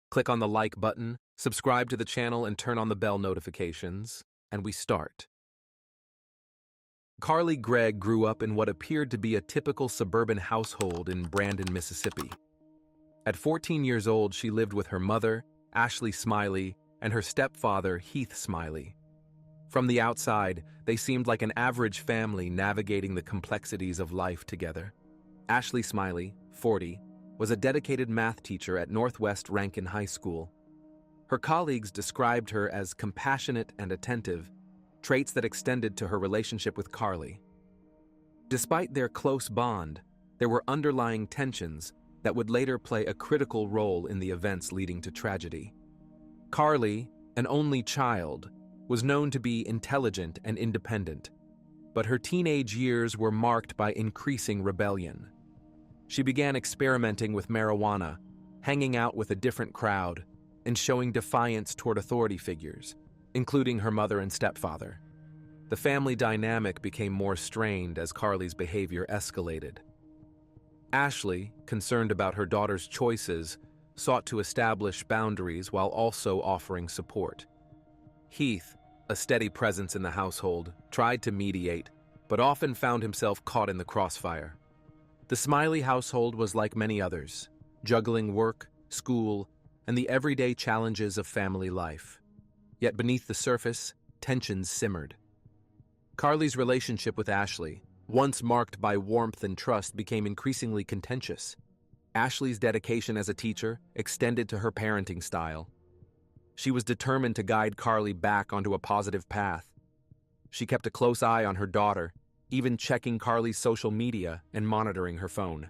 Click on the like button, subscribe to the channel, and turn on the bell notifications, and we start. Carly Gregg grew up in what appeared to be a typical suburban household in Brandon, Mississippi. At 14 years old, she lived with her mother, Ashley Smiley, and her stepfather, Heath Smiley. From the outside, they seemed like an average family navigating the complexities of life together. Ashley Smiley, 40, was a dedicated math teacher at Northwest Rankin High School. Her colleagues described her as compassionate and attentive, traits that extended to her relationship with Carly. Despite their close bond, there were underlying tensions that would later play a critical role in the events leading to tragedy. Carly, an only child, was known to be intelligent and independent, but her teenage years were marked by increasing rebellion. She began experimenting with marijuana, hanging out with a different crowd, and showing defiance toward authority figures, including her mother and stepfather. The family dynamic became more strained as Carly's behavior escalated. Ashley, concerned about her daughter's choices, sought to establish boundaries while also offering support. Heath, a steady presence in the household, tried to mediate, but often found himself caught in the crossfire. The Smiley household was like many others, juggling work, school, and the everyday challenges of family life. Yet beneath the surface, tensions simmered. Carly's relationship with Ashley, once marked by warmth and trust, became increasingly contentious. Ashley's dedication as a teacher extended to her parenting style. She was determined to guide Carly back onto a positive path. She kept a close eye on her daughter, even checking Carly's social media and monitoring her phone.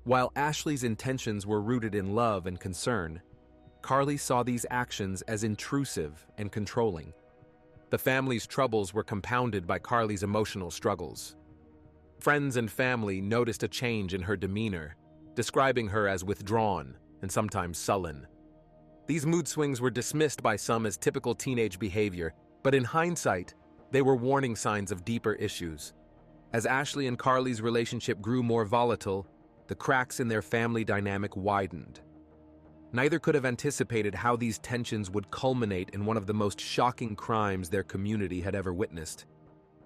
While Ashley's intentions were rooted in love and concern, Carly saw these actions as intrusive and controlling. The family's troubles were compounded by Carly's emotional struggles. Friends and family noticed a change in her demeanor, describing her as withdrawn and sometimes sullen. These mood swings were dismissed by some as typical teenage behavior, but in hindsight, they were warning signs of deeper issues. As Ashley and Carly's relationship grew more volatile, the cracks in their family dynamic widened. Neither could have anticipated how these tensions would culminate in one of the most shocking crimes their community had ever witnessed.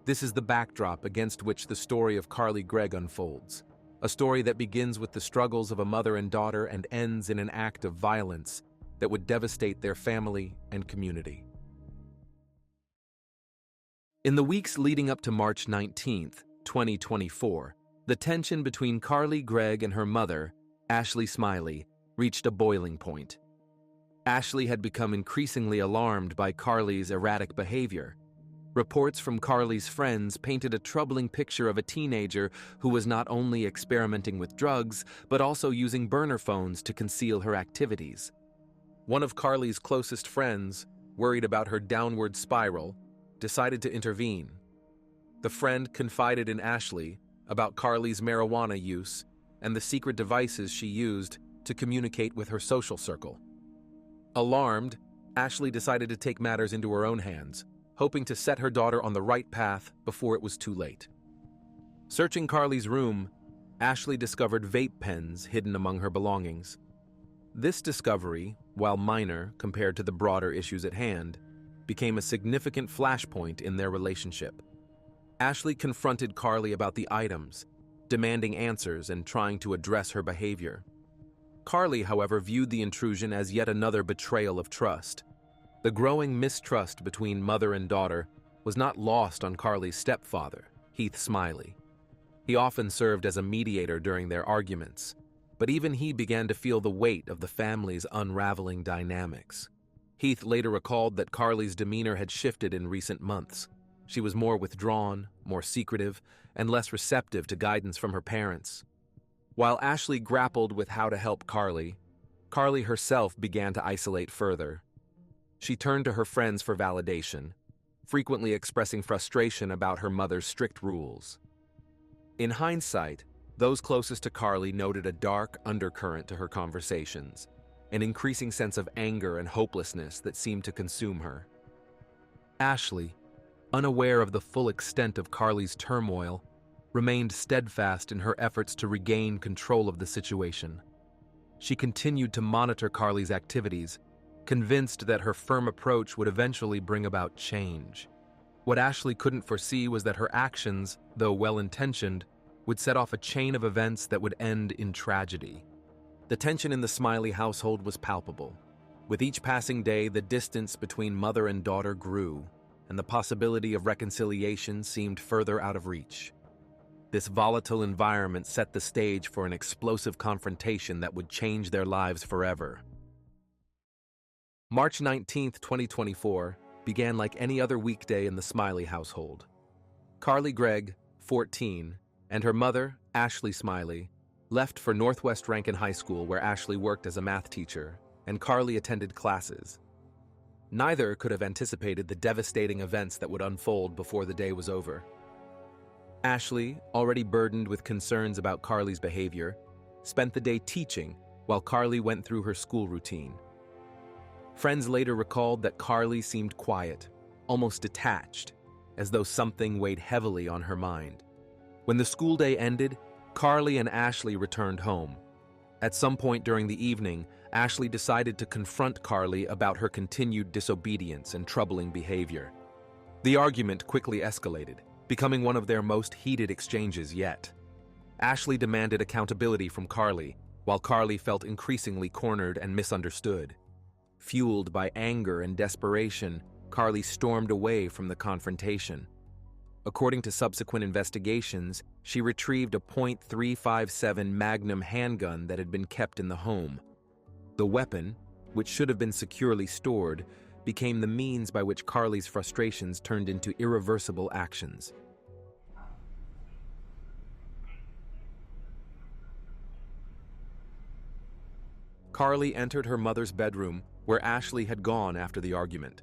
This is the backdrop against which the story of Carly Gregg unfolds, a story that begins with the struggles of a mother and daughter and ends in an act of violence that would devastate their family and community. In the weeks leading up to March 19, 2024, the tension between Carly Gregg and her mother, Ashley Smiley, reached a boiling point. Ashley had become increasingly alarmed by Carly's erratic behavior. Reports from Carly's friends painted a troubling picture of a teenager who was not only experimenting with drugs, but also using burner phones to conceal her activities. One of Carly's closest friends, worried about her downward spiral, decided to intervene. The friend confided in Ashley about Carly's marijuana use and the secret devices she used to communicate with her social circle. Alarmed, Ashley decided to take matters into her own hands, hoping to set her daughter on the right path before it was too late. Searching Carly's room, Ashley discovered vape pens hidden among her belongings. This discovery, while minor compared to the broader issues at hand, became a significant flashpoint in their relationship. Ashley confronted Carly about the items, demanding answers and trying to address her behavior. Carly, however, viewed the intrusion as yet another betrayal of trust. The growing mistrust between mother and daughter was not lost on Carly's stepfather, Heath Smiley. He often served as a mediator during their arguments, but even he began to feel the weight of the family's unraveling dynamics. Heath later recalled that Carly's demeanor had shifted in recent months. She was more withdrawn, more secretive, and less receptive to guidance from her parents. While Ashley grappled with how to help Carly, Carly herself began to isolate further. She turned to her friends for validation, frequently expressing frustration about her mother's strict rules. In hindsight, those closest to Carly noted a dark undercurrent to her conversations, an increasing sense of anger and hopelessness that seemed to consume her. Ashley, unaware of the full extent of Carly's turmoil, remained steadfast in her efforts to regain control of the situation. she continued to monitor Carly's activities, convinced that her firm approach would eventually bring about change. What Ashley couldn't foresee was that her actions, though well-intentioned, would set off a chain of events that would end in tragedy. The tension in the Smiley household was palpable. With each passing day, the distance between mother and daughter grew, and the possibility of reconciliation seemed further out of reach. This volatile environment set the stage for an explosive confrontation that would change their lives forever. March 19, 2024, began like any other weekday in the Smiley household. Carly Gregg, 14, and her mother, Ashley Smiley, left for Northwest Rankin High School, where Ashley worked as a math teacher, and Carly attended classes. Neither could have anticipated the devastating events that would unfold before the day was over. Ashley, already burdened with concerns about Carly's behavior, spent the day teaching while Carly went through her school routine. Friends later recalled that Carly seemed quiet, almost detached, as though something weighed heavily on her mind. When the school day ended, Carly and Ashley returned home. At some point during the evening, Ashley decided to confront Carly about her continued disobedience and troubling behavior. The argument quickly escalated, becoming one of their most heated exchanges yet. Ashley demanded accountability from Carly, while Carly felt increasingly cornered and misunderstood. Fueled by anger and desperation, Carly stormed away from the confrontation. According to subsequent investigations, she retrieved a .357 Magnum handgun that had been kept in the home. The weapon, which should have been securely stored, became the means by which Carly's frustrations turned into irreversible actions. Carly entered her mother's bedroom, where Ashley had gone after the argument.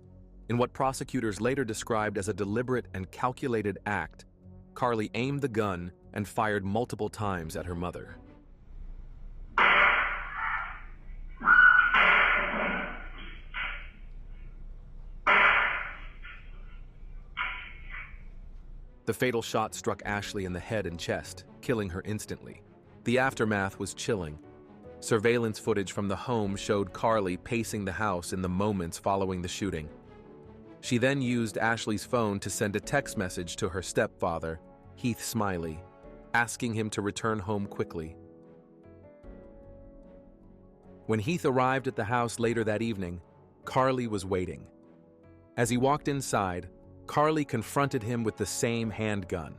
In what prosecutors later described as a deliberate and calculated act, Carly aimed the gun and fired multiple times at her mother. The fatal shot struck Ashley in the head and chest, killing her instantly. The aftermath was chilling. Surveillance footage from the home showed Carly pacing the house in the moments following the shooting. She then used Ashley's phone to send a text message to her stepfather, Heath Smiley, asking him to return home quickly. When Heath arrived at the house later that evening, Carly was waiting. As he walked inside, Carly confronted him with the same handgun.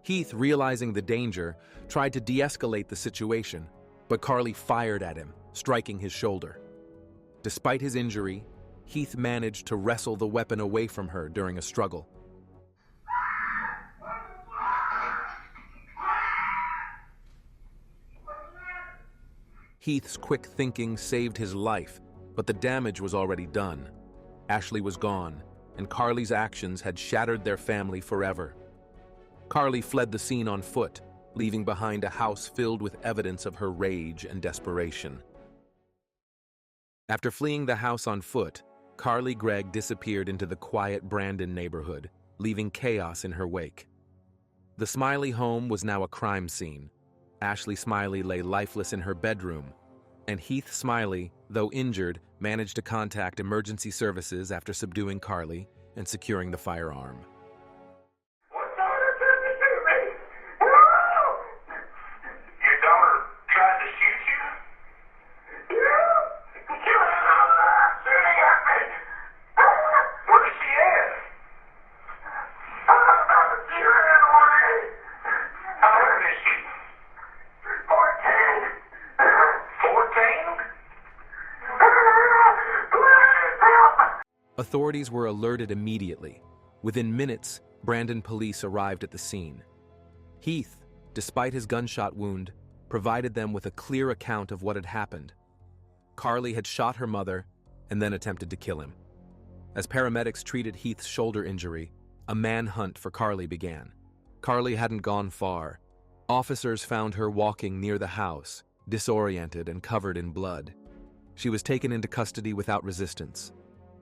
Heath, realizing the danger, tried to de-escalate the situation, but Carly fired at him, striking his shoulder. Despite his injury, Heath managed to wrestle the weapon away from her during a struggle. Heath's quick thinking saved his life, but the damage was already done. Ashley was gone, and Carly's actions had shattered their family forever. Carly fled the scene on foot, leaving behind a house filled with evidence of her rage and desperation. After fleeing the house on foot, Carly Gregg disappeared into the quiet Brandon neighborhood, leaving chaos in her wake. The Smiley home was now a crime scene. Ashley Smiley lay lifeless in her bedroom, and Heath Smiley, though injured, managed to contact emergency services after subduing Carly and securing the firearm. Authorities were alerted immediately. Within minutes, Brandon police arrived at the scene. Heath, despite his gunshot wound, provided them with a clear account of what had happened. Carly had shot her mother and then attempted to kill him. As paramedics treated Heath's shoulder injury, a manhunt for Carly began. Carly hadn't gone far. Officers found her walking near the house, disoriented and covered in blood. She was taken into custody without resistance.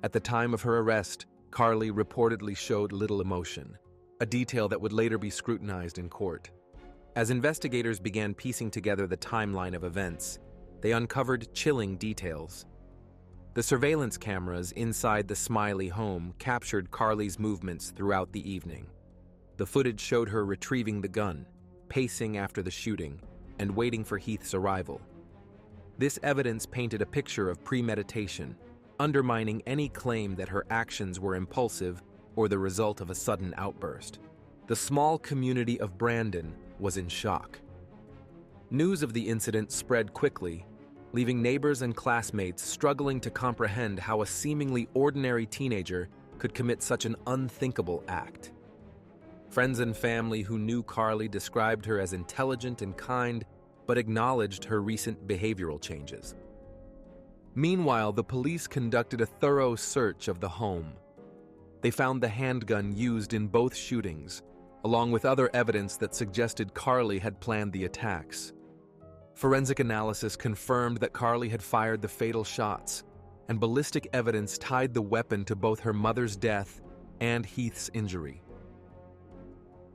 At the time of her arrest, Carly reportedly showed little emotion, a detail that would later be scrutinized in court. As investigators began piecing together the timeline of events, they uncovered chilling details. The surveillance cameras inside the Smiley home captured Carly's movements throughout the evening. The footage showed her retrieving the gun, pacing after the shooting, and waiting for Heath's arrival. This evidence painted a picture of premeditation, undermining any claim that her actions were impulsive or the result of a sudden outburst. The small community of Brandon was in shock. News of the incident spread quickly, leaving neighbors and classmates struggling to comprehend how a seemingly ordinary teenager could commit such an unthinkable act. Friends and family who knew Carly described her as intelligent and kind, but acknowledged her recent behavioral changes. Meanwhile, the police conducted a thorough search of the home. They found the handgun used in both shootings, along with other evidence that suggested Carly had planned the attacks. Forensic analysis confirmed that Carly had fired the fatal shots, and ballistic evidence tied the weapon to both her mother's death and Heath's injury.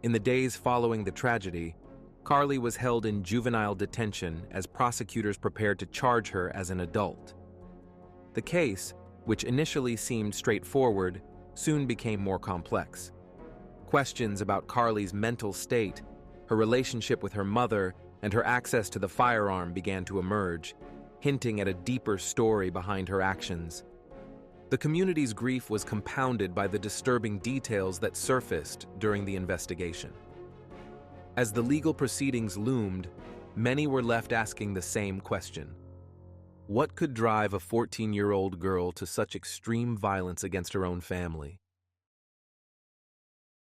In the days following the tragedy, Carly was held in juvenile detention as prosecutors prepared to charge her as an adult. The case, which initially seemed straightforward, soon became more complex. Questions about Carly's mental state, her relationship with her mother, and her access to the firearm began to emerge, hinting at a deeper story behind her actions. The community's grief was compounded by the disturbing details that surfaced during the investigation. As the legal proceedings loomed, many were left asking the same question. What could drive a 14-year-old girl to such extreme violence against her own family?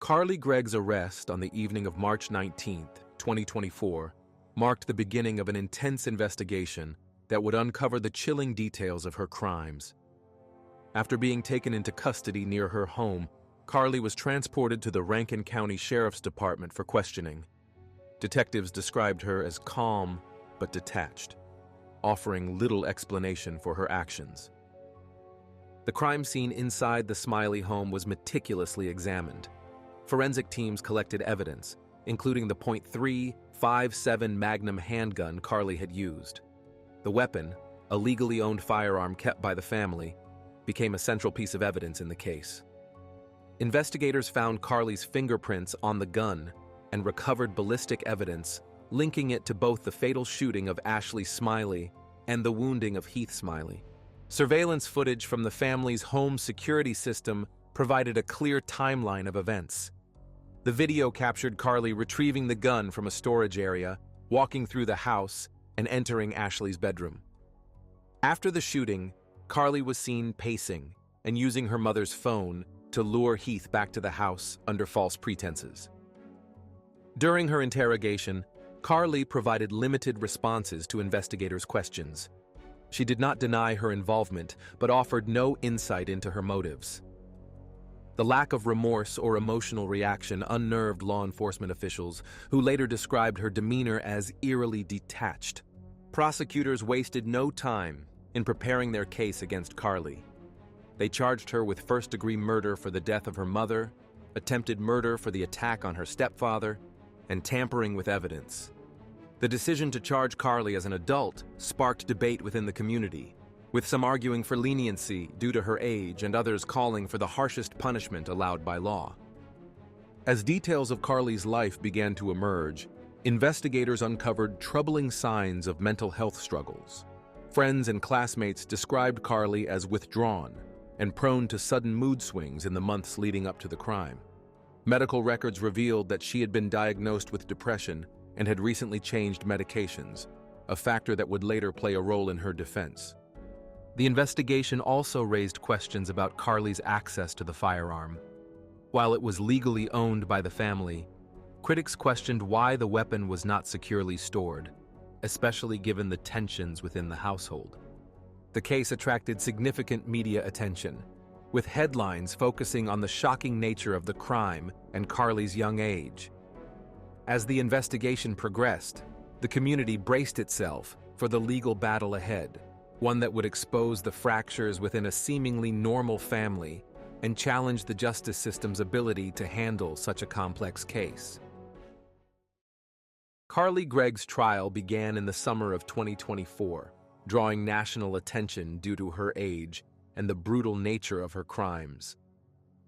Carly Gregg's arrest on the evening of March 19, 2024, marked the beginning of an intense investigation that would uncover the chilling details of her crimes. After being taken into custody near her home, Carly was transported to the Rankin County Sheriff's Department for questioning. Detectives described her as calm but detached, offering little explanation for her actions. The crime scene inside the Smiley home was meticulously examined. Forensic teams collected evidence, including the .357 Magnum handgun Carly had used. The weapon, a legally owned firearm kept by the family, became a central piece of evidence in the case. Investigators found Carly's fingerprints on the gun and recovered ballistic evidence linking it to both the fatal shooting of Ashley Smiley and the wounding of Heath Smiley. Surveillance footage from the family's home security system provided a clear timeline of events. The video captured Carly retrieving the gun from a storage area, walking through the house, and entering Ashley's bedroom. After the shooting, Carly was seen pacing and using her mother's phone to lure Heath back to the house under false pretenses. During her interrogation, Carly provided limited responses to investigators' questions. She did not deny her involvement, but offered no insight into her motives. The lack of remorse or emotional reaction unnerved law enforcement officials, who later described her demeanor as eerily detached. Prosecutors wasted no time in preparing their case against Carly. They charged her with first-degree murder for the death of her mother, attempted murder for the attack on her stepfather, and tampering with evidence. The decision to charge Carly as an adult sparked debate within the community, with some arguing for leniency due to her age and others calling for the harshest punishment allowed by law. As details of Carly's life began to emerge, investigators uncovered troubling signs of mental health struggles. Friends and classmates described Carly as withdrawn and prone to sudden mood swings in the months leading up to the crime. Medical records revealed that she had been diagnosed with depression and had recently changed medications, a factor that would later play a role in her defense. The investigation also raised questions about Carly's access to the firearm. While it was legally owned by the family, critics questioned why the weapon was not securely stored, especially given the tensions within the household. The case attracted significant media attention, with headlines focusing on the shocking nature of the crime and Carly's young age. As the investigation progressed, the community braced itself for the legal battle ahead, one that would expose the fractures within a seemingly normal family and challenge the justice system's ability to handle such a complex case. Carly Gregg's trial began in the summer of 2024, drawing national attention due to her age and the brutal nature of her crimes.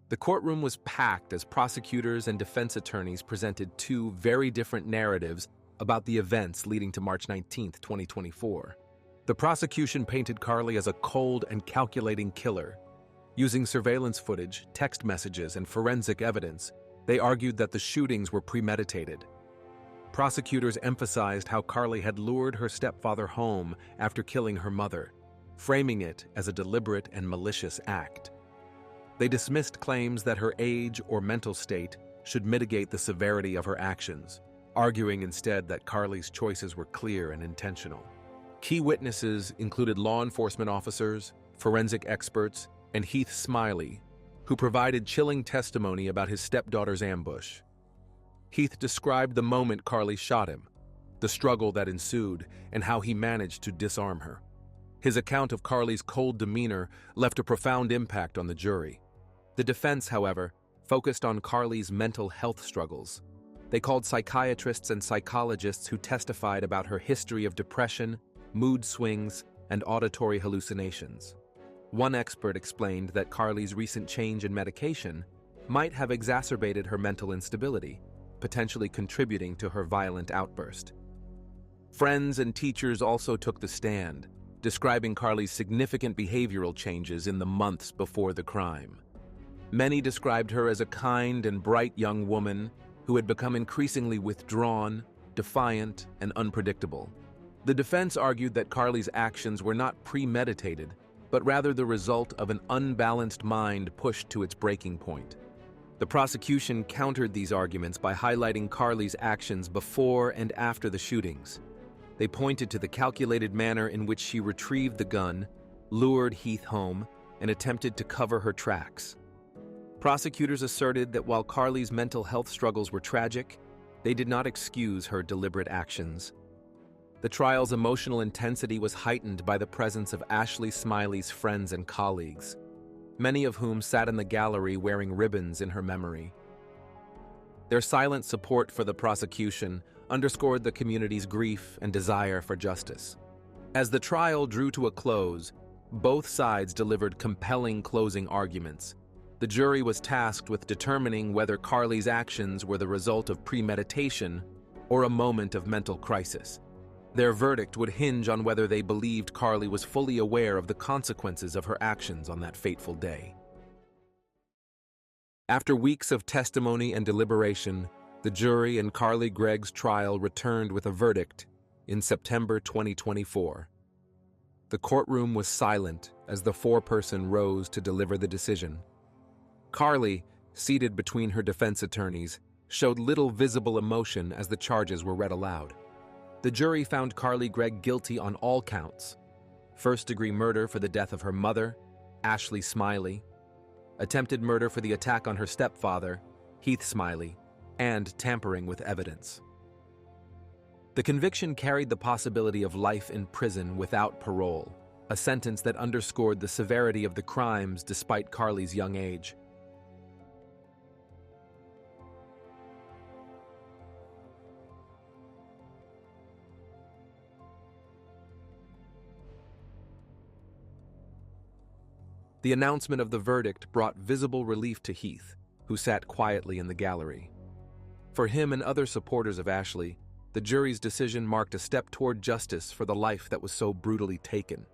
The courtroom was packed as prosecutors and defense attorneys presented two very different narratives about the events leading to March 19, 2024. The prosecution painted Carly as a cold and calculating killer. Using surveillance footage, text messages, and forensic evidence, they argued that the shootings were premeditated. Prosecutors emphasized how Carly had lured her stepfather home after killing her mother, framing it as a deliberate and malicious act. They dismissed claims that her age or mental state should mitigate the severity of her actions, arguing instead that Carly's choices were clear and intentional. Key witnesses included law enforcement officers, forensic experts, and Heath Smiley, who provided chilling testimony about his stepdaughter's ambush. Heath described the moment Carly shot him, the struggle that ensued, and how he managed to disarm her. His account of Carly's cold demeanor left a profound impact on the jury. The defense, however, focused on Carly's mental health struggles. They called psychiatrists and psychologists who testified about her history of depression, mood swings, and auditory hallucinations. One expert explained that Carly's recent change in medication might have exacerbated her mental instability, potentially contributing to her violent outburst. Friends and teachers also took the stand, describing Carly's significant behavioral changes in the months before the crime. Many described her as a kind and bright young woman who had become increasingly withdrawn, defiant, and unpredictable. The defense argued that Carly's actions were not premeditated, but rather the result of an unbalanced mind pushed to its breaking point. The prosecution countered these arguments by highlighting Carly's actions before and after the shootings. They pointed to the calculated manner in which she retrieved the gun, lured Heath home, and attempted to cover her tracks. Prosecutors asserted that while Carly's mental health struggles were tragic, they did not excuse her deliberate actions. The trial's emotional intensity was heightened by the presence of Ashley Smiley's friends and colleagues, many of whom sat in the gallery wearing ribbons in her memory. Their silent support for the prosecution underscored the community's grief and desire for justice. As the trial drew to a close, both sides delivered compelling closing arguments. The jury was tasked with determining whether Carly's actions were the result of premeditation or a moment of mental crisis. Their verdict would hinge on whether they believed Carly was fully aware of the consequences of her actions on that fateful day. After weeks of testimony and deliberation, the jury in Carly Gregg's trial returned with a verdict in September 2024. The courtroom was silent as the foreperson rose to deliver the decision. Carly, seated between her defense attorneys, showed little visible emotion as the charges were read aloud. The jury found Carly Gregg guilty on all counts: first-degree murder for the death of her mother, Ashley Smiley, attempted murder for the attack on her stepfather, Heath Smiley, and tampering with evidence. The conviction carried the possibility of life in prison without parole, a sentence that underscored the severity of the crimes despite Carly's young age. The announcement of the verdict brought visible relief to Heath, who sat quietly in the gallery. For him and other supporters of Ashley, the jury's decision marked a step toward justice for the life that was so brutally taken.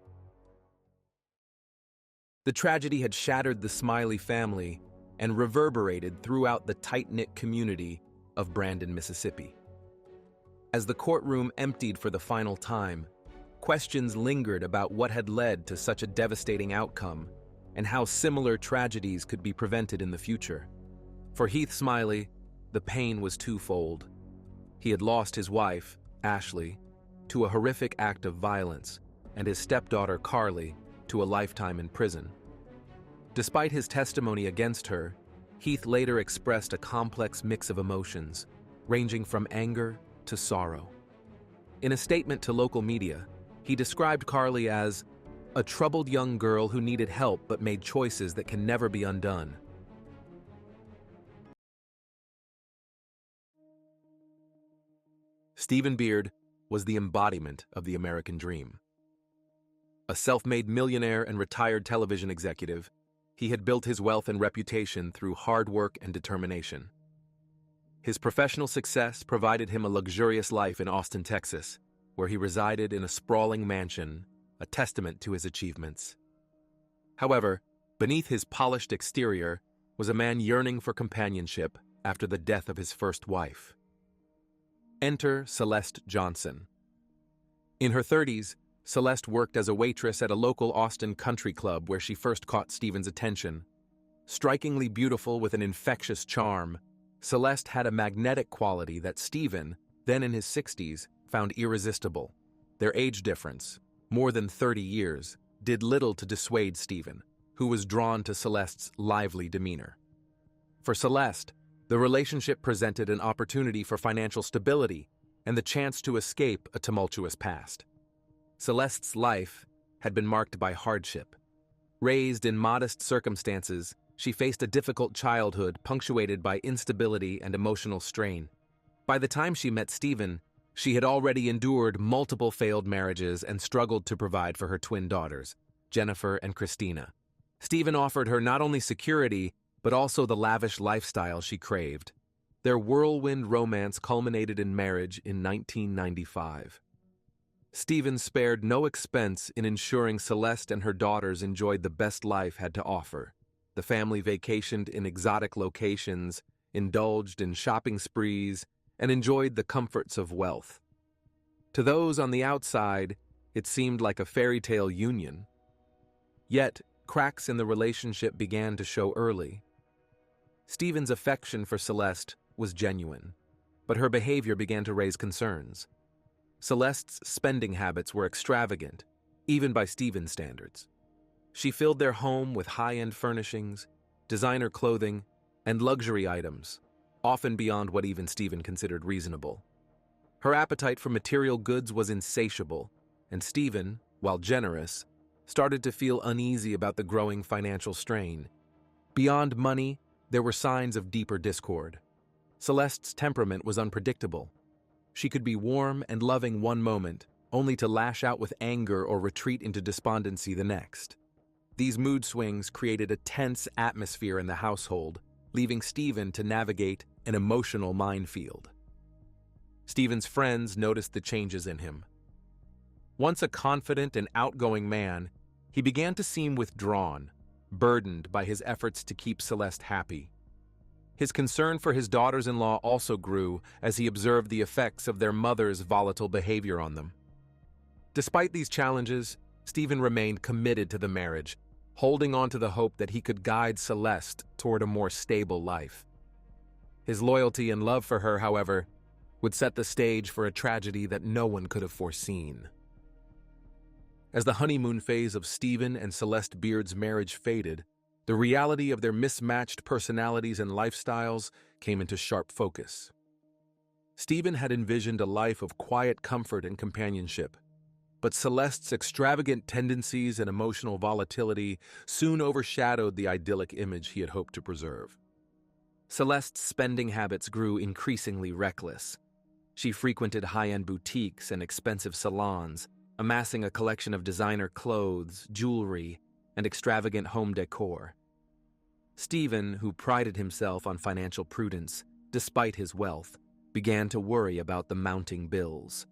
The tragedy had shattered the Smiley family and reverberated throughout the tight-knit community of Brandon, Mississippi. As the courtroom emptied for the final time, questions lingered about what had led to such a devastating outcome and how similar tragedies could be prevented in the future. For Heath Smiley, the pain was twofold. He had lost his wife, Ashley, to a horrific act of violence, and his stepdaughter, Carly, to a lifetime in prison. Despite his testimony against her, Heath later expressed a complex mix of emotions, ranging from anger to sorrow. In a statement to local media, he described Carly as a troubled young girl who needed help but made choices that can never be undone. Stephen Beard was the embodiment of the American dream. A self-made millionaire and retired television executive, he had built his wealth and reputation through hard work and determination. His professional success provided him a luxurious life in Austin, Texas, where he resided in a sprawling mansion, a testament to his achievements. However, beneath his polished exterior was a man yearning for companionship after the death of his first wife. Enter Celeste Johnson. In her 30s, Celeste worked as a waitress at a local Austin country club where she first caught Stephen's attention. Strikingly beautiful with an infectious charm, Celeste had a magnetic quality that Stephen, then in his 60s, found irresistible. Their age difference, more than 30 years, did little to dissuade Stephen, who was drawn to Celeste's lively demeanor. For Celeste, the relationship presented an opportunity for financial stability and the chance to escape a tumultuous past. Celeste's life had been marked by hardship. Raised in modest circumstances, she faced a difficult childhood punctuated by instability and emotional strain. By the time she met Stephen, she had already endured multiple failed marriages and struggled to provide for her twin daughters, Jennifer and Christina. Stephen offered her not only security, but also the lavish lifestyle she craved. Their whirlwind romance culminated in marriage in 1995. Stephen spared no expense in ensuring Celeste and her daughters enjoyed the best life had to offer. The family vacationed in exotic locations, indulged in shopping sprees, and enjoyed the comforts of wealth. To those on the outside, it seemed like a fairy tale union. Yet, cracks in the relationship began to show early. Stephen's affection for Celeste was genuine, but her behavior began to raise concerns. Celeste's spending habits were extravagant, even by Stephen's standards. She filled their home with high-end furnishings, designer clothing, and luxury items, often beyond what even Stephen considered reasonable. Her appetite for material goods was insatiable, and Stephen, while generous, started to feel uneasy about the growing financial strain. Beyond money, there were signs of deeper discord. Celeste's temperament was unpredictable. She could be warm and loving one moment, only to lash out with anger or retreat into despondency the next. These mood swings created a tense atmosphere in the household, leaving Stephen to navigate an emotional minefield. Stephen's friends noticed the changes in him. Once a confident and outgoing man, he began to seem withdrawn, burdened by his efforts to keep Celeste happy. His concern for his daughters-in-law also grew as he observed the effects of their mother's volatile behavior on them. Despite these challenges, Stephen remained committed to the marriage, holding on to the hope that he could guide Celeste toward a more stable life. His loyalty and love for her, however, would set the stage for a tragedy that no one could have foreseen. As the honeymoon phase of Stephen and Celeste Beard's marriage faded, the reality of their mismatched personalities and lifestyles came into sharp focus. Stephen had envisioned a life of quiet comfort and companionship, but Celeste's extravagant tendencies and emotional volatility soon overshadowed the idyllic image he had hoped to preserve. Celeste's spending habits grew increasingly reckless. She frequented high-end boutiques and expensive salons, amassing a collection of designer clothes, jewelry, and extravagant home decor. Stephen, who prided himself on financial prudence despite his wealth, began to worry about the mounting bills.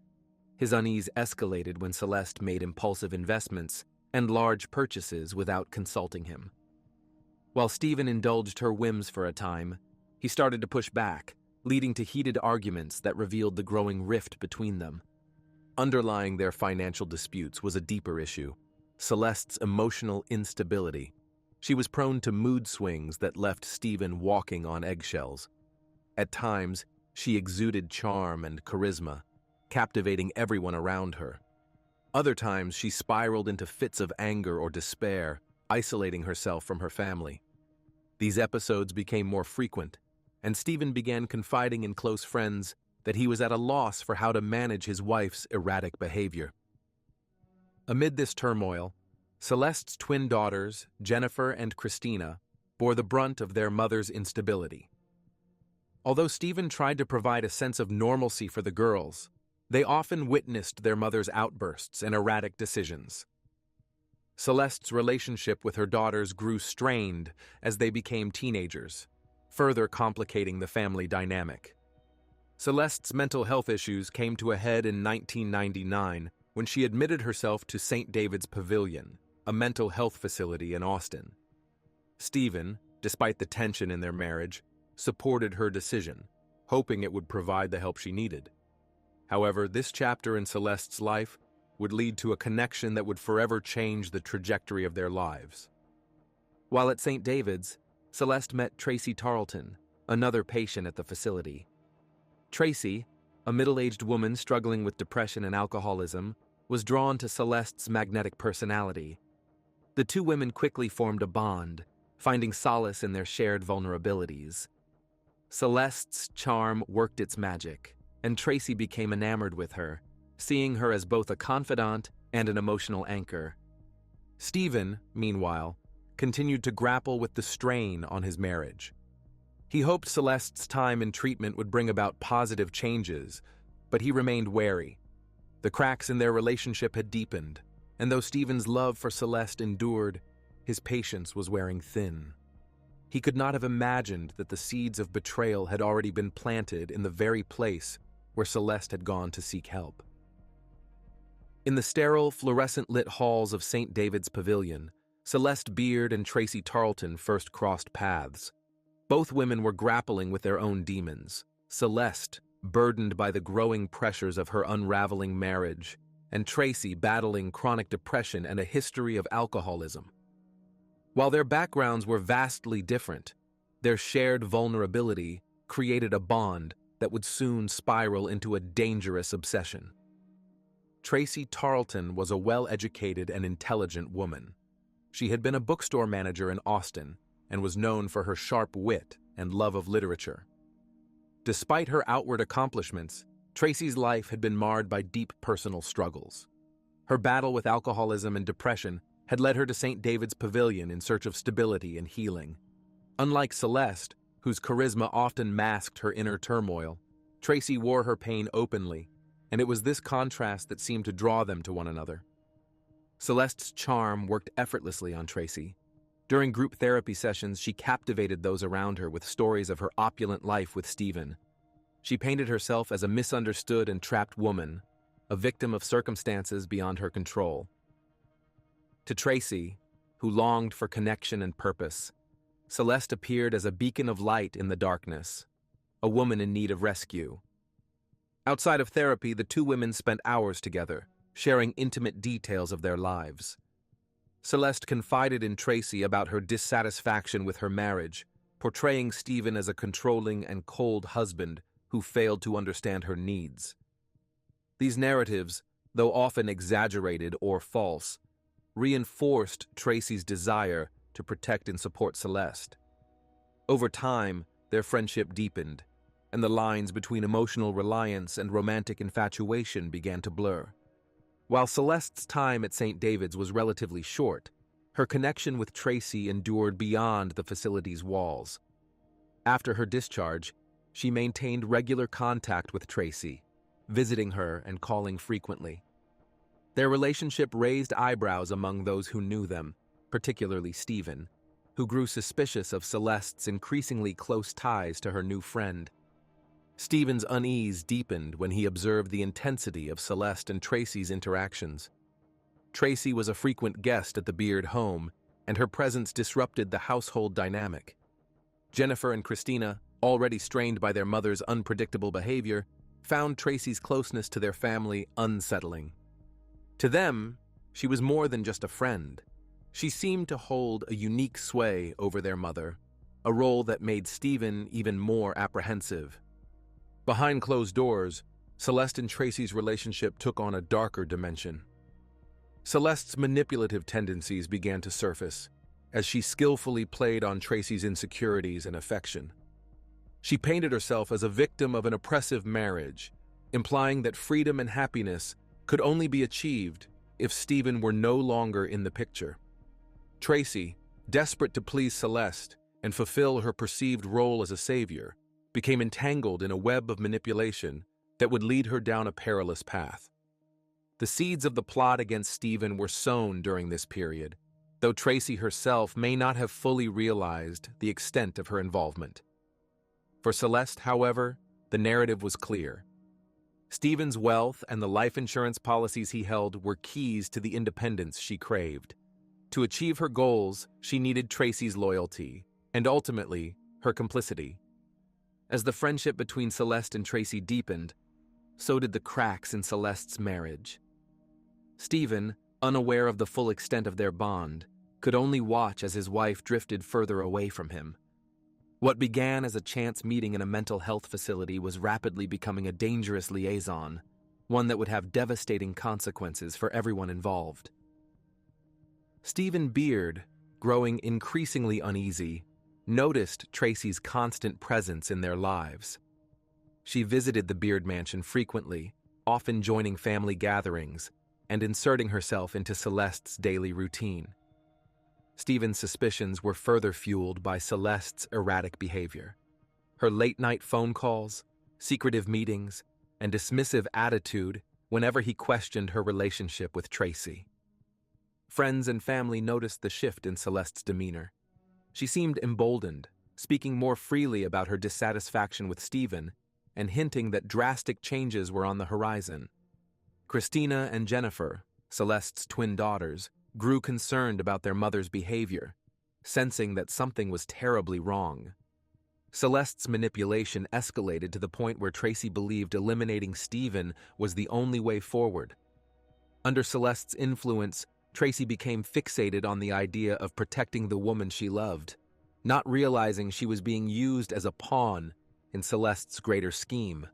His unease escalated when Celeste made impulsive investments and large purchases without consulting him. While Stephen indulged her whims for a time, he started to push back, leading to heated arguments that revealed the growing rift between them. Underlying their financial disputes was a deeper issue: Celeste's emotional instability. She was prone to mood swings that left Stephen walking on eggshells. At times, she exuded charm and charisma, captivating everyone around her. Other times, she spiraled into fits of anger or despair, isolating herself from her family. These episodes became more frequent, and Stephen began confiding in close friends that he was at a loss for how to manage his wife's erratic behavior. Amid this turmoil, Celeste's twin daughters, Jennifer and Christina, bore the brunt of their mother's instability. Although Stephen tried to provide a sense of normalcy for the girls, they often witnessed their mother's outbursts and erratic decisions. Celeste's relationship with her daughters grew strained as they became teenagers, further complicating the family dynamic. Celeste's mental health issues came to a head in 1999 when she admitted herself to St. David's Pavilion, a mental health facility in Austin. Stephen, despite the tension in their marriage, supported her decision, hoping it would provide the help she needed. However, this chapter in Celeste's life would lead to a connection that would forever change the trajectory of their lives. While at St. David's, Celeste met Tracy Tarleton, another patient at the facility. Tracy, a middle-aged woman struggling with depression and alcoholism, was drawn to Celeste's magnetic personality. The two women quickly formed a bond, finding solace in their shared vulnerabilities. Celeste's charm worked its magic, and Tracy became enamored with her, seeing her as both a confidant and an emotional anchor. Stephen, meanwhile, continued to grapple with the strain on his marriage. He hoped Celeste's time in treatment would bring about positive changes, but he remained wary. The cracks in their relationship had deepened, and though Stephen's love for Celeste endured, his patience was wearing thin. He could not have imagined that the seeds of betrayal had already been planted in the very place where Celeste had gone to seek help. In the sterile, fluorescent-lit halls of St. David's Pavilion, Celeste Beard and Tracy Tarleton first crossed paths. Both women were grappling with their own demons. Celeste, burdened by the growing pressures of her unraveling marriage, and Tracy battling chronic depression and a history of alcoholism. While their backgrounds were vastly different, their shared vulnerability created a bond that would soon spiral into a dangerous obsession. Tracy Tarleton was a well-educated and intelligent woman. She had been a bookstore manager in Austin and was known for her sharp wit and love of literature. Despite her outward accomplishments, Tracy's life had been marred by deep personal struggles. Her battle with alcoholism and depression had led her to St. David's Pavilion in search of stability and healing. Unlike Celeste, whose charisma often masked her inner turmoil, Tracy wore her pain openly, and it was this contrast that seemed to draw them to one another. Celeste's charm worked effortlessly on Tracy. During group therapy sessions, she captivated those around her with stories of her opulent life with Stephen. She painted herself as a misunderstood and trapped woman, a victim of circumstances beyond her control. To Tracy, who longed for connection and purpose, Celeste appeared as a beacon of light in the darkness, a woman in need of rescue. Outside of therapy, the two women spent hours together, sharing intimate details of their lives. Celeste confided in Tracy about her dissatisfaction with her marriage, portraying Stephen as a controlling and cold husband who failed to understand her needs. These narratives, though often exaggerated or false, reinforced Tracy's desire to protect and support Celeste. Over time, their friendship deepened, and the lines between emotional reliance and romantic infatuation began to blur. While Celeste's time at St. David's was relatively short, her connection with Tracy endured beyond the facility's walls. After her discharge, she maintained regular contact with Tracy, visiting her and calling frequently. Their relationship raised eyebrows among those who knew them, particularly Stephen, who grew suspicious of Celeste's increasingly close ties to her new friend. Stephen's unease deepened when he observed the intensity of Celeste and Tracy's interactions. Tracy was a frequent guest at the Beard home, and her presence disrupted the household dynamic. Jennifer and Christina, already strained by their mother's unpredictable behavior, found Tracy's closeness to their family unsettling. To them, she was more than just a friend. She seemed to hold a unique sway over their mother, a role that made Stephen even more apprehensive. Behind closed doors, Celeste and Tracy's relationship took on a darker dimension. Celeste's manipulative tendencies began to surface as she skillfully played on Tracy's insecurities and affection. She painted herself as a victim of an oppressive marriage, implying that freedom and happiness could only be achieved if Stephen were no longer in the picture. Tracy, desperate to please Celeste and fulfill her perceived role as a savior, became entangled in a web of manipulation that would lead her down a perilous path. The seeds of the plot against Stephen were sown during this period, though Tracy herself may not have fully realized the extent of her involvement. For Celeste, however, the narrative was clear. Stephen's wealth and the life insurance policies he held were keys to the independence she craved. To achieve her goals, she needed Tracy's loyalty, and ultimately, her complicity. As the friendship between Celeste and Tracy deepened, so did the cracks in Celeste's marriage. Stephen, unaware of the full extent of their bond, could only watch as his wife drifted further away from him. What began as a chance meeting in a mental health facility was rapidly becoming a dangerous liaison, one that would have devastating consequences for everyone involved. Stephen Beard, growing increasingly uneasy, noticed Tracy's constant presence in their lives. She visited the Beard mansion frequently, often joining family gatherings and inserting herself into Celeste's daily routine. Stephen's suspicions were further fueled by Celeste's erratic behavior. Her late-night phone calls, secretive meetings, and dismissive attitude whenever he questioned her relationship with Tracy. Friends and family noticed the shift in Celeste's demeanor. She seemed emboldened, speaking more freely about her dissatisfaction with Stephen and hinting that drastic changes were on the horizon. Christina and Jennifer, Celeste's twin daughters, grew concerned about their mother's behavior, sensing that something was terribly wrong. Celeste's manipulation escalated to the point where Tracy believed eliminating Stephen was the only way forward. Under Celeste's influence, Tracy became fixated on the idea of protecting the woman she loved, not realizing she was being used as a pawn in Celeste's greater scheme,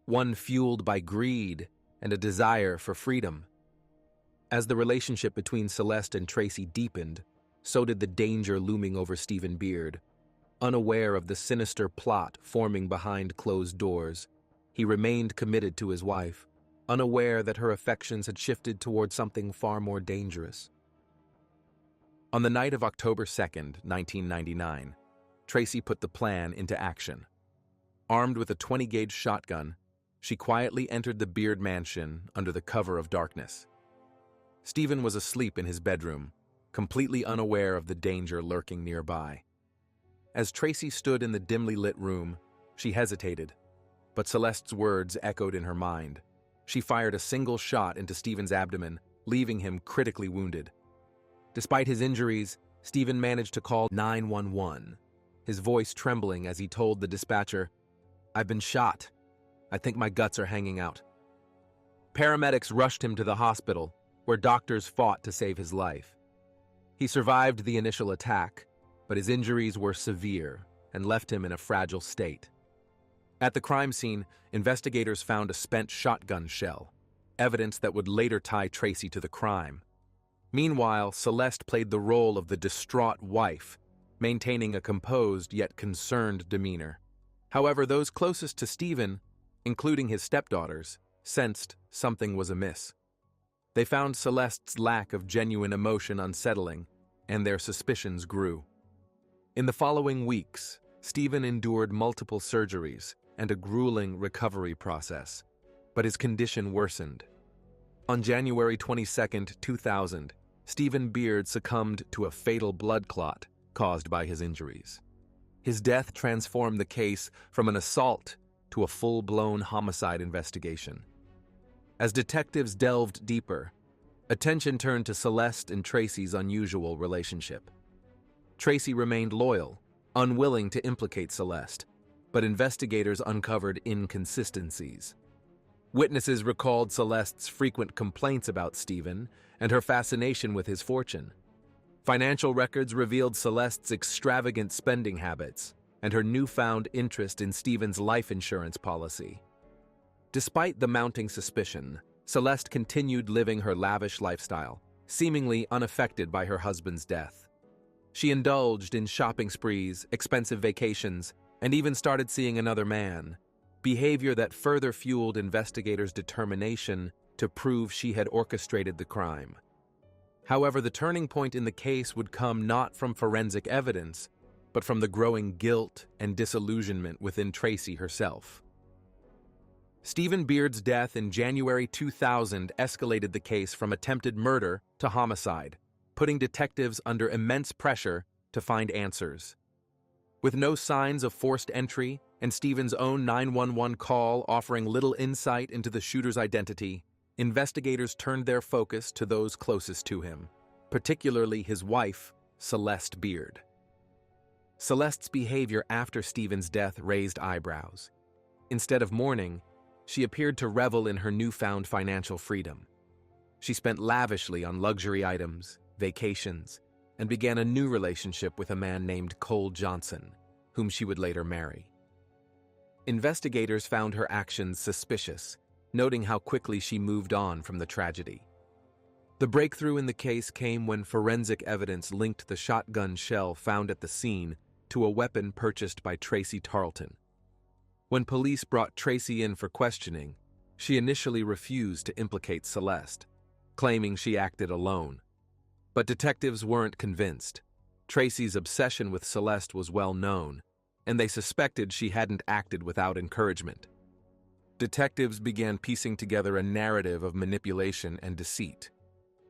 one fueled by greed and a desire for freedom. As the relationship between Celeste and Tracy deepened, so did the danger looming over Stephen Beard. Unaware of the sinister plot forming behind closed doors, he remained committed to his wife, unaware that her affections had shifted toward something far more dangerous. On the night of October 2nd, 1999, Tracy put the plan into action. Armed with a 20-gauge shotgun, she quietly entered the Beard mansion under the cover of darkness. Stephen was asleep in his bedroom, completely unaware of the danger lurking nearby. As Tracy stood in the dimly lit room, she hesitated, but Celeste's words echoed in her mind. She fired a single shot into Stephen's abdomen, leaving him critically wounded. Despite his injuries, Stephen managed to call 911, his voice trembling as he told the dispatcher, "I've been shot. I think my guts are hanging out." Paramedics rushed him to the hospital, where doctors fought to save his life. He survived the initial attack, but his injuries were severe and left him in a fragile state. At the crime scene, investigators found a spent shotgun shell, evidence that would later tie Tracy to the crime. Meanwhile, Celeste played the role of the distraught wife, maintaining a composed yet concerned demeanor. However, those closest to Stephen, including his stepdaughters, sensed something was amiss. They found Celeste's lack of genuine emotion unsettling, and their suspicions grew. In the following weeks, Stephen endured multiple surgeries and a grueling recovery process, but his condition worsened. On January 22, 2000, Stephen Beard succumbed to a fatal blood clot caused by his injuries. His death transformed the case from an assault to a full-blown homicide investigation. As detectives delved deeper, attention turned to Celeste and Tracy's unusual relationship. Tracy remained loyal, unwilling to implicate Celeste, but investigators uncovered inconsistencies. Witnesses recalled Celeste's frequent complaints about Stephen and her fascination with his fortune. Financial records revealed Celeste's extravagant spending habits and her newfound interest in Stephen's life insurance policy. Despite the mounting suspicion, Celeste continued living her lavish lifestyle, seemingly unaffected by her husband's death. She indulged in shopping sprees, expensive vacations, and even started seeing another man, behavior that further fueled investigators' determination to prove she had orchestrated the crime. However, the turning point in the case would come not from forensic evidence, but from the growing guilt and disillusionment within Tracy herself. Stephen Beard's death in January 2000 escalated the case from attempted murder to homicide, putting detectives under immense pressure to find answers. With no signs of forced entry and Stephen's own 911 call offering little insight into the shooter's identity, investigators turned their focus to those closest to him, particularly his wife, Celeste Beard. Celeste's behavior after Stephen's death raised eyebrows. Instead of mourning, she appeared to revel in her newfound financial freedom. She spent lavishly on luxury items, vacations, and began a new relationship with a man named Cole Johnson, whom she would later marry. Investigators found her actions suspicious, noting how quickly she moved on from the tragedy. The breakthrough in the case came when forensic evidence linked the shotgun shell found at the scene to a weapon purchased by Tracy Tarleton. When police brought Tracy in for questioning, she initially refused to implicate Celeste, claiming she acted alone. But detectives weren't convinced. Tracy's obsession with Celeste was well known, and they suspected she hadn't acted without encouragement. Detectives began piecing together a narrative of manipulation and deceit.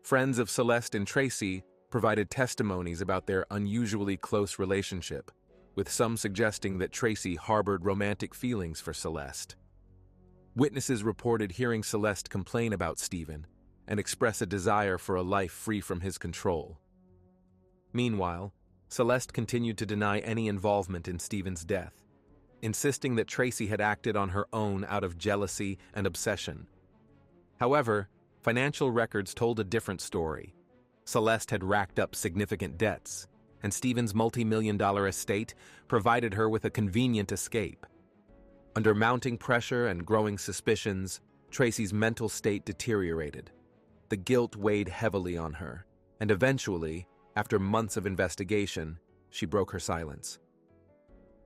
Friends of Celeste and Tracy provided testimonies about their unusually close relationship, with some suggesting that Tracy harbored romantic feelings for Celeste. Witnesses reported hearing Celeste complain about Stephen and express a desire for a life free from his control. Meanwhile, Celeste continued to deny any involvement in Stephen's death, insisting that Tracy had acted on her own out of jealousy and obsession. However, financial records told a different story. Celeste had racked up significant debts, and Stephen's multi-million-dollar estate provided her with a convenient escape. Under mounting pressure and growing suspicions, Tracy's mental state deteriorated. The guilt weighed heavily on her, and eventually, after months of investigation, she broke her silence.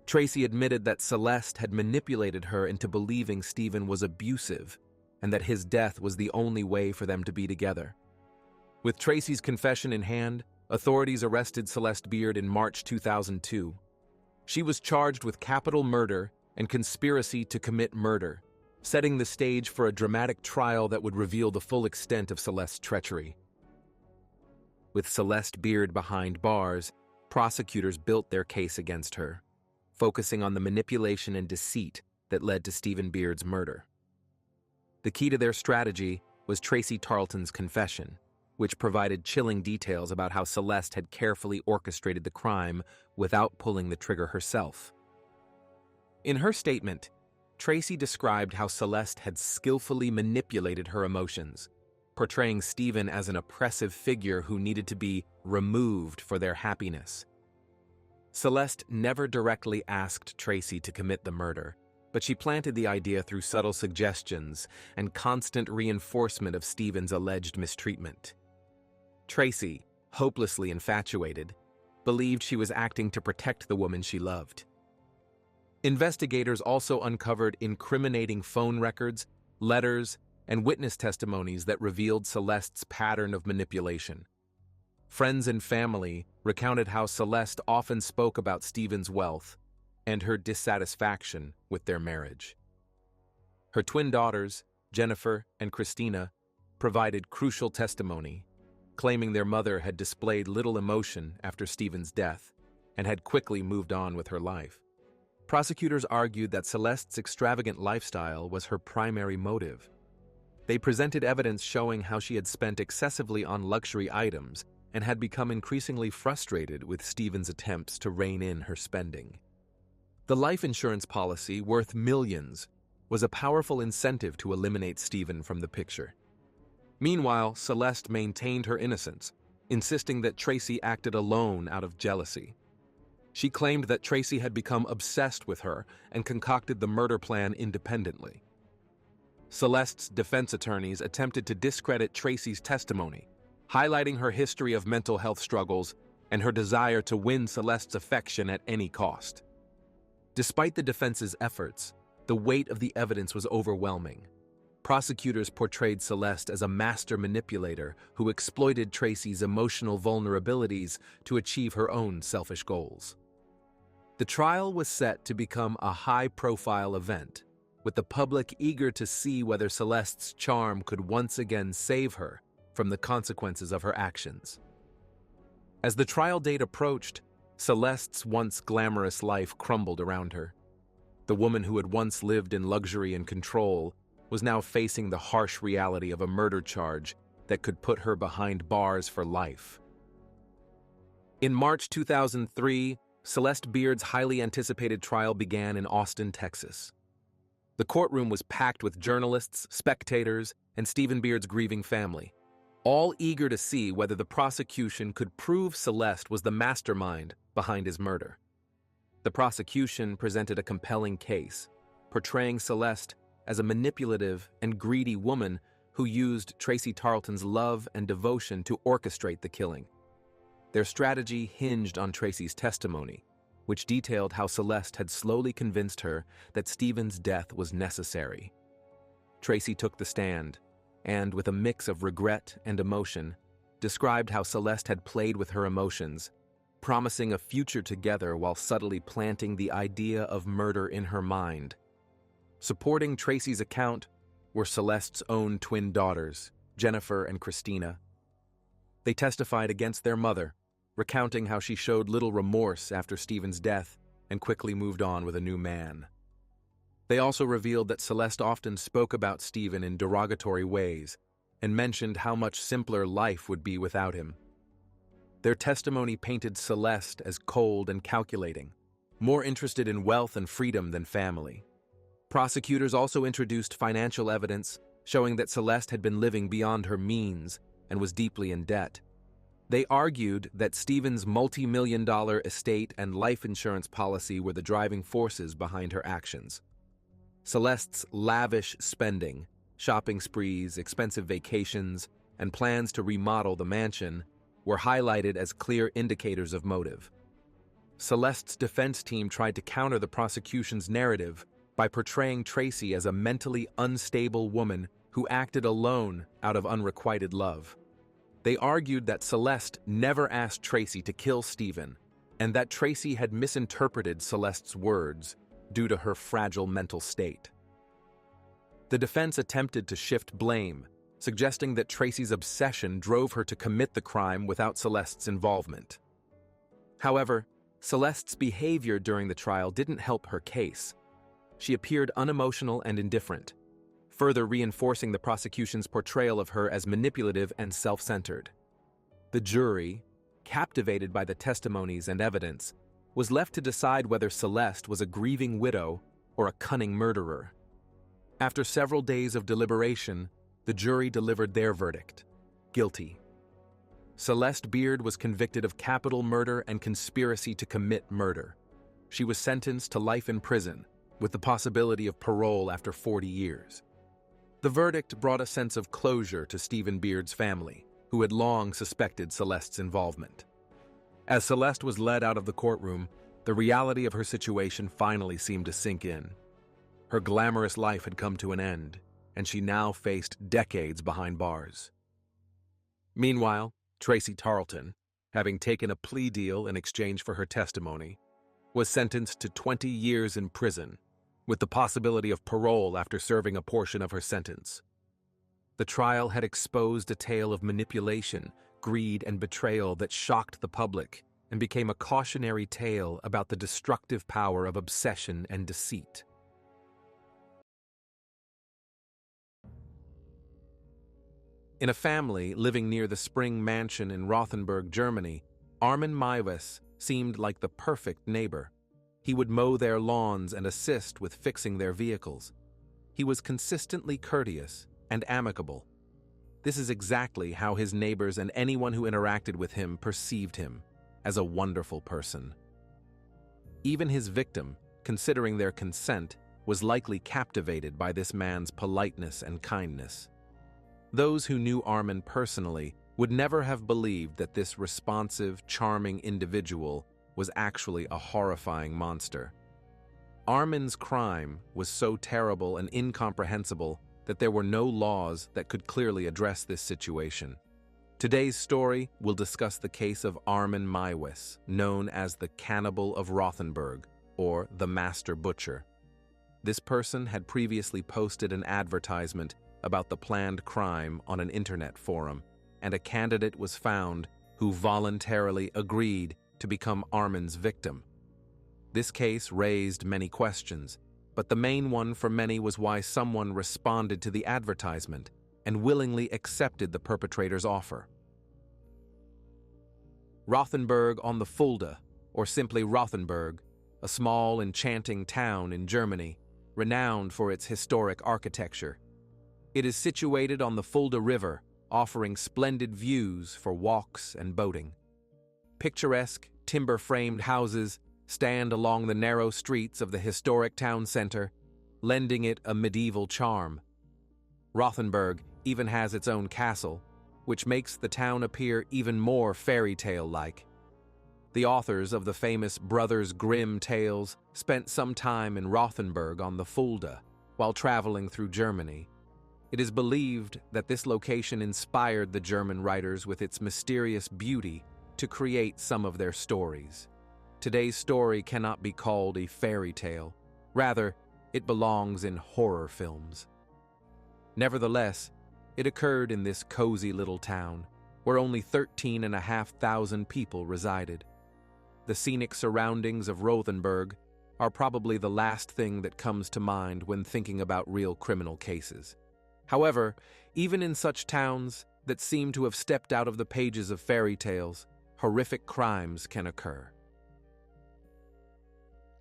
Tracy admitted that Celeste had manipulated her into believing Stephen was abusive and that his death was the only way for them to be together. With Tracy's confession in hand, authorities arrested Celeste Beard in March 2002. She was charged with capital murder and conspiracy to commit murder, setting the stage for a dramatic trial that would reveal the full extent of Celeste's treachery. With Celeste Beard behind bars, prosecutors built their case against her, focusing on the manipulation and deceit that led to Stephen Beard's murder. The key to their strategy was Tracy Tarleton's confession, which provided chilling details about how Celeste had carefully orchestrated the crime without pulling the trigger herself. In her statement, Tracy described how Celeste had skillfully manipulated her emotions, portraying Stephen as an oppressive figure who needed to be removed for their happiness. Celeste never directly asked Tracy to commit the murder, but she planted the idea through subtle suggestions and constant reinforcement of Stephen's alleged mistreatment. Tracy, hopelessly infatuated, believed she was acting to protect the woman she loved. Investigators also uncovered incriminating phone records, letters, and witness testimonies that revealed Celeste's pattern of manipulation. Friends and family recounted how Celeste often spoke about Stephen's wealth and her dissatisfaction with their marriage. Her twin daughters, Jennifer and Christina, provided crucial testimony, claiming their mother had displayed little emotion after Stephen's death and had quickly moved on with her life. Prosecutors argued that Celeste's extravagant lifestyle was her primary motive. They presented evidence showing how she had spent excessively on luxury items and had become increasingly frustrated with Stephen's attempts to rein in her spending. The life insurance policy, worth millions, was a powerful incentive to eliminate Stephen from the picture. Meanwhile, Celeste maintained her innocence, insisting that Tracy acted alone out of jealousy. She claimed that Tracy had become obsessed with her and concocted the murder plan independently. Celeste's defense attorneys attempted to discredit Tracy's testimony, highlighting her history of mental health struggles and her desire to win Celeste's affection at any cost. Despite the defense's efforts, the weight of the evidence was overwhelming. Prosecutors portrayed Celeste as a master manipulator who exploited Tracy's emotional vulnerabilities to achieve her own selfish goals. The trial was set to become a high-profile event, with the public eager to see whether Celeste's charm could once again save her from the consequences of her actions. As the trial date approached, Celeste's once glamorous life crumbled around her. The woman who had once lived in luxury and control was now facing the harsh reality of a murder charge that could put her behind bars for life. In March 2003, Celeste Beard's highly anticipated trial began in Austin, Texas. The courtroom was packed with journalists, spectators, and Stephen Beard's grieving family, all eager to see whether the prosecution could prove Celeste was the mastermind behind his murder. The prosecution presented a compelling case, portraying Celeste as a manipulative and greedy woman who used Tracy Tarleton's love and devotion to orchestrate the killing. Their strategy hinged on Tracy's testimony, which detailed how Celeste had slowly convinced her that Stephen's death was necessary. Tracy took the stand, and with a mix of regret and emotion, described how Celeste had played with her emotions, promising a future together while subtly planting the idea of murder in her mind. Supporting Tracy's account were Celeste's own twin daughters, Jennifer and Christina. They testified against their mother, recounting how she showed little remorse after Stephen's death and quickly moved on with a new man. They also revealed that Celeste often spoke about Stephen in derogatory ways and mentioned how much simpler life would be without him. Their testimony painted Celeste as cold and calculating, more interested in wealth and freedom than family. Prosecutors also introduced financial evidence showing that Celeste had been living beyond her means and was deeply in debt. They argued that Stephen's multi-million-dollar estate and life insurance policy were the driving forces behind her actions. Celeste's lavish spending, shopping sprees, expensive vacations, and plans to remodel the mansion were highlighted as clear indicators of motive. Celeste's defense team tried to counter the prosecution's narrative by portraying Tracy as a mentally unstable woman who acted alone out of unrequited love. They argued that Celeste never asked Tracy to kill Stephen, and that Tracy had misinterpreted Celeste's words due to her fragile mental state. The defense attempted to shift blame, suggesting that Tracy's obsession drove her to commit the crime without Celeste's involvement. However, Celeste's behavior during the trial didn't help her case. She appeared unemotional and indifferent, further reinforcing the prosecution's portrayal of her as manipulative and self-centered. The jury, captivated by the testimonies and evidence, was left to decide whether Celeste was a grieving widow or a cunning murderer. After several days of deliberation, the jury delivered their verdict: guilty. Celeste Beard was convicted of capital murder and conspiracy to commit murder. She was sentenced to life in prison, with the possibility of parole after 40 years. The verdict brought a sense of closure to Stephen Beard's family, who had long suspected Celeste's involvement. As Celeste was led out of the courtroom, the reality of her situation finally seemed to sink in. Her glamorous life had come to an end, and she now faced decades behind bars. Meanwhile, Tracy Tarleton, having taken a plea deal in exchange for her testimony, was sentenced to 20 years in prison, with the possibility of parole after serving a portion of her sentence. The trial had exposed a tale of manipulation, greed, and betrayal that shocked the public and became a cautionary tale about the destructive power of obsession and deceit. In a family living near the Spring Mansion in Rothenburg, Germany, Arman M seemed like the perfect neighbor. He would mow their lawns and assist with fixing their vehicles. He was consistently courteous and amicable. This is exactly how his neighbors and anyone who interacted with him perceived him, as a wonderful person. Even his victim, considering their consent, was likely captivated by this man's politeness and kindness. Those who knew Arman personally would never have believed that this responsive, charming individual was actually a horrifying monster. Arman's crime was so terrible and incomprehensible that there were no laws that could clearly address this situation. Today's story will discuss the case of Arman M, known as the Cannibal of Rothenburg, or the Master Butcher. This person had previously posted an advertisement about the planned crime on an internet forum, and a candidate was found who voluntarily agreed to become Arman's victim. This case raised many questions, but the main one for many was why someone responded to the advertisement and willingly accepted the perpetrator's offer. Rothenburg on the Fulda, or simply Rothenburg, a small, enchanting town in Germany, renowned for its historic architecture. It is situated on the Fulda River, offering splendid views for walks and boating. Picturesque, timber-framed houses stand along the narrow streets of the historic town center, lending it a medieval charm. Rothenburg even has its own castle, which makes the town appear even more fairy tale-like. The authors of the famous Brothers Grimm tales spent some time in Rothenburg on the Fulda while traveling through Germany. It is believed that this location inspired the German writers with its mysterious beauty to create some of their stories. Today's story cannot be called a fairy tale. Rather, it belongs in horror films. Nevertheless, it occurred in this cozy little town, where only 13,500 people resided. The scenic surroundings of Rothenburg are probably the last thing that comes to mind when thinking about real criminal cases. However, even in such towns that seem to have stepped out of the pages of fairy tales, horrific crimes can occur.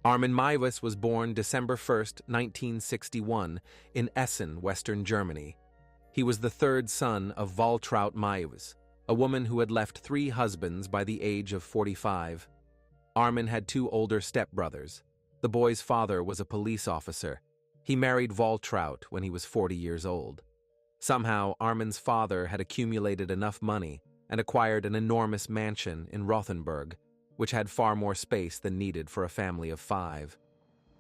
Arman M was born December 1, 1961, in Essen, Western Germany. He was the third son of Waltraud M, a woman who had left 3 husbands by the age of 45. Arman had 2 older stepbrothers. The boy's father was a police officer. He married Waltraud when he was 40 years old. Somehow, Arman's father had accumulated enough money and acquired an enormous mansion in Rothenburg, which had far more space than needed for a family of 5.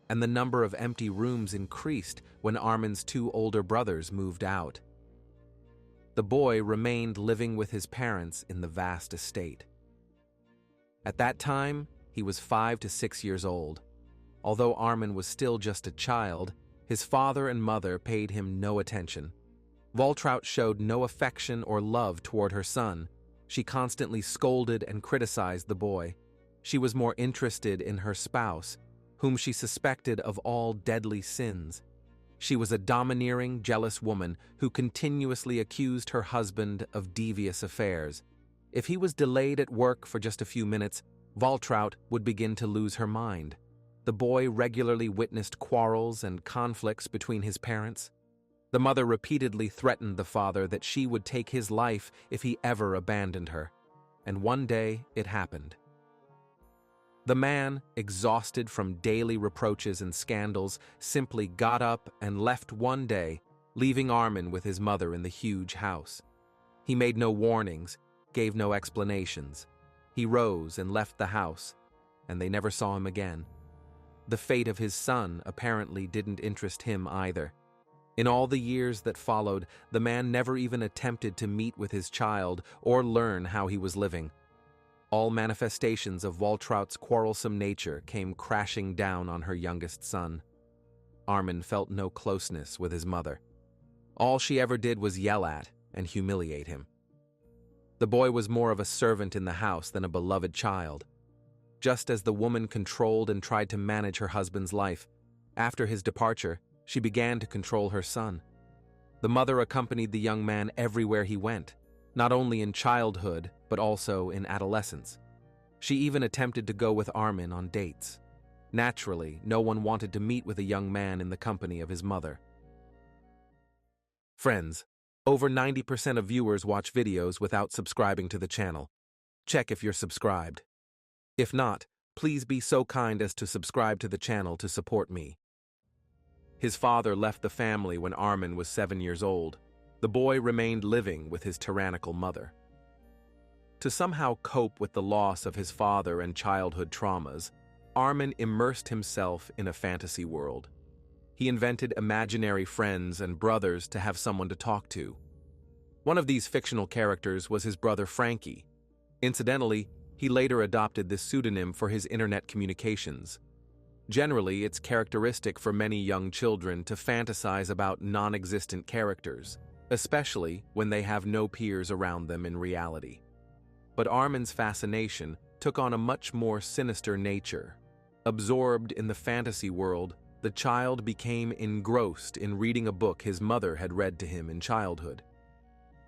And the number of empty rooms increased when Arman's 2 older brothers moved out. The boy remained living with his parents in the vast estate. At that time, he was 5 to 6 years old. Although Arman was still just a child, his father and mother paid him no attention. Waltraud showed no affection or love toward her son. She constantly scolded and criticized the boy. She was more interested in her spouse, whom she suspected of all deadly sins. She was a domineering, jealous woman who continuously accused her husband of devious affairs. If he was delayed at work for just a few minutes, Waltraud would begin to lose her mind. The boy regularly witnessed quarrels and conflicts between his parents. The mother repeatedly threatened the father that she would take his life if he ever abandoned her. And one day it happened. The man, exhausted from daily reproaches and scandals, simply got up and left one day, leaving Arman with his mother in the huge house. He made no warnings, gave no explanations. He rose and left the house, and they never saw him again. The fate of his son apparently didn't interest him either. In all the years that followed, the man never even attempted to meet with his child or learn how he was living. All manifestations of Waltraud's quarrelsome nature came crashing down on her youngest son. Arman felt no closeness with his mother. All she ever did was yell at and humiliate him. The boy was more of a servant in the house than a beloved child. Just as the woman controlled and tried to manage her husband's life, after his departure, she began to control her son. The mother accompanied the young man everywhere he went, not only in childhood, but also in adolescence. She even attempted to go with Arman on dates. Naturally, no one wanted to meet with a young man in the company of his mother. Friends, over 90% of viewers watch videos without subscribing to the channel. Check if you're subscribed. If not, please be so kind as to subscribe to the channel to support me. His father left the family when Arman was 7 years old. The boy remained living with his tyrannical mother. To somehow cope with the loss of his father and childhood traumas, Arman immersed himself in a fantasy world. He invented imaginary friends and brothers to have someone to talk to. One of these fictional characters was his brother Frankie. Incidentally, he later adopted this pseudonym for his internet communications. Generally, it's characteristic for many young children to fantasize about non-existent characters, especially when they have no peers around them in reality. But Arman's fascination took on a much more sinister nature. Absorbed in the fantasy world, the child became engrossed in reading a book his mother had read to him in childhood.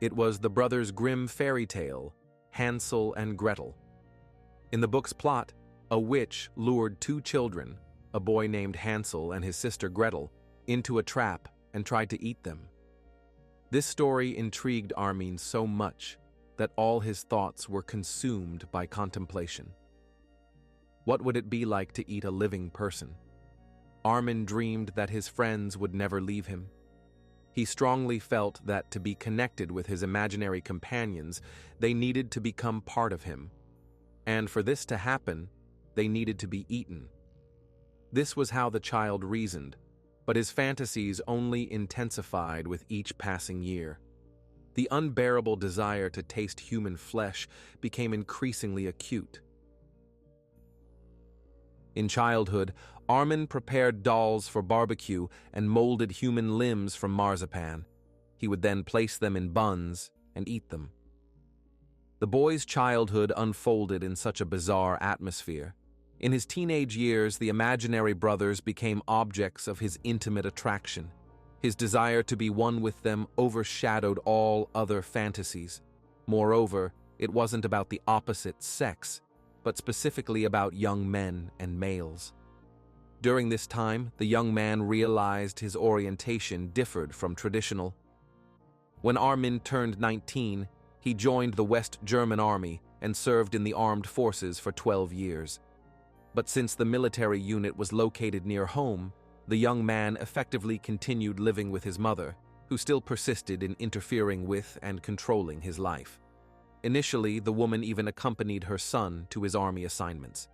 It was the brothers' Grimm fairy tale, Hansel and Gretel. In the book's plot, a witch lured two children, a boy named Hansel and his sister Gretel, into a trap and tried to eat them. This story intrigued Armin so much that all his thoughts were consumed by contemplation. What would it be like to eat a living person? Armin dreamed that his friends would never leave him. He strongly felt that to be connected with his imaginary companions, they needed to become part of him. And for this to happen, they needed to be eaten. This was how the child reasoned, but his fantasies only intensified with each passing year. The unbearable desire to taste human flesh became increasingly acute. In childhood, Armin prepared dolls for barbecue and molded human limbs from marzipan. He would then place them in buns and eat them. The boy's childhood unfolded in such a bizarre atmosphere. In his teenage years, the imaginary brothers became objects of his intimate attraction. His desire to be one with them overshadowed all other fantasies. Moreover, it wasn't about the opposite sex, but specifically about young men and males. During this time, the young man realized his orientation differed from traditional. When Armin turned 19, he joined the West German Army and served in the armed forces for 12 years. But since the military unit was located near home, the young man effectively continued living with his mother, who still persisted in interfering with and controlling his life. Initially, the woman even accompanied her son to his army assignments.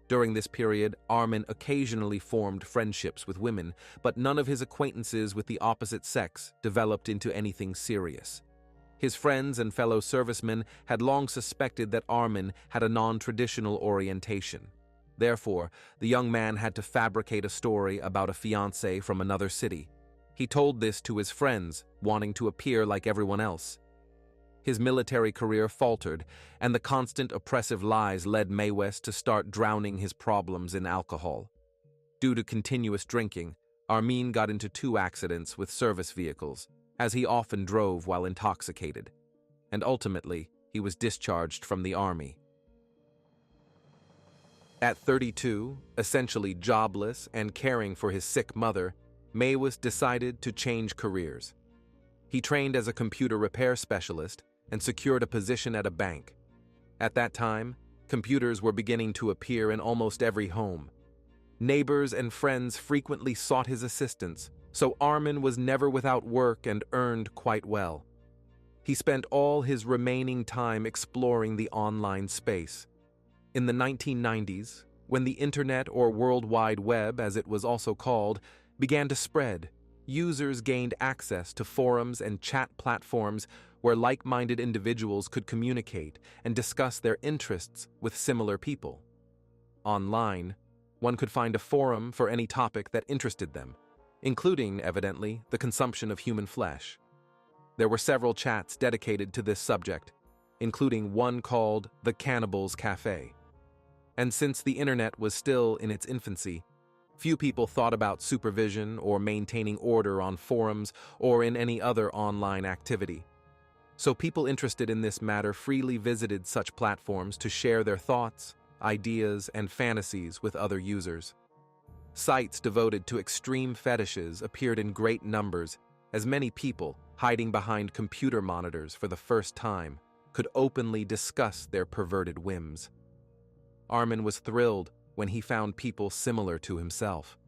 During this period, Armin occasionally formed friendships with women, but none of his acquaintances with the opposite sex developed into anything serious. His friends and fellow servicemen had long suspected that Armin had a non-traditional orientation. Therefore, the young man had to fabricate a story about a fiancée from another city. He told this to his friends, wanting to appear like everyone else. His military career faltered, and the constant oppressive lies led Maywest to start drowning his problems in alcohol. Due to continuous drinking, Armin got into 2 accidents with service vehicles, as he often drove while intoxicated, and ultimately, he was discharged from the army. At 32, essentially jobless and caring for his sick mother, Maywest decided to change careers. He trained as a computer repair specialist and secured a position at a bank. At that time, computers were beginning to appear in almost every home. Neighbors and friends frequently sought his assistance, so Armin was never without work and earned quite well. He spent all his remaining time exploring the online space. In the 1990s, when the Internet, or World Wide Web as it was also called, began to spread, users gained access to forums and chat platforms where like-minded individuals could communicate and discuss their interests with similar people. Online, one could find a forum for any topic that interested them, including, evidently, the consumption of human flesh. There were several chats dedicated to this subject, including one called the Cannibals Cafe. And since the internet was still in its infancy, few people thought about supervision or maintaining order on forums or in any other online activity. So people interested in this matter freely visited such platforms to share their thoughts, ideas, and fantasies with other users. Sites devoted to extreme fetishes appeared in great numbers, as many people, hiding behind computer monitors for the first time, could openly discuss their perverted whims. Armin was thrilled when he found people similar to himself.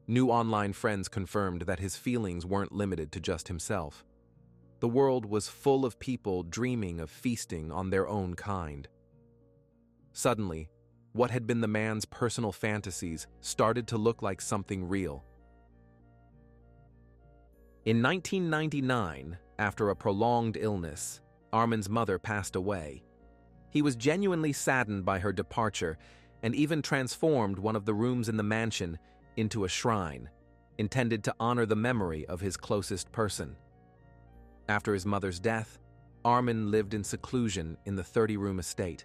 New online friends confirmed that his feelings weren't limited to just himself. The world was full of people dreaming of feasting on their own kind. Suddenly, what had been the man's personal fantasies started to look like something real. In 1999, after a prolonged illness, Armin's mother passed away. He was genuinely saddened by her departure, and even transformed one of the rooms in the mansion into a shrine, intended to honor the memory of his closest person. After his mother's death, Arman lived in seclusion in the 30-room estate.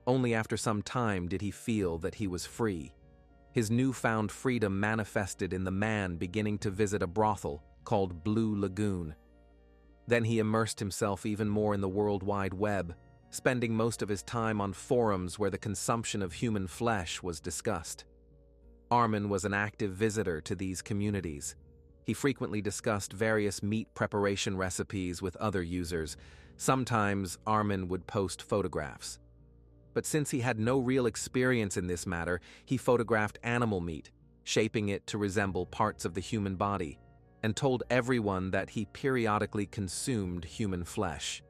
Only after some time did he feel that he was free. His newfound freedom manifested in the man beginning to visit a brothel called Blue Lagoon. Then he immersed himself even more in the World Wide Web, spending most of his time on forums where the consumption of human flesh was discussed. Arman was an active visitor to these communities. He frequently discussed various meat preparation recipes with other users. Sometimes Arman would post photographs. But since he had no real experience in this matter, he photographed animal meat, shaping it to resemble parts of the human body, and told everyone that he periodically consumed human flesh.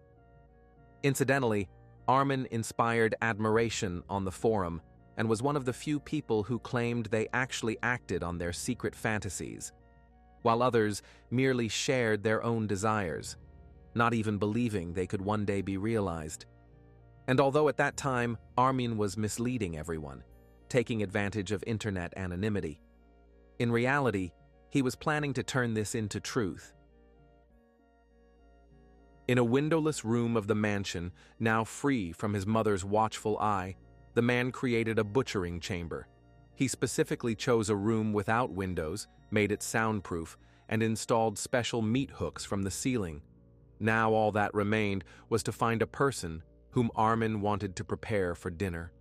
Incidentally, Arman inspired admiration on the forum and was one of the few people who claimed they actually acted on their secret fantasies, while others merely shared their own desires, not even believing they could one day be realized. And although at that time Arman was misleading everyone, taking advantage of internet anonymity, in reality, he was planning to turn this into truth. In a windowless room of the mansion, now free from his mother's watchful eye, the man created a butchering chamber. He specifically chose a room without windows, made it soundproof, and installed special meat hooks from the ceiling. Now all that remained was to find a person whom Arman wanted to prepare for dinner.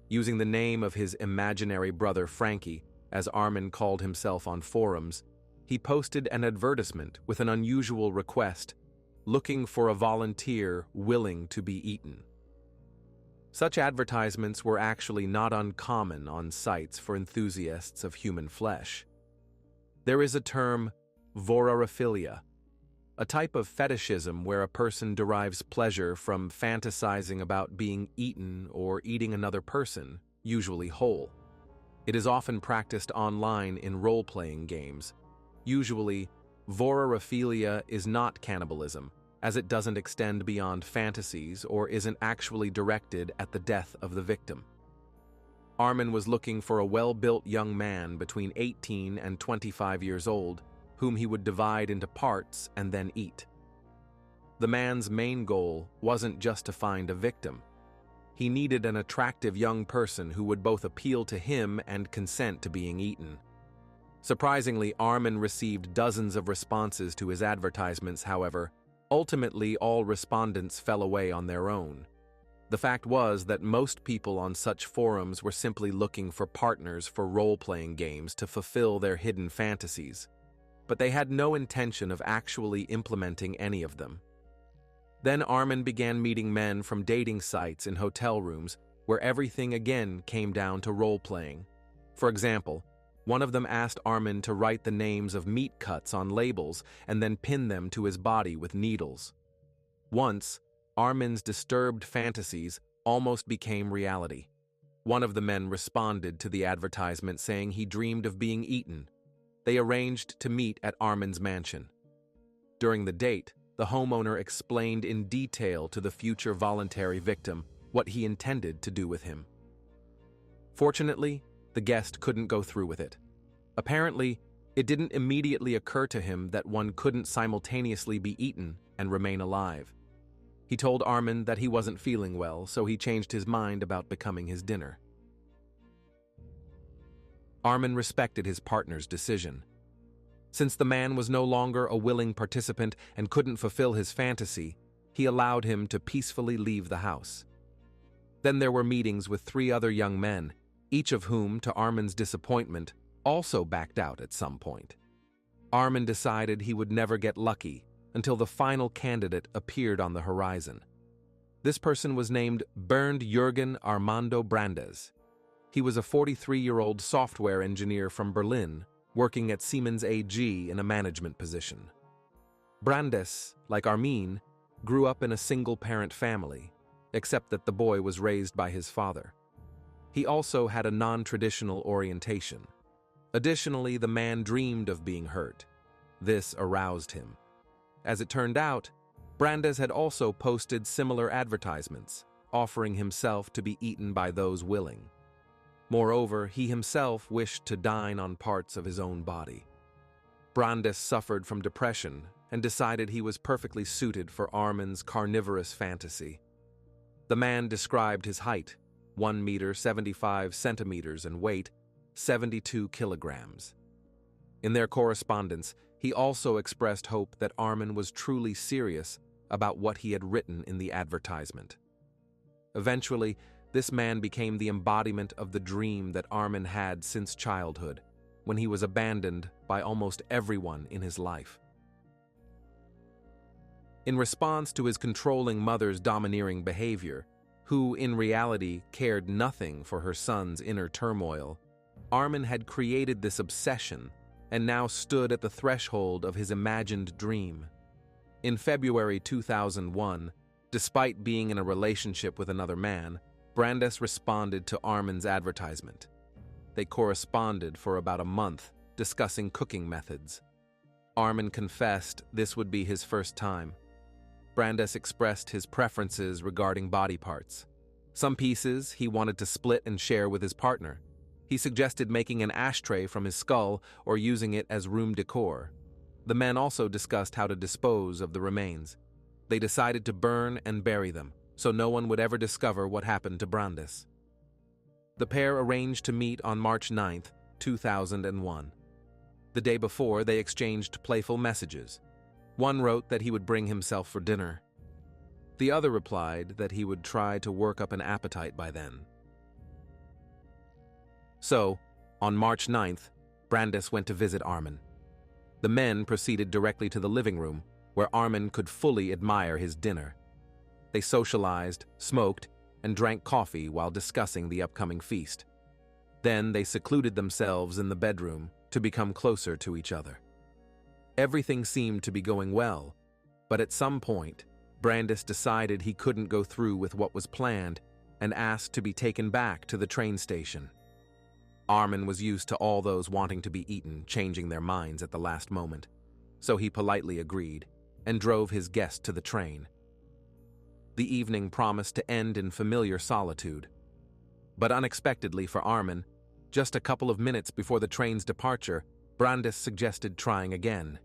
Using the name of his imaginary brother Frankie, as Arman called himself on forums, he posted an advertisement with an unusual request, looking for a volunteer willing to be eaten. Such advertisements were actually not uncommon on sites for enthusiasts of human flesh. There is a term, vorophilia, a type of fetishism where a person derives pleasure from fantasizing about being eaten or eating another person, usually whole. It is often practiced online in role-playing games. Usually, vorophilia is not cannibalism, as it doesn't extend beyond fantasies or isn't actually directed at the death of the victim. Arman was looking for a well-built young man between 18 and 25 years old, whom he would divide into parts and then eat. The man's main goal wasn't just to find a victim. He needed an attractive young person who would both appeal to him and consent to being eaten. Surprisingly, Arman received dozens of responses to his advertisements, however. Ultimately, all respondents fell away on their own. The fact was that most people on such forums were simply looking for partners for role-playing games to fulfill their hidden fantasies, but they had no intention of actually implementing any of them. Then Arman began meeting men from dating sites in hotel rooms where everything again came down to role-playing. For example, one of them asked Arman to write the names of meat cuts on labels and then pin them to his body with needles. Once, Arman's disturbed fantasies almost became reality. One of the men responded to the advertisement saying he dreamed of being eaten. They arranged to meet at Arman's mansion. During the date, the homeowner explained in detail to the future voluntary victim what he intended to do with him. Fortunately, the guest couldn't go through with it. Apparently, it didn't immediately occur to him that one couldn't simultaneously be eaten and remain alive. He told Arman that he wasn't feeling well, so he changed his mind about becoming his dinner. Arman respected his partner's decision. Since the man was no longer a willing participant and couldn't fulfill his fantasy, he allowed him to peacefully leave the house. Then there were meetings with 3 other young men, each of whom, to Arman's disappointment, also backed out at some point. Arman decided he would never get lucky until the final candidate appeared on the horizon. This person was named Bernd Jürgen Armando Brandes. He was a 43-year-old software engineer from Berlin, working at Siemens AG in a management position. Brandes, like Armin, grew up in a single-parent family, except that the boy was raised by his father. He also had a non-traditional orientation. Additionally, the man dreamed of being hurt. This aroused him. As it turned out, Brandes had also posted similar advertisements, offering himself to be eaten by those willing. Moreover, he himself wished to dine on parts of his own body. Brandes suffered from depression and decided he was perfectly suited for Arman's carnivorous fantasy. The man described his height, 1 meter 75 centimeters, and weight, 72 kilograms. In their correspondence, he also expressed hope that Arman was truly serious about what he had written in the advertisement. Eventually, this man became the embodiment of the dream that Arman had since childhood, when he was abandoned by almost everyone in his life. In response to his controlling mother's domineering behavior, who in reality cared nothing for her son's inner turmoil, Arman had created this obsession and now stood at the threshold of his imagined dream. In February 2001, despite being in a relationship with another man, Brandes responded to Arman's advertisement. They corresponded for about a month, discussing cooking methods. Arman confessed this would be his first time. Brandes expressed his preferences regarding body parts. Some pieces he wanted to split and share with his partner. He suggested making an ashtray from his skull or using it as room decor. The men also discussed how to dispose of the remains. They decided to burn and bury them, so no one would ever discover what happened to Brandes. The pair arranged to meet on March 9, 2001. The day before, they exchanged playful messages. One wrote that he would bring himself for dinner. The other replied that he would try to work up an appetite by then. So, on March 9th, Brandes went to visit Arman. The men proceeded directly to the living room, where Arman could fully admire his dinner. They socialized, smoked, and drank coffee while discussing the upcoming feast. Then they secluded themselves in the bedroom to become closer to each other. Everything seemed to be going well, but at some point, Brandes decided he couldn't go through with what was planned and asked to be taken back to the train station. Arman was used to all those wanting to be eaten changing their minds at the last moment, so he politely agreed and drove his guest to the train. The evening promised to end in familiar solitude. But unexpectedly for Arman, just a couple of minutes before the train's departure, Brandes suggested trying again.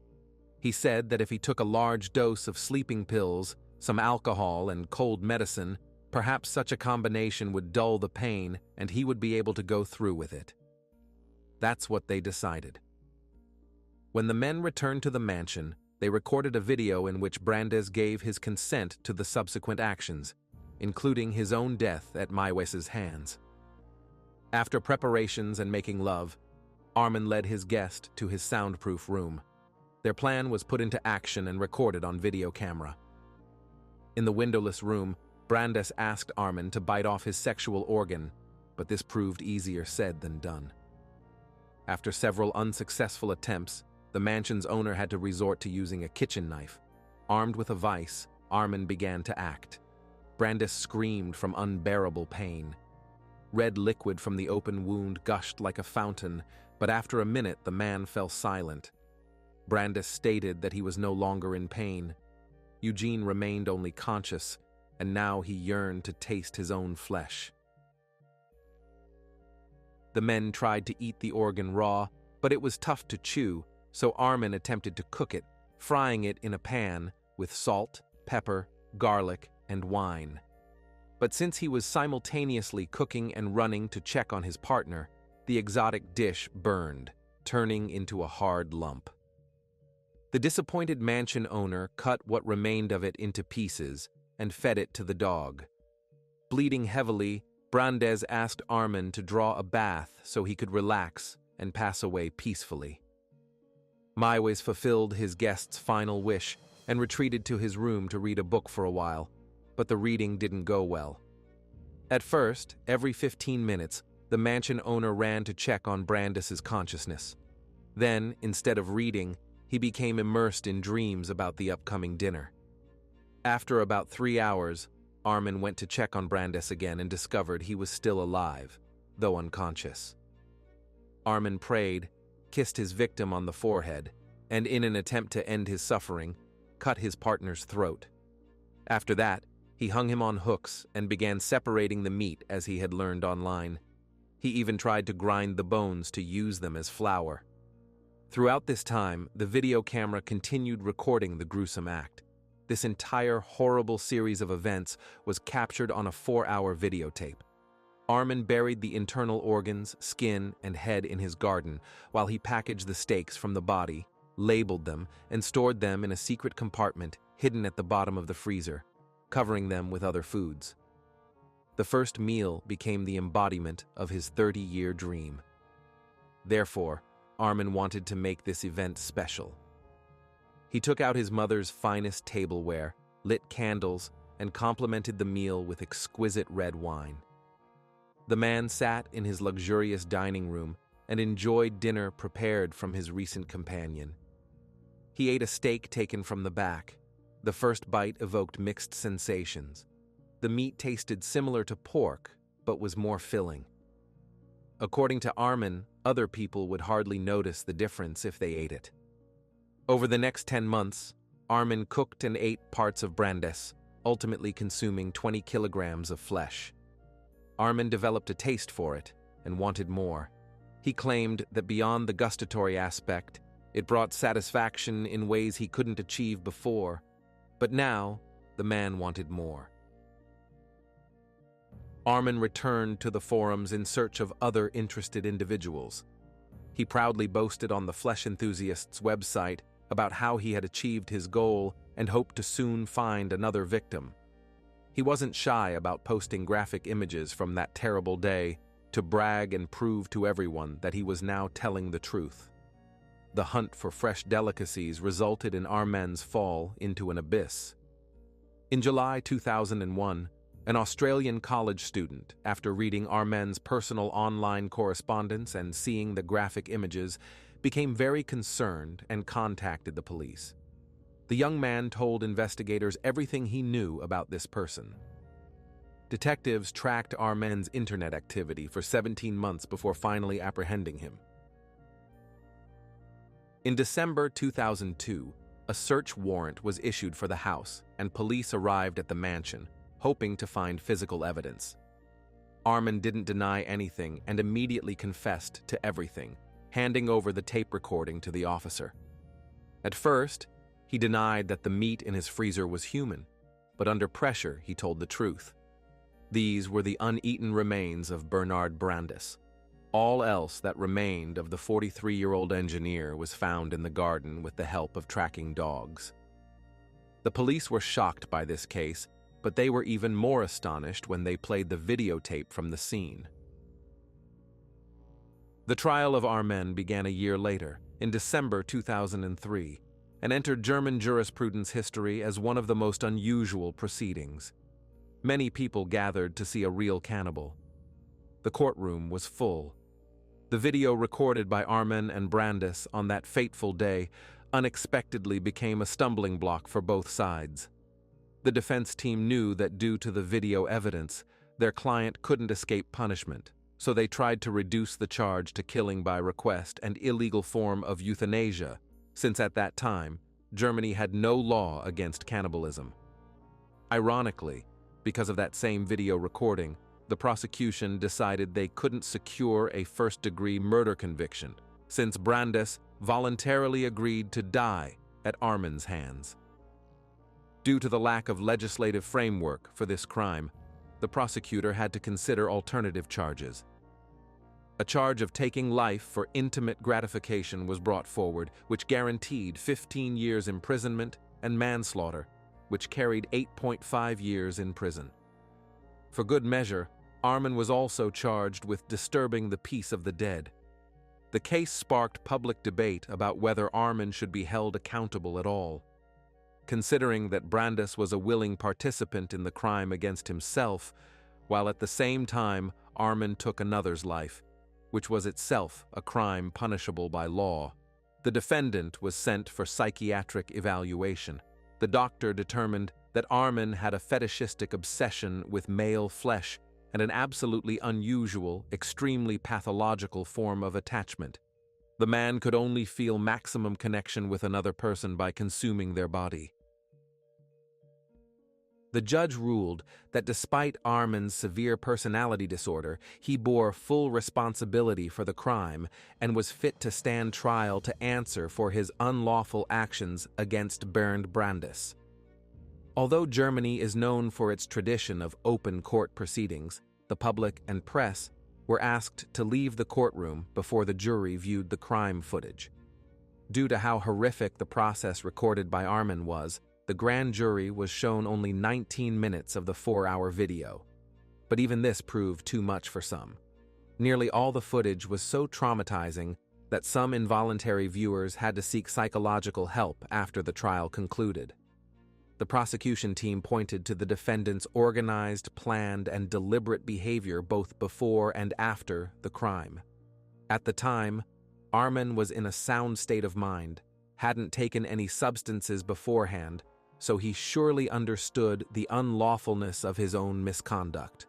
He said that if he took a large dose of sleeping pills, some alcohol, and cold medicine, perhaps such a combination would dull the pain and he would be able to go through with it. That's what they decided. When the men returned to the mansion, they recorded a video in which Brandes gave his consent to the subsequent actions, including his own death at Maiwes's hands. After preparations and making love, Arman led his guest to his soundproof room. Their plan was put into action and recorded on video camera. In the windowless room, Brandes asked Arman to bite off his sexual organ, but this proved easier said than done. After several unsuccessful attempts, the mansion's owner had to resort to using a kitchen knife. Armed with a vice, Arman began to act. Brandes screamed from unbearable pain. Red liquid from the open wound gushed like a fountain, but after a minute the man fell silent. Brandes stated that he was no longer in pain. Eugene remained only conscious, and now he yearned to taste his own flesh. The men tried to eat the organ raw, but it was tough to chew, so Arman attempted to cook it, frying it in a pan with salt, pepper, garlic, and wine. But since he was simultaneously cooking and running to check on his partner, the exotic dish burned, turning into a hard lump. The disappointed mansion owner cut what remained of it into pieces and fed it to the dog. Bleeding heavily, Brandes asked Arman to draw a bath so he could relax and pass away peacefully. Maiwes fulfilled his guest's final wish and retreated to his room to read a book for a while, but the reading didn't go well. At first, every 15 minutes, the mansion owner ran to check on Brandes's consciousness. Then, instead of reading, he became immersed in dreams about the upcoming dinner. After about 3 hours, Arman went to check on Brandes again and discovered he was still alive, though unconscious. Arman prayed, kissed his victim on the forehead, and in an attempt to end his suffering, cut his partner's throat. After that, he hung him on hooks and began separating the meat as he had learned online. He even tried to grind the bones to use them as flour. Throughout this time, the video camera continued recording the gruesome act. This entire horrible series of events was captured on a 4-hour videotape. Arman buried the internal organs, skin, and head in his garden while he packaged the steaks from the body, labeled them, and stored them in a secret compartment hidden at the bottom of the freezer, covering them with other foods. The first meal became the embodiment of his 30-year dream. Therefore, Arman wanted to make this event special. He took out his mother's finest tableware, lit candles, and complimented the meal with exquisite red wine. The man sat in his luxurious dining room and enjoyed dinner prepared from his recent companion. He ate a steak taken from the back. The first bite evoked mixed sensations. The meat tasted similar to pork, but was more filling. According to Arman, other people would hardly notice the difference if they ate it. Over the next 10 months, Arman cooked and ate parts of Brandes, ultimately consuming 20 kilograms of flesh. Arman developed a taste for it and wanted more. He claimed that beyond the gustatory aspect, it brought satisfaction in ways he couldn't achieve before, but now the man wanted more. Arman returned to the forums in search of other interested individuals. He proudly boasted on the Flesh Enthusiast's website about how he had achieved his goal and hoped to soon find another victim. He wasn't shy about posting graphic images from that terrible day to brag and prove to everyone that he was now telling the truth. The hunt for fresh delicacies resulted in Arman's fall into an abyss. In July 2001, an Australian college student, after reading Arman's personal online correspondence and seeing the graphic images, became very concerned and contacted the police. The young man told investigators everything he knew about this person. Detectives tracked Arman's internet activity for 17 months before finally apprehending him. In December 2002, a search warrant was issued for the house, and police arrived at the mansion, hoping to find physical evidence. Arman didn't deny anything and immediately confessed to everything, handing over the tape recording to the officer. At first, he denied that the meat in his freezer was human, but under pressure, he told the truth. These were the uneaten remains of Bernard Brandes. All else that remained of the 43-year-old engineer was found in the garden with the help of tracking dogs. The police were shocked by this case, but they were even more astonished when they played the videotape from the scene. The trial of Arman began a year later, in December 2003, and entered German jurisprudence history as one of the most unusual proceedings. Many people gathered to see a real cannibal. The courtroom was full. The video recorded by Arman and Brandes on that fateful day unexpectedly became a stumbling block for both sides. The defense team knew that due to the video evidence, their client couldn't escape punishment, so they tried to reduce the charge to killing by request and illegal form of euthanasia, since at that time, Germany had no law against cannibalism. Ironically, because of that same video recording, the prosecution decided they couldn't secure a first-degree murder conviction, since Brandes voluntarily agreed to die at Arman's hands. Due to the lack of legislative framework for this crime, the prosecutor had to consider alternative charges. A charge of taking life for intimate gratification was brought forward, which guaranteed 15 years imprisonment, and manslaughter, which carried 8.5 years in prison. For good measure, Arman was also charged with disturbing the peace of the dead. The case sparked public debate about whether Arman should be held accountable at all. Considering that Brandes was a willing participant in the crime against himself, while at the same time Arman took another's life, which was itself a crime punishable by law. The defendant was sent for psychiatric evaluation. The doctor determined that Arman had a fetishistic obsession with male flesh and an absolutely unusual, extremely pathological form of attachment. The man could only feel maximum connection with another person by consuming their body. The judge ruled that despite Arman's severe personality disorder, he bore full responsibility for the crime and was fit to stand trial to answer for his unlawful actions against Bernd Brandes. Although Germany is known for its tradition of open court proceedings, the public and press were asked to leave the courtroom before the jury viewed the crime footage. Due to how horrific the process recorded by Arman was, the grand jury was shown only 19 minutes of the 4-hour video. But even this proved too much for some. Nearly all the footage was so traumatizing that some involuntary viewers had to seek psychological help after the trial concluded. The prosecution team pointed to the defendant's organized, planned, and deliberate behavior both before and after the crime. At the time, Arman was in a sound state of mind, hadn't taken any substances beforehand, so he surely understood the unlawfulness of his own misconduct.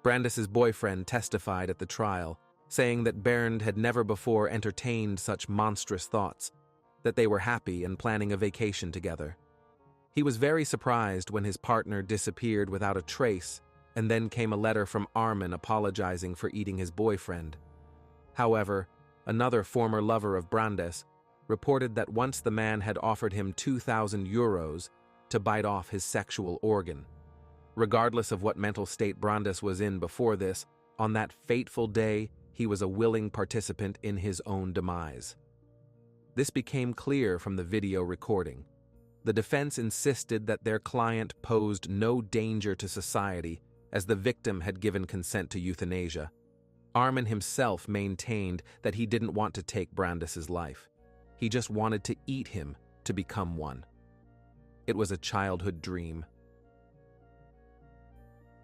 Brandes's boyfriend testified at the trial, saying that Bernd had never before entertained such monstrous thoughts, that they were happy and planning a vacation together. He was very surprised when his partner disappeared without a trace, and then came a letter from Arman apologizing for eating his boyfriend. However, another former lover of Brandes reported that once the man had offered him €2,000 to bite off his sexual organ. Regardless of what mental state Brandes was in before this, on that fateful day, he was a willing participant in his own demise. This became clear from the video recording. The defense insisted that their client posed no danger to society as the victim had given consent to euthanasia. Arman himself maintained that he didn't want to take Brandes's life. He just wanted to eat him to become one. It was a childhood dream.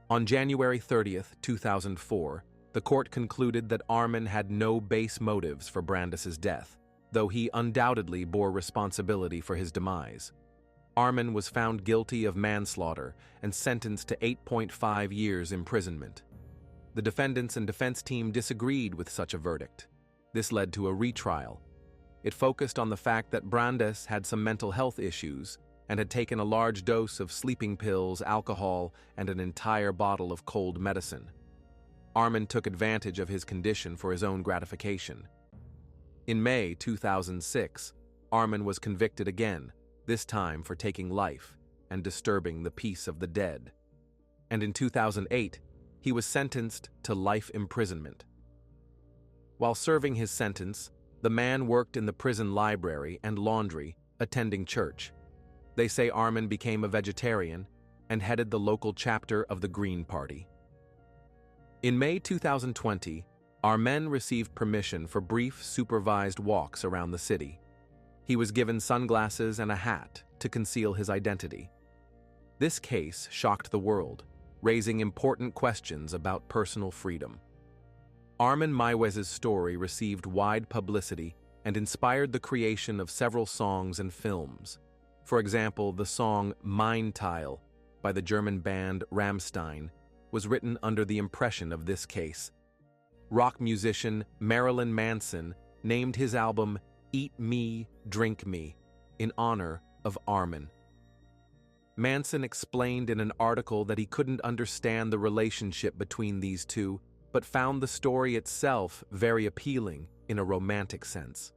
On January 30th, 2004, the court concluded that Arman had no base motives for Brandes's death, though he undoubtedly bore responsibility for his demise. Arman was found guilty of manslaughter and sentenced to 8.5 years imprisonment. The defendants and defense team disagreed with such a verdict. This led to a retrial. It focused on the fact that Brandes had some mental health issues and had taken a large dose of sleeping pills, alcohol, and an entire bottle of cold medicine. Arman took advantage of his condition for his own gratification. In May 2006, Arman was convicted again, this time for taking life and disturbing the peace of the dead. And in 2008, he was sentenced to life imprisonment. While serving his sentence, the man worked in the prison library and laundry, attending church. They say Arman became a vegetarian and headed the local chapter of the Green Party. In May 2020, Arman received permission for brief supervised walks around the city. He was given sunglasses and a hat to conceal his identity. This case shocked the world, raising important questions about personal freedom. Arman Maiwez's story received wide publicity and inspired the creation of several songs and films. For example, the song Mein Teil by the German band Rammstein was written under the impression of this case. Rock musician Marilyn Manson named his album Eat Me, Drink Me in honor of Arman. Manson explained in an article that he couldn't understand the relationship between these two, but found the story itself very appealing in a romantic sense.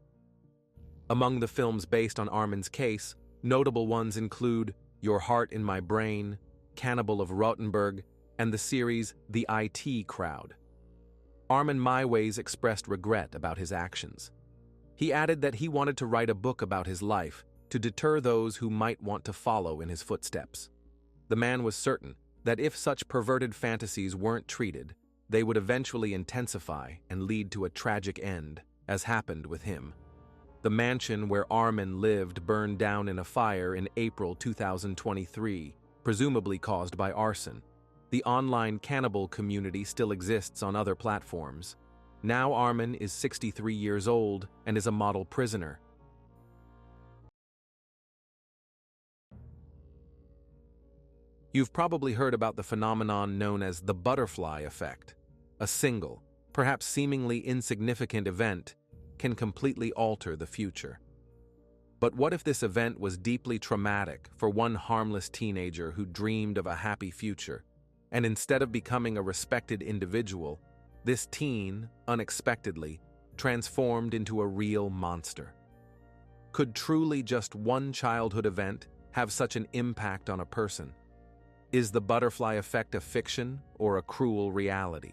Among the films based on Arman's case, notable ones include Your Heart in My Brain, Cannibal of Rothenburg, and the series The IT Crowd. Arman Maiwez expressed regret about his actions. He added that he wanted to write a book about his life to deter those who might want to follow in his footsteps. The man was certain that if such perverted fantasies weren't treated, they would eventually intensify and lead to a tragic end, as happened with him. The mansion where Arman lived burned down in a fire in April 2023, presumably caused by arson. The online cannibal community still exists on other platforms. Now Arman is 63 years old and is a model prisoner. You've probably heard about the phenomenon known as the butterfly effect. A single, perhaps seemingly insignificant event can completely alter the future. But what if this event was deeply traumatic for one harmless teenager who dreamed of a happy future, and instead of becoming a respected individual, this teen, unexpectedly, transformed into a real monster? Could truly just one childhood event have such an impact on a person? Is the butterfly effect a fiction or a cruel reality?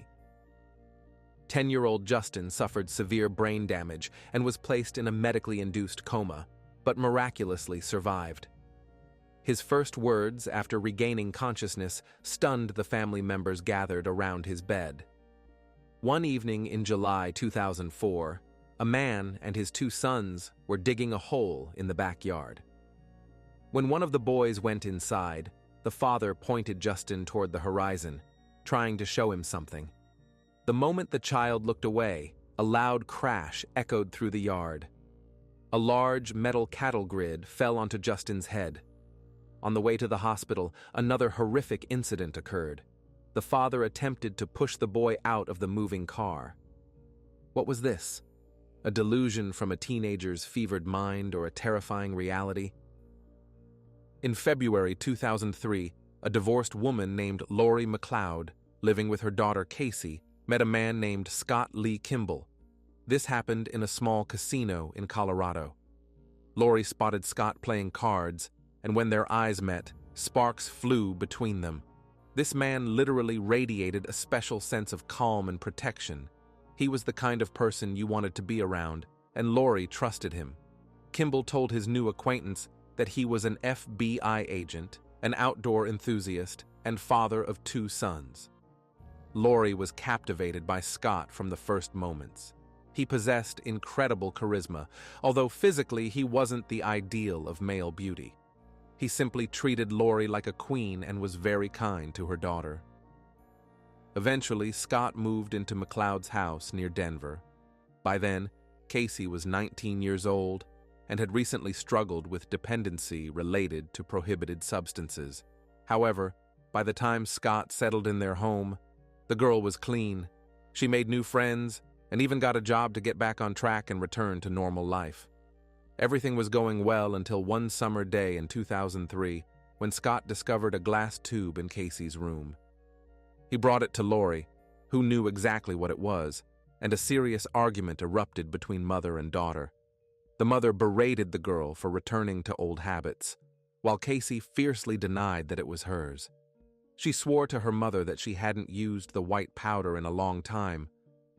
10-year-old Justin suffered severe brain damage and was placed in a medically induced coma, but miraculously survived. His first words after regaining consciousness stunned the family members gathered around his bed. One evening in July 2004, a man and his 2 sons were digging a hole in the backyard. When one of the boys went inside, the father pointed Justin toward the horizon, trying to show him something. The moment the child looked away, a loud crash echoed through the yard. A large metal cattle grid fell onto Justin's head. On the way to the hospital, another horrific incident occurred. The father attempted to push the boy out of the moving car. What was this? A delusion from a teenager's fevered mind or a terrifying reality? In February 2003, a divorced woman named Lori McLeod, living with her daughter Casey, met a man named Scott Lee Kimble. This happened in a small casino in Colorado. Lori spotted Scott playing cards, and when their eyes met, sparks flew between them. This man literally radiated a special sense of calm and protection. He was the kind of person you wanted to be around, and Lori trusted him. Kimble told his new acquaintance that he was an FBI agent, an outdoor enthusiast, and father of 2 sons. Lori was captivated by Scott from the first moments. He possessed incredible charisma, although physically he wasn't the ideal of male beauty. He simply treated Lori like a queen and was very kind to her daughter. Eventually, Scott moved into McLeod's house near Denver. By then, Casey was 19 years old and had recently struggled with dependency related to prohibited substances. However, by the time Scott settled in their home, the girl was clean. She made new friends and even got a job to get back on track and return to normal life. Everything was going well until one summer day in 2003 when Scott discovered a glass tube in Casey's room. He brought it to Lori, who knew exactly what it was, and a serious argument erupted between mother and daughter. The mother berated the girl for returning to old habits, while Casey fiercely denied that it was hers. She swore to her mother that she hadn't used the white powder in a long time,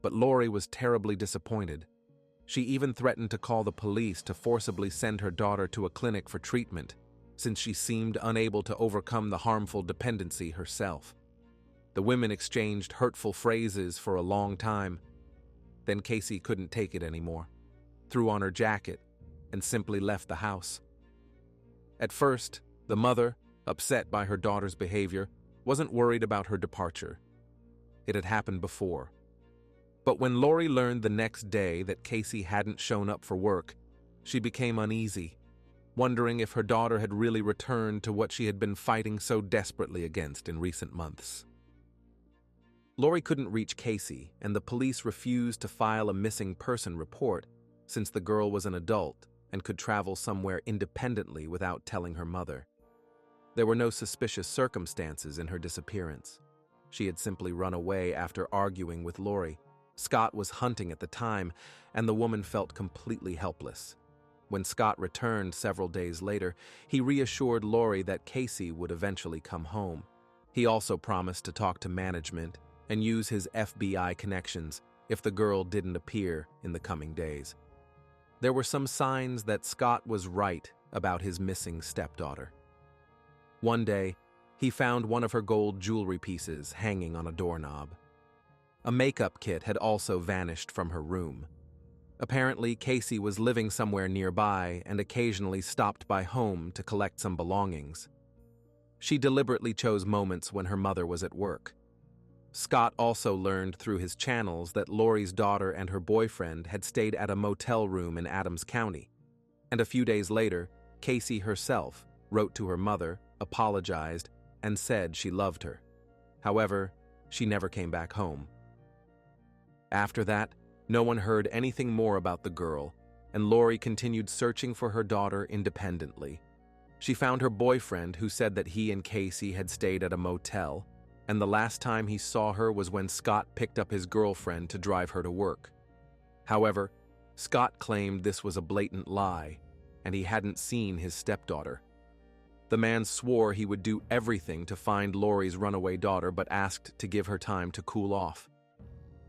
but Lori was terribly disappointed. She even threatened to call the police to forcibly send her daughter to a clinic for treatment, since she seemed unable to overcome the harmful dependency herself. The women exchanged hurtful phrases for a long time. Then Casey couldn't take it anymore, threw on her jacket, and simply left the house. At first, the mother, upset by her daughter's behavior, wasn't worried about her departure. It had happened before. But when Lori learned the next day that Casey hadn't shown up for work, she became uneasy, wondering if her daughter had really returned to what she had been fighting so desperately against in recent months. Lori couldn't reach Casey, and the police refused to file a missing person report since the girl was an adult and could travel somewhere independently without telling her mother. There were no suspicious circumstances in her disappearance. She had simply run away after arguing with Lori. Scott was hunting at the time, and the woman felt completely helpless. When Scott returned several days later, he reassured Lori that Casey would eventually come home. He also promised to talk to management and use his FBI connections if the girl didn't appear in the coming days. There were some signs that Scott was right about his missing stepdaughter. One day, he found one of her gold jewelry pieces hanging on a doorknob. A makeup kit had also vanished from her room. Apparently, Casey was living somewhere nearby and occasionally stopped by home to collect some belongings. She deliberately chose moments when her mother was at work. Scott also learned through his channels that Lori's daughter and her boyfriend had stayed at a motel room in Adams County. And a few days later, Casey herself wrote to her mother, apologized, and said she loved her. However, she never came back home. After that, no one heard anything more about the girl, and Lori continued searching for her daughter independently. She found her boyfriend, who said that he and Casey had stayed at a motel, and the last time he saw her was when Scott picked up his girlfriend to drive her to work. However, Scott claimed this was a blatant lie, and he hadn't seen his stepdaughter. The man swore he would do everything to find Lori's runaway daughter, but asked to give her time to cool off.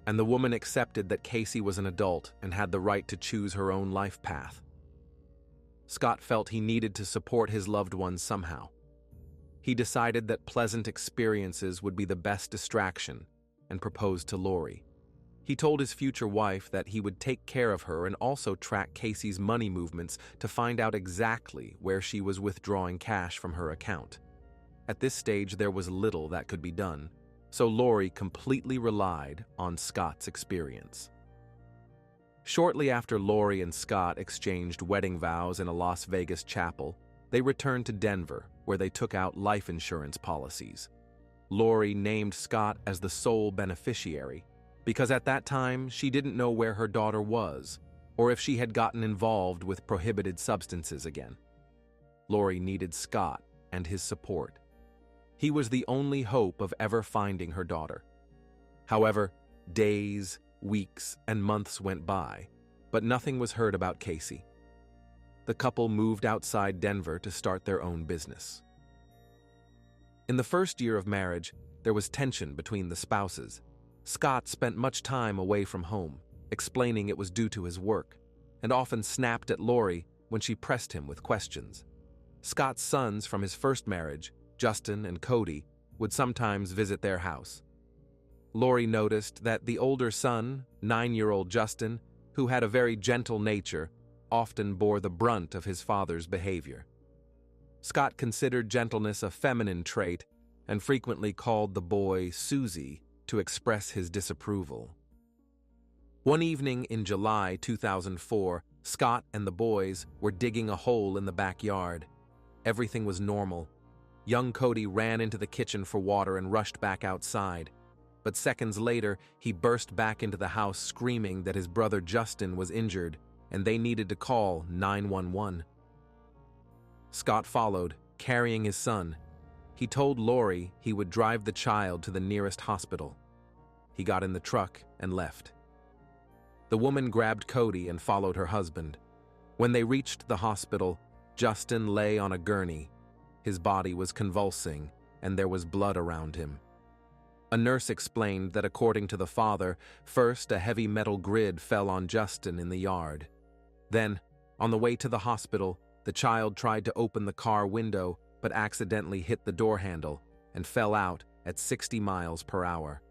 And the woman accepted that Casey was an adult and had the right to choose her own life path. Scott felt he needed to support his loved ones somehow. He decided that pleasant experiences would be the best distraction and proposed to Lori. He told his future wife that he would take care of her and also track Casey's money movements to find out exactly where she was withdrawing cash from her account. At this stage, there was little that could be done, so Lori completely relied on Scott's experience. Shortly after Lori and Scott exchanged wedding vows in a Las Vegas chapel, they returned to Denver, where they took out life insurance policies. Lori named Scott as the sole beneficiary, because at that time she didn't know where her daughter was or if she had gotten involved with prohibited substances again. Lori needed Scott and his support. He was the only hope of ever finding her daughter. However, days, weeks, and months went by, but nothing was heard about Casey. The couple moved outside Denver to start their own business. In the first year of marriage, there was tension between the spouses. Scott spent much time away from home, explaining it was due to his work, and often snapped at Lori when she pressed him with questions. Scott's sons from his first marriage, Justin and Cody, would sometimes visit their house. Lori noticed that the older son, 9-year-old Justin, who had a very gentle nature, often bore the brunt of his father's behavior. Scott considered gentleness a feminine trait and frequently called the boy Susie to express his disapproval. One evening in July 2004, Scott and the boys were digging a hole in the backyard. Everything was normal. Young Cody ran into the kitchen for water and rushed back outside. But seconds later, he burst back into the house screaming that his brother Justin was injured and they needed to call 911. Scott followed, carrying his son. He told Lori he would drive the child to the nearest hospital. He got in the truck and left. The woman grabbed Cody and followed her husband. When they reached the hospital, Justin lay on a gurney. His body was convulsing, and there was blood around him. A nurse explained that according to the father, first a heavy metal grid fell on Justin in the yard. Then, on the way to the hospital, the child tried to open the car window but accidentally hit the door handle and fell out at 60 miles per hour.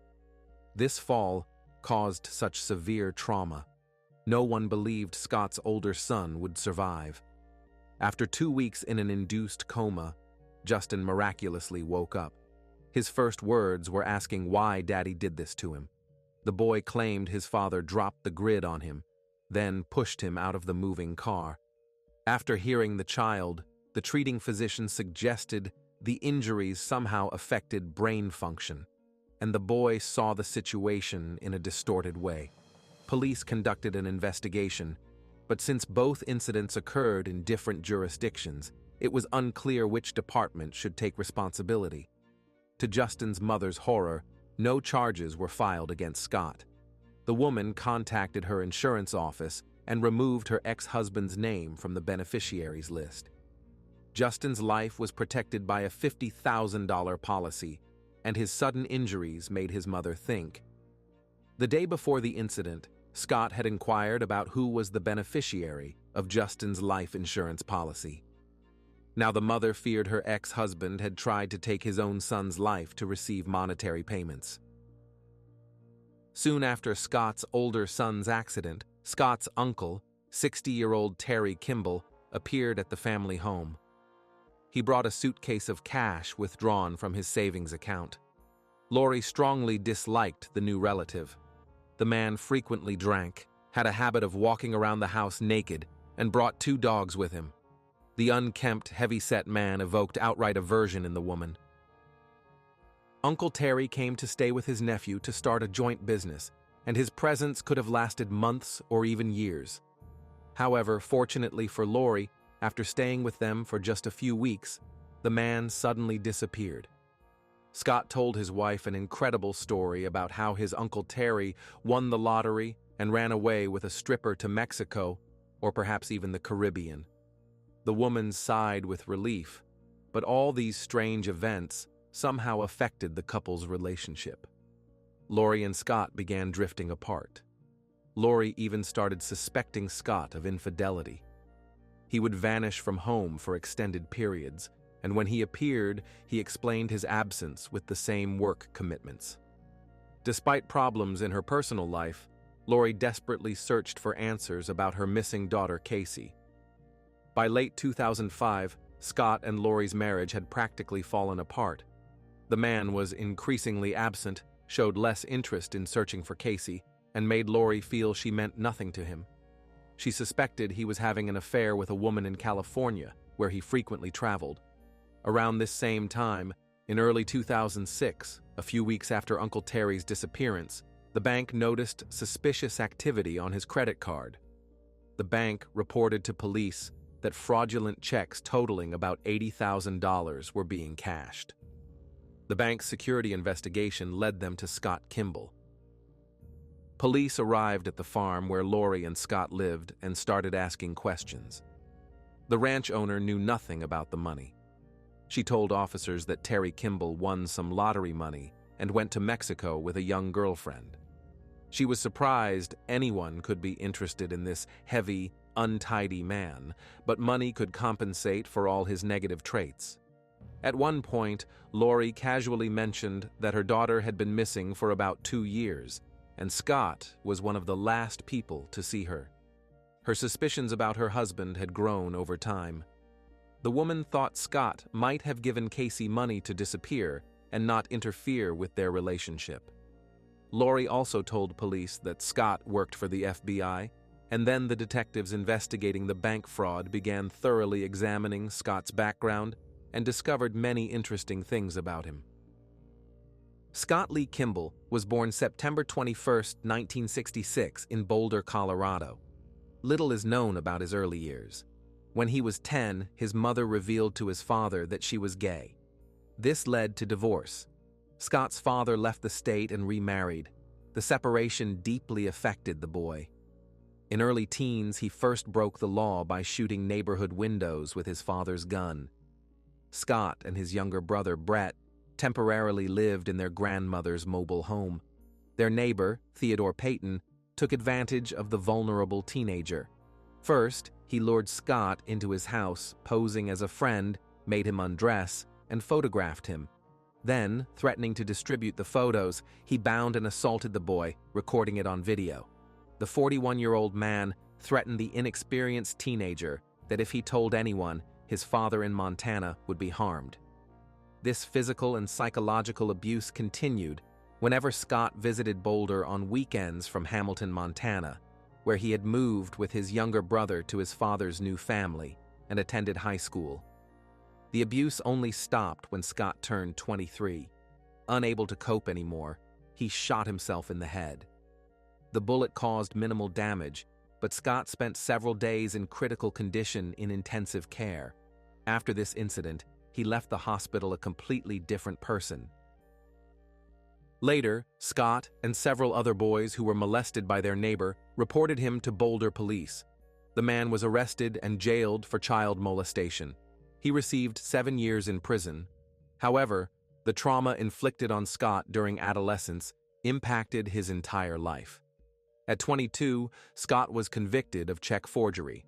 This fall caused such severe trauma. No one believed Scott's older son would survive. After 2 weeks in an induced coma, Justin miraculously woke up. His first words were asking why Daddy did this to him. The boy claimed his father dropped the grid on him, then pushed him out of the moving car. After hearing the child, the treating physician suggested the injuries somehow affected brain function, and the boy saw the situation in a distorted way. Police conducted an investigation, but since both incidents occurred in different jurisdictions, it was unclear which department should take responsibility. To Justin's mother's horror, no charges were filed against Scott. The woman contacted her insurance office and removed her ex-husband's name from the beneficiaries list. Justin's life was protected by a $50,000 policy, and his sudden injuries made his mother think. The day before the incident, Scott had inquired about who was the beneficiary of Justin's life insurance policy. Now the mother feared her ex-husband had tried to take his own son's life to receive monetary payments. Soon after Scott's older son's accident, Scott's uncle, 60-year-old Terry Kimble, appeared at the family home. He brought a suitcase of cash withdrawn from his savings account. Lori strongly disliked the new relative. The man frequently drank, had a habit of walking around the house naked, and brought 2 dogs with him. The unkempt, heavy-set man evoked outright aversion in the woman. Uncle Terry came to stay with his nephew to start a joint business, and his presence could have lasted months or even years. However, fortunately for Lori, after staying with them for just a few weeks, the man suddenly disappeared. Scott told his wife an incredible story about how his Uncle Terry won the lottery and ran away with a stripper to Mexico, or perhaps even the Caribbean. The woman sighed with relief, but all these strange events somehow affected the couple's relationship. Lori and Scott began drifting apart. Lori even started suspecting Scott of infidelity. He would vanish from home for extended periods, and when he appeared, he explained his absence with the same work commitments. Despite problems in her personal life, Lori desperately searched for answers about her missing daughter Casey. By late 2005, Scott and Lori's marriage had practically fallen apart. The man was increasingly absent, showed less interest in searching for Casey, and made Lori feel she meant nothing to him. She suspected he was having an affair with a woman in California, where he frequently traveled. Around this same time, in early 2006, a few weeks after Uncle Terry's disappearance, the bank noticed suspicious activity on his credit card. The bank reported to police that fraudulent checks totaling about $80,000 were being cashed. The bank's security investigation led them to Scott Kimble. Police arrived at the farm where Lori and Scott lived and started asking questions. The ranch owner knew nothing about the money. She told officers that Terry Kimble won some lottery money and went to Mexico with a young girlfriend. She was surprised anyone could be interested in this heavy, untidy man, but money could compensate for all his negative traits. At one point, Lori casually mentioned that her daughter had been missing for about 2 years, and Scott was one of the last people to see her. Her suspicions about her husband had grown over time. The woman thought Scott might have given Casey money to disappear and not interfere with their relationship. Lori also told police that Scott worked for the FBI, and then the detectives investigating the bank fraud began thoroughly examining Scott's background and discovered many interesting things about him. Scott Lee Kimble was born September 21, 1966, in Boulder, Colorado. Little is known about his early years. When he was 10, his mother revealed to his father that she was gay. This led to divorce. Scott's father left the state and remarried. The separation deeply affected the boy. In early teens, he first broke the law by shooting neighborhood windows with his father's gun. Scott and his younger brother, Brett, temporarily lived in their grandmother's mobile home. Their neighbor, Theodore Payton, took advantage of the vulnerable teenager. First, he lured Scott into his house, posing as a friend, made him undress, and photographed him. Then, threatening to distribute the photos, he bound and assaulted the boy, recording it on video. The 41-year-old man threatened the inexperienced teenager that if he told anyone, his father in Montana would be harmed. This physical and psychological abuse continued whenever Scott visited Boulder on weekends from Hamilton, Montana, where he had moved with his younger brother to his father's new family and attended high school. The abuse only stopped when Scott turned 23. Unable to cope anymore, he shot himself in the head. The bullet caused minimal damage, but Scott spent several days in critical condition in intensive care. After this incident, he left the hospital a completely different person. Later, Scott and several other boys who were molested by their neighbor reported him to Boulder police. The man was arrested and jailed for child molestation. He received 7 years in prison. However, the trauma inflicted on Scott during adolescence impacted his entire life. At 22, Scott was convicted of check forgery.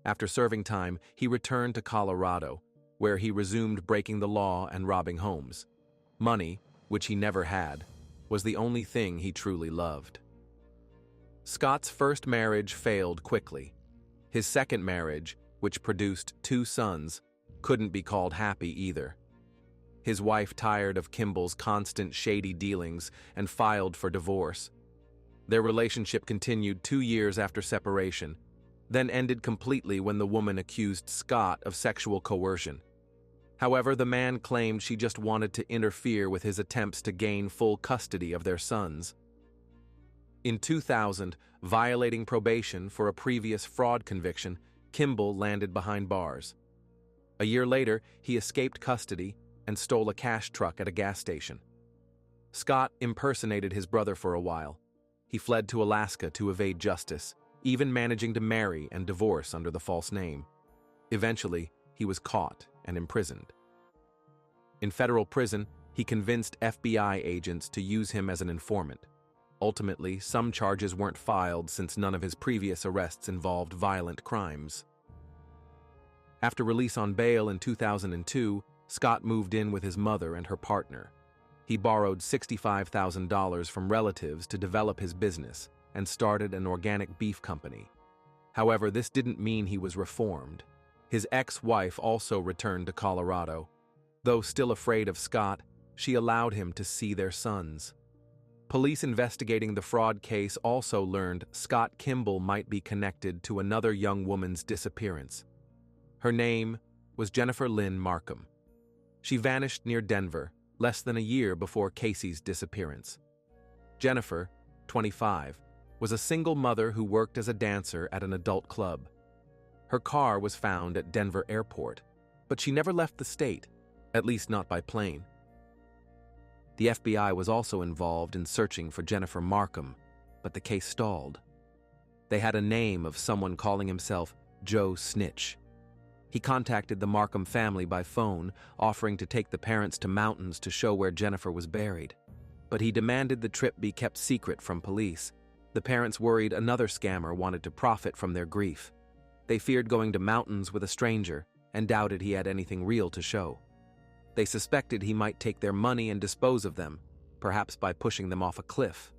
After serving time, he returned to Colorado, where he resumed breaking the law and robbing homes. Money, which he never had, was the only thing he truly loved. Scott's first marriage failed quickly. His second marriage, which produced 2 sons, couldn't be called happy either. His wife tired of Kimble's constant shady dealings and filed for divorce. Their relationship continued 2 years after separation, then ended completely when the woman accused Scott of sexual coercion. However, the man claimed she just wanted to interfere with his attempts to gain full custody of their sons. In 2000, violating probation for a previous fraud conviction, Kimble landed behind bars. A year later, he escaped custody and stole a cash truck at a gas station. Scott impersonated his brother for a while. He fled to Alaska to evade justice, even managing to marry and divorce under the false name. Eventually, he was caught and imprisoned. In federal prison, he convinced FBI agents to use him as an informant. Ultimately, some charges weren't filed since none of his previous arrests involved violent crimes. After release on bail in 2002, Scott moved in with his mother and her partner. He borrowed $65,000 from relatives to develop his business and started an organic beef company. However, this didn't mean he was reformed. His ex-wife also returned to Colorado. Though still afraid of Scott, she allowed him to see their sons. Police investigating the fraud case also learned Scott Kimble might be connected to another young woman's disappearance. Her name was Jennifer Lynn Markham. She vanished near Denver less than a year before Casey's disappearance. Jennifer, 25, was a single mother who worked as a dancer at an adult club. Her car was found at Denver Airport, but she never left the state, at least not by plane. The FBI was also involved in searching for Jennifer Markham, but the case stalled. They had a name of someone calling himself Joe Snitch. He contacted the Markham family by phone, offering to take the parents to mountains to show where Jennifer was buried. But he demanded the trip be kept secret from police. The parents worried another scammer wanted to profit from their grief. They feared going to mountains with a stranger and doubted he had anything real to show. They suspected he might take their money and dispose of them, perhaps by pushing them off a cliff.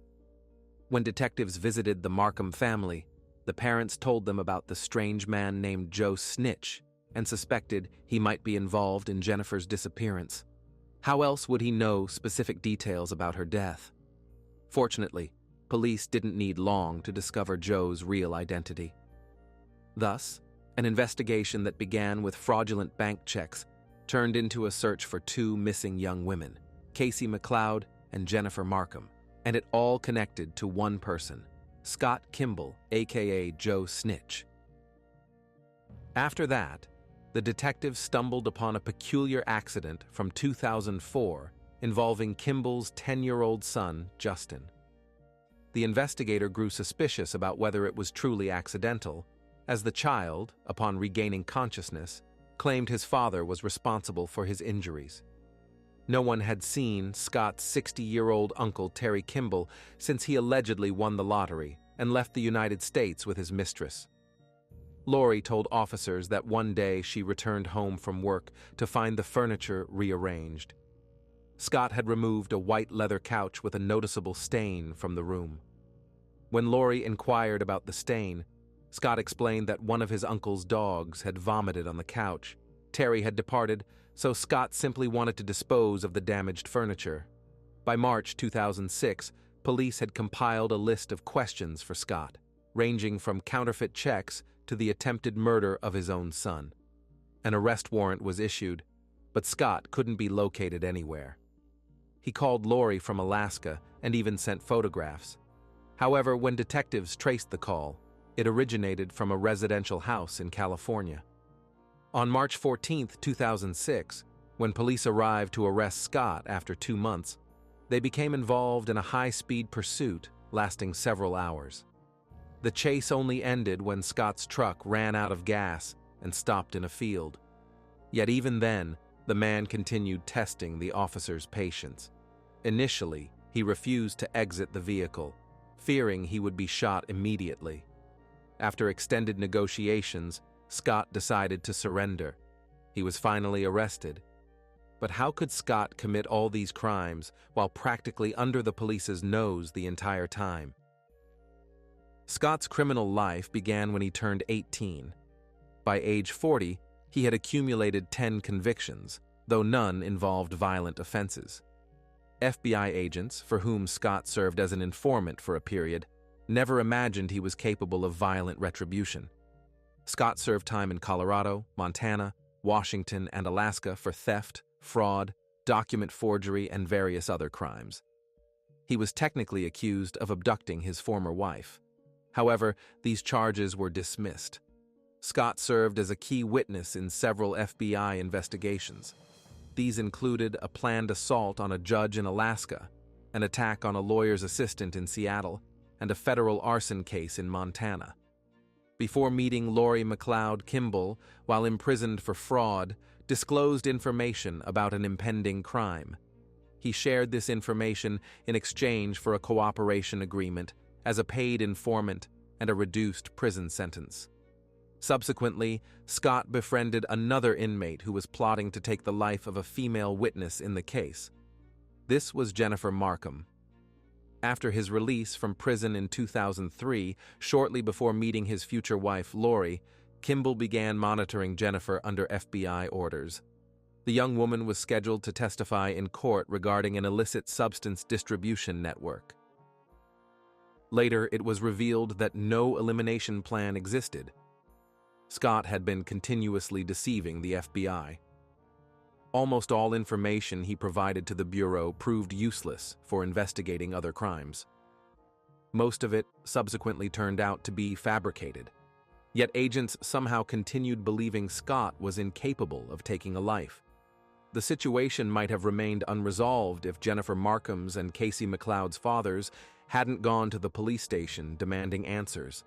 When detectives visited the Markham family, the parents told them about the strange man named Joe Snitch and suspected he might be involved in Jennifer's disappearance. How else would he know specific details about her death? Fortunately, police didn't need long to discover Joe's real identity. Thus, an investigation that began with fraudulent bank checks turned into a search for two missing young women, Casey McLeod and Jennifer Markham, and it all connected to one person, Scott Kimble, aka Joe Snitch. After that, the detectives stumbled upon a peculiar accident from 2004 involving Kimble's 10-year-old son, Justin. The investigator grew suspicious about whether it was truly accidental, as the child, upon regaining consciousness, claimed his father was responsible for his injuries. No one had seen Scott's 60-year-old uncle Terry Kimble since he allegedly won the lottery and left the United States with his mistress. Lori told officers that one day she returned home from work to find the furniture rearranged. Scott had removed a white leather couch with a noticeable stain from the room. When Lori inquired about the stain, Scott explained that one of his uncle's dogs had vomited on the couch. Terry had departed, so Scott simply wanted to dispose of the damaged furniture. By March 2006, police had compiled a list of questions for Scott, ranging from counterfeit checks to the attempted murder of his own son. An arrest warrant was issued, but Scott couldn't be located anywhere. He called Lori from Alaska and even sent photographs. However, when detectives traced the call, it originated from a residential house in California. On March 14, 2006, when police arrived to arrest Scott after 2 months, they became involved in a high-speed pursuit lasting several hours. The chase only ended when Scott's truck ran out of gas and stopped in a field. Yet even then, the man continued testing the officer's patience. Initially, he refused to exit the vehicle, fearing he would be shot immediately. After extended negotiations, Scott decided to surrender. He was finally arrested. But how could Scott commit all these crimes while practically under the police's nose the entire time? Scott's criminal life began when he turned 18. By age 40, he had accumulated 10 convictions, though none involved violent offenses. FBI agents, for whom Scott served as an informant for a period, never imagined he was capable of violent retribution. Scott served time in Colorado, Montana, Washington, and Alaska for theft, fraud, document forgery, and various other crimes. He was technically accused of abducting his former wife. However, these charges were dismissed. Scott served as a key witness in several FBI investigations. These included a planned assault on a judge in Alaska, an attack on a lawyer's assistant in Seattle, and a federal arson case in Montana. Before meeting Lori McLeod Kimble, while imprisoned for fraud, disclosed information about an impending crime. He shared this information in exchange for a cooperation agreement as a paid informant and a reduced prison sentence. Subsequently, Scott befriended another inmate who was plotting to take the life of a female witness in the case. This was Jennifer Markham. After his release from prison in 2003, shortly before meeting his future wife, Lori, Kimble began monitoring Jennifer under FBI orders. The young woman was scheduled to testify in court regarding an illicit substance distribution network. Later, it was revealed that no elimination plan existed. Scott had been continuously deceiving the FBI. Almost all information he provided to the Bureau proved useless for investigating other crimes. Most of it subsequently turned out to be fabricated. Yet agents somehow continued believing Scott was incapable of taking a life. The situation might have remained unresolved if Jennifer Markham's and Casey McLeod's fathers hadn't gone to the police station demanding answers.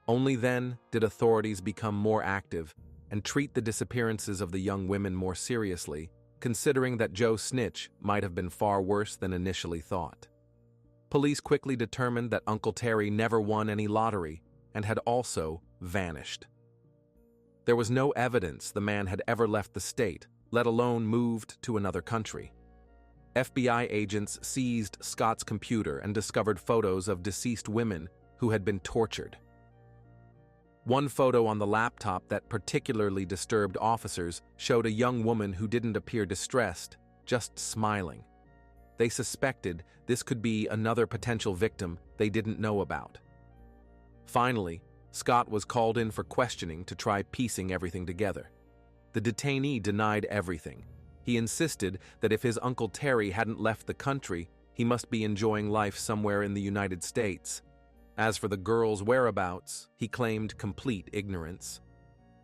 Only then did authorities become more active and treat the disappearances of the young women more seriously, considering that Joe's snitch might have been far worse than initially thought. Police quickly determined that Uncle Terry never won any lottery and had also vanished. There was no evidence the man had ever left the state, let alone moved to another country. FBI agents seized Scott's computer and discovered photos of deceased women who had been tortured. One photo on the laptop that particularly disturbed officers showed a young woman who didn't appear distressed, just smiling. They suspected this could be another potential victim they didn't know about. Finally, Scott was called in for questioning to try piecing everything together. The detainee denied everything. He insisted that if his Uncle Terry hadn't left the country, he must be enjoying life somewhere in the United States. As for the girl's whereabouts, he claimed complete ignorance.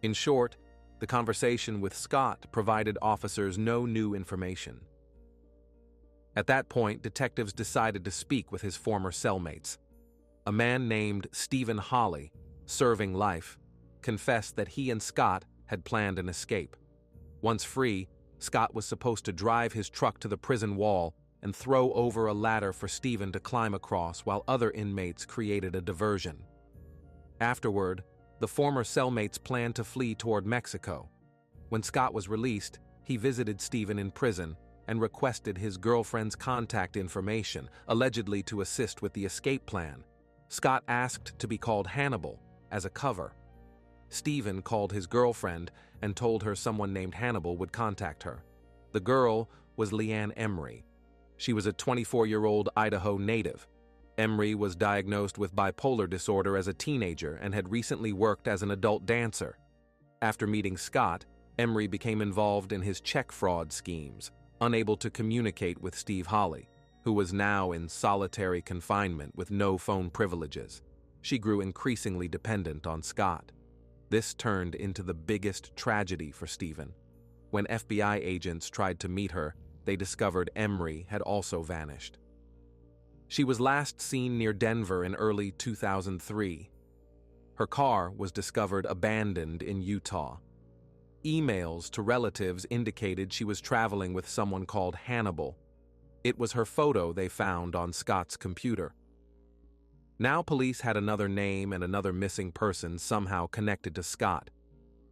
In short, the conversation with Scott provided officers no new information. At that point, detectives decided to speak with his former cellmates. A man named Stephen Hawley, serving life, confessed that he and Scott had planned an escape. Once free, Scott was supposed to drive his truck to the prison wall and throw over a ladder for Stephen to climb across while other inmates created a diversion. Afterward, the former cellmates planned to flee toward Mexico. When Scott was released, he visited Stephen in prison and requested his girlfriend's contact information, allegedly to assist with the escape plan. Scott asked to be called Hannibal as a cover. Stephen called his girlfriend and told her someone named Hannibal would contact her. The girl was Leanne Emery. She was a 24-year-old Idaho native. Emery was diagnosed with bipolar disorder as a teenager and had recently worked as an adult dancer. After meeting Scott, Emery became involved in his check fraud schemes, unable to communicate with Steve Hawley, who was now in solitary confinement with no phone privileges. She grew increasingly dependent on Scott. This turned into the biggest tragedy for Stephen. When FBI agents tried to meet her, they discovered Emery had also vanished. She was last seen near Denver in early 2003. Her car was discovered abandoned in Utah. Emails to relatives indicated she was traveling with someone called Hannibal. It was her photo they found on Scott's computer. Now police had another name and another missing person somehow connected to Scott.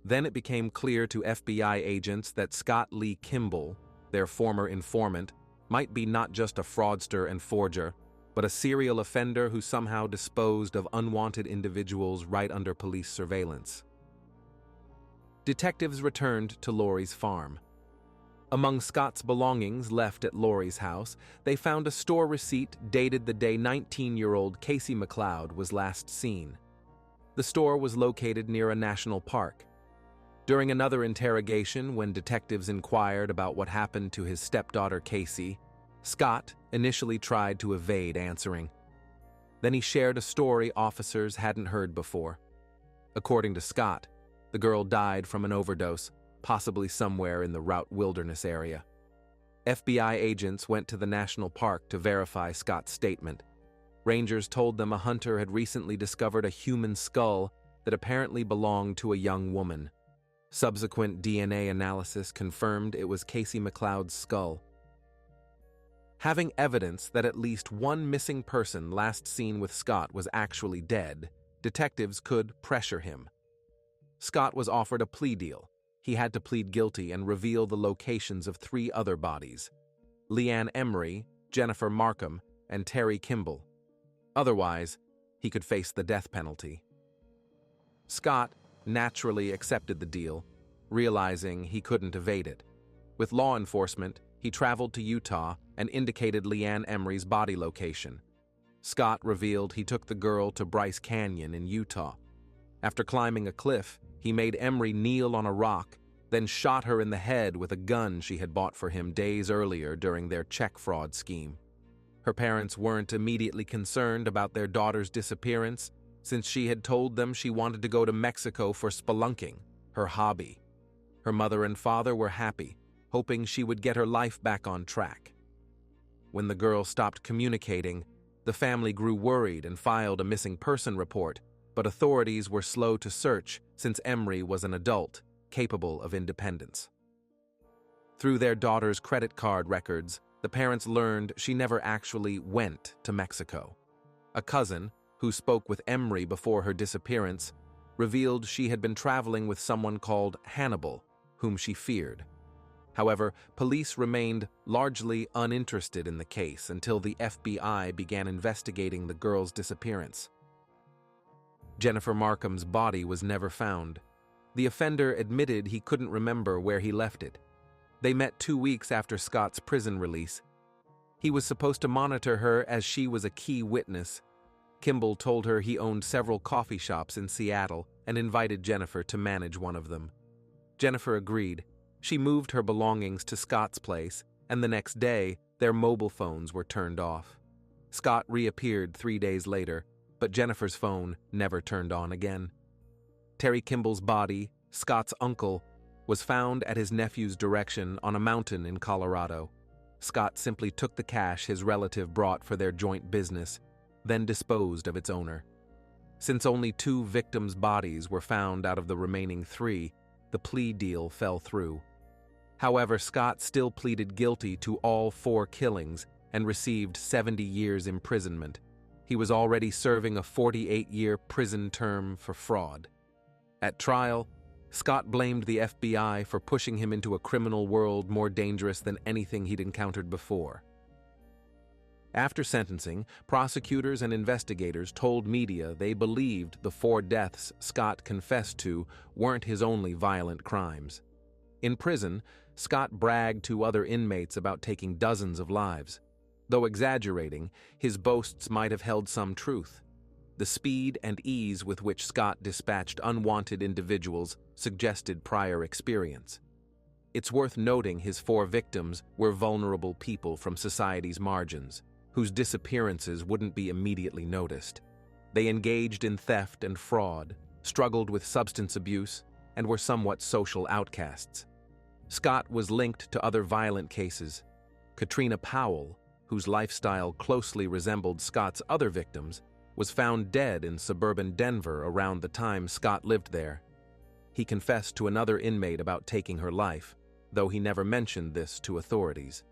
Then it became clear to FBI agents that Scott Lee Kimble, their former informant, might be not just a fraudster and forger, but a serial offender who somehow disposed of unwanted individuals right under police surveillance. Detectives returned to Lori's farm. Among Scott's belongings left at Lori's house, they found a store receipt dated the day 19-year-old Casey McLeod was last seen. The store was located near a national park. During another interrogation, when detectives inquired about what happened to his stepdaughter Casey, Scott initially tried to evade answering. Then he shared a story officers hadn't heard before. According to Scott, the girl died from an overdose, possibly somewhere in the Route Wilderness area. FBI agents went to the national park to verify Scott's statement. Rangers told them a hunter had recently discovered a human skull that apparently belonged to a young woman. Subsequent DNA analysis confirmed it was Casey McLeod's skull. Having evidence that at least one missing person last seen with Scott was actually dead, detectives could pressure him. Scott was offered a plea deal. He had to plead guilty and reveal the locations of 3 other bodies: Leanne Emery, Jennifer Markham, and Terry Kimble. Otherwise, he could face the death penalty. Scott naturally accepted the deal, realizing he couldn't evade it. With law enforcement, he traveled to Utah and indicated Leanne Emery's body location. Scott revealed he took the girl to Bryce Canyon in Utah. After climbing a cliff, he made Emery kneel on a rock, then shot her in the head with a gun she had bought for him days earlier during their check fraud scheme. Her parents weren't immediately concerned about their daughter's disappearance, since she had told them she wanted to go to Mexico for spelunking, her hobby. Her mother and father were happy, hoping she would get her life back on track. When the girl stopped communicating, the family grew worried and filed a missing person report, but authorities were slow to search since Emery was an adult, capable of independence. Through their daughter's credit card records, the parents learned she never actually went to Mexico. A cousin, who spoke with Emery before her disappearance, revealed she had been traveling with someone called Hannibal, whom she feared. However, police remained largely uninterested in the case until the FBI began investigating the girl's disappearance. Jennifer Markham's body was never found. The offender admitted he couldn't remember where he left it. They met 2 weeks after Scott's prison release. He was supposed to monitor her as she was a key witness. Kimble told her he owned several coffee shops in Seattle and invited Jennifer to manage one of them. Jennifer agreed. She moved her belongings to Scott's place, and the next day, their mobile phones were turned off. Scott reappeared 3 days later, but Jennifer's phone never turned on again. Terry Kimble's body, Scott's uncle, was found at his nephew's direction on a mountain in Colorado. Scott simply took the cash his relative brought for their joint business, then disposed of its owner. Since only 2 victims' bodies were found out of the remaining 3, the plea deal fell through. However, Scott still pleaded guilty to all 4 killings and received 70 years imprisonment. He was already serving a 48-year prison term for fraud. At trial, Scott blamed the FBI for pushing him into a criminal world more dangerous than anything he'd encountered before. After sentencing, prosecutors and investigators told media they believed the 4 deaths Scott confessed to weren't his only violent crimes. In prison, Scott bragged to other inmates about taking dozens of lives. Though exaggerating, his boasts might have held some truth. The speed and ease with which Scott dispatched unwanted individuals suggested prior experience. It's worth noting his 4 victims were vulnerable people from society's margins, whose disappearances wouldn't be immediately noticed. They engaged in theft and fraud, struggled with substance abuse, and were somewhat social outcasts. Scott was linked to other violent cases. Katrina Powell, whose lifestyle closely resembled Scott's other victims, was found dead in suburban Denver around the time Scott lived there. He confessed to another inmate about taking her life, though he never mentioned this to authorities.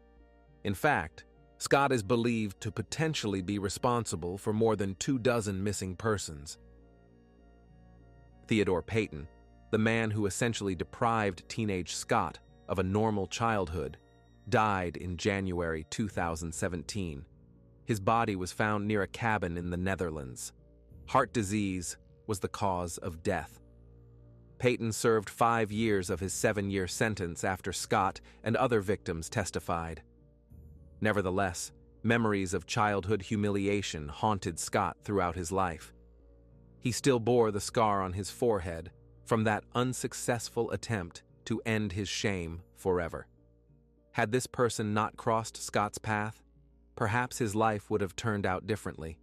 In fact, Scott is believed to potentially be responsible for more than 24 missing persons. Theodore Payton, the man who essentially deprived teenage Scott of a normal childhood, died in January 2017. His body was found near a cabin in the Netherlands. Heart disease was the cause of death. Payton served 5 years of his 7-year sentence after Scott and other victims testified. Nevertheless, memories of childhood humiliation haunted Scott throughout his life. He still bore the scar on his forehead from that unsuccessful attempt to end his shame forever. Had this person not crossed Scott's path, perhaps his life would have turned out differently.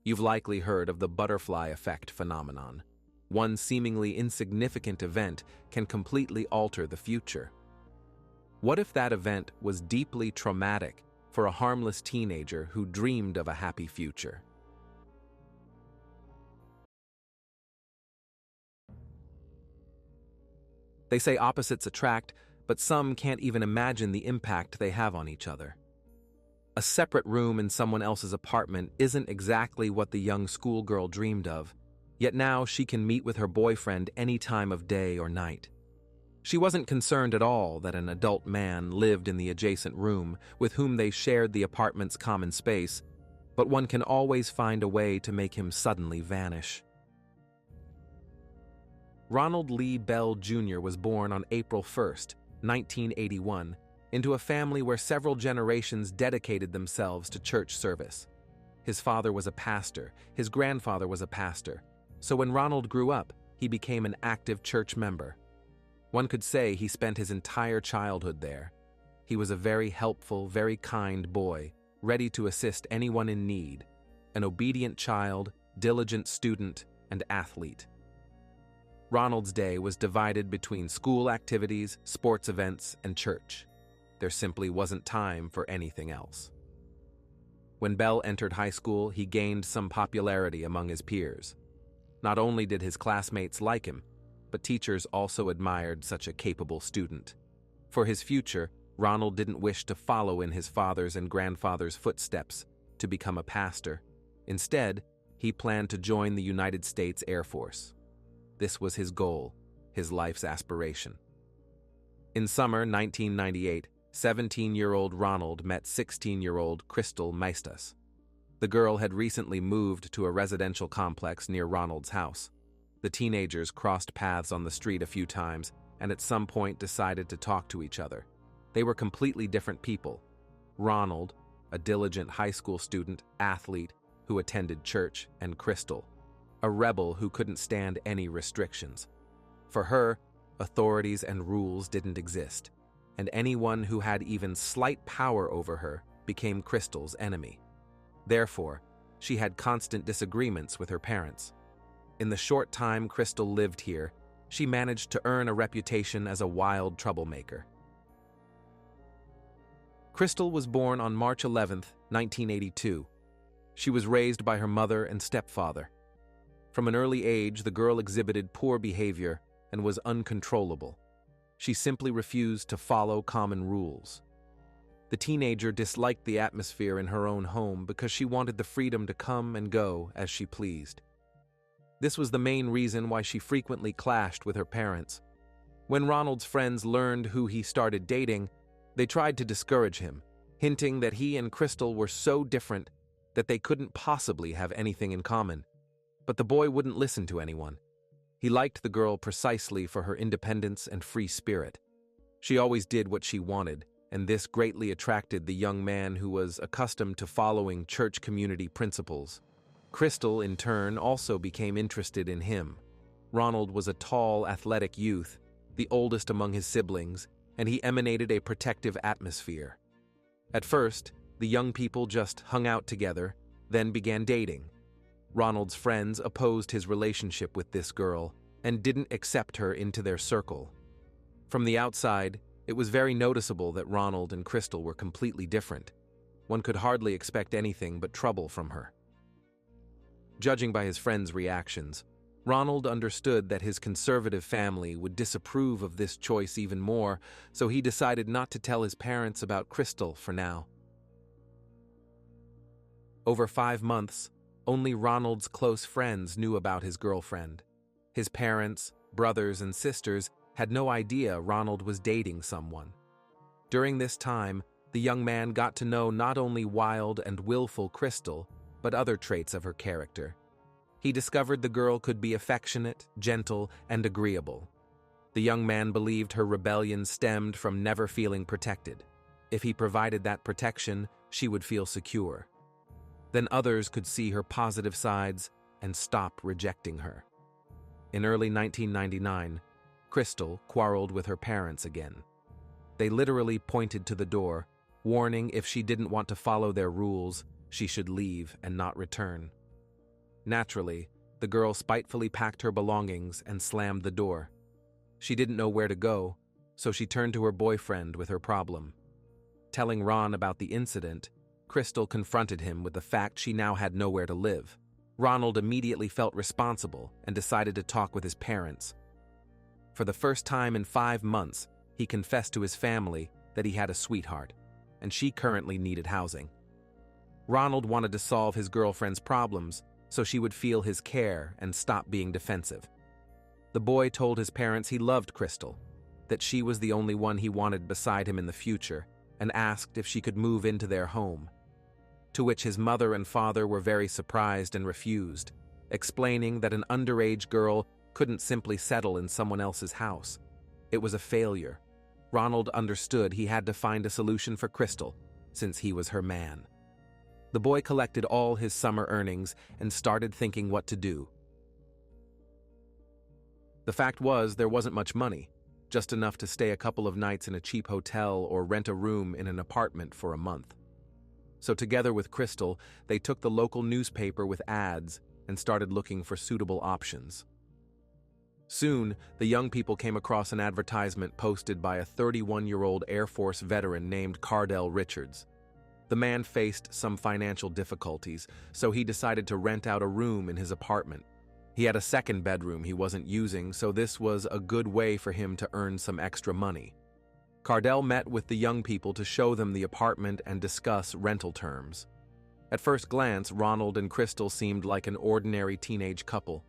You've likely heard of the butterfly effect phenomenon. One seemingly insignificant event can completely alter the future. What if that event was deeply traumatic for a harmless teenager who dreamed of a happy future? They say opposites attract, but some can't even imagine the impact they have on each other. A separate room in someone else's apartment isn't exactly what the young schoolgirl dreamed of, yet now she can meet with her boyfriend any time of day or night. She wasn't concerned at all that an adult man lived in the adjacent room with whom they shared the apartment's common space, but one can always find a way to make him suddenly vanish. Ronald Lee Bell Jr. was born on April 1st, 1981, into a family where several generations dedicated themselves to church service. His father was a pastor, his grandfather was a pastor, so when Ronald grew up, he became an active church member. One could say he spent his entire childhood there. He was a very helpful, very kind boy, ready to assist anyone in need, an obedient child, diligent student, and athlete. Ronald's day was divided between school activities, sports events, and church. There simply wasn't time for anything else. When Bell entered high school, he gained some popularity among his peers. Not only did his classmates like him, but teachers also admired such a capable student. For his future, Ronald didn't wish to follow in his father's and grandfather's footsteps to become a pastor. Instead, he planned to join the United States Air Force. This was his goal, his life's aspiration. In summer 1998, 17-year-old Ronald met 16-year-old Crystal Maestas. The girl had recently moved to a residential complex near Ronald's house. The teenagers crossed paths on the street a few times and at some point decided to talk to each other. They were completely different people. Ronald, a diligent high school student, athlete who attended church, and Crystal, a rebel who couldn't stand any restrictions. For her, authorities and rules didn't exist, and anyone who had even slight power over her became Crystal's enemy. Therefore, she had constant disagreements with her parents. In the short time Crystal lived here, she managed to earn a reputation as a wild troublemaker. Crystal was born on March 11, 1982. She was raised by her mother and stepfather. From an early age, the girl exhibited poor behavior and was uncontrollable. She simply refused to follow common rules. The teenager disliked the atmosphere in her own home because she wanted the freedom to come and go as she pleased. This was the main reason why she frequently clashed with her parents. When Ronald's friends learned who he started dating, they tried to discourage him, hinting that he and Crystal were so different that they couldn't possibly have anything in common. But the boy wouldn't listen to anyone. He liked the girl precisely for her independence and free spirit. She always did what she wanted, and this greatly attracted the young man who was accustomed to following church community principles. Crystal, in turn, also became interested in him. Ronald was a tall, athletic youth, the oldest among his siblings, and he emanated a protective atmosphere. At first, the young people just hung out together, then began dating. Ronald's friends opposed his relationship with this girl and didn't accept her into their circle. From the outside, it was very noticeable that Ronald and Crystal were completely different. One could hardly expect anything but trouble from her. Judging by his friends' reactions, Ronald understood that his conservative family would disapprove of this choice even more, so he decided not to tell his parents about Crystal for now. Over 5 months, only Ronald's close friends knew about his girlfriend. His parents, brothers, and sisters had no idea Ronald was dating someone. During this time, the young man got to know not only wild and willful Crystal, but other traits of her character. He discovered the girl could be affectionate, gentle, and agreeable. The young man believed her rebellion stemmed from never feeling protected. If he provided that protection, she would feel secure. Then others could see her positive sides and stop rejecting her. In early 1999, Crystal quarreled with her parents again. They literally pointed to the door, warning if she didn't want to follow their rules, she should leave and not return. Naturally, the girl spitefully packed her belongings and slammed the door. She didn't know where to go, so she turned to her boyfriend with her problem. Telling Ron about the incident, Crystal confronted him with the fact she now had nowhere to live. Ronald immediately felt responsible and decided to talk with his parents. For the first time in 5 months, he confessed to his family that he had a sweetheart, and she currently needed housing. Ronald wanted to solve his girlfriend's problems so she would feel his care and stop being defensive. The boy told his parents he loved Crystal, that she was the only one he wanted beside him in the future, and asked if she could move into their home. To which his mother and father were very surprised and refused, explaining that an underage girl couldn't simply settle in someone else's house. It was a failure. Ronald understood he had to find a solution for Crystal, since he was her man. The boy collected all his summer earnings and started thinking what to do. The fact was, there wasn't much money, just enough to stay a couple of nights in a cheap hotel or rent a room in an apartment for a month. So together with Crystal, they took the local newspaper with ads and started looking for suitable options. Soon, the young people came across an advertisement posted by a 31-year-old Air Force veteran named Cardell Richards. The man faced some financial difficulties, so he decided to rent out a room in his apartment. He had a second bedroom he wasn't using, so this was a good way for him to earn some extra money. Cardell met with the young people to show them the apartment and discuss rental terms. At first glance, Ronald and Crystal seemed like an ordinary teenage couple.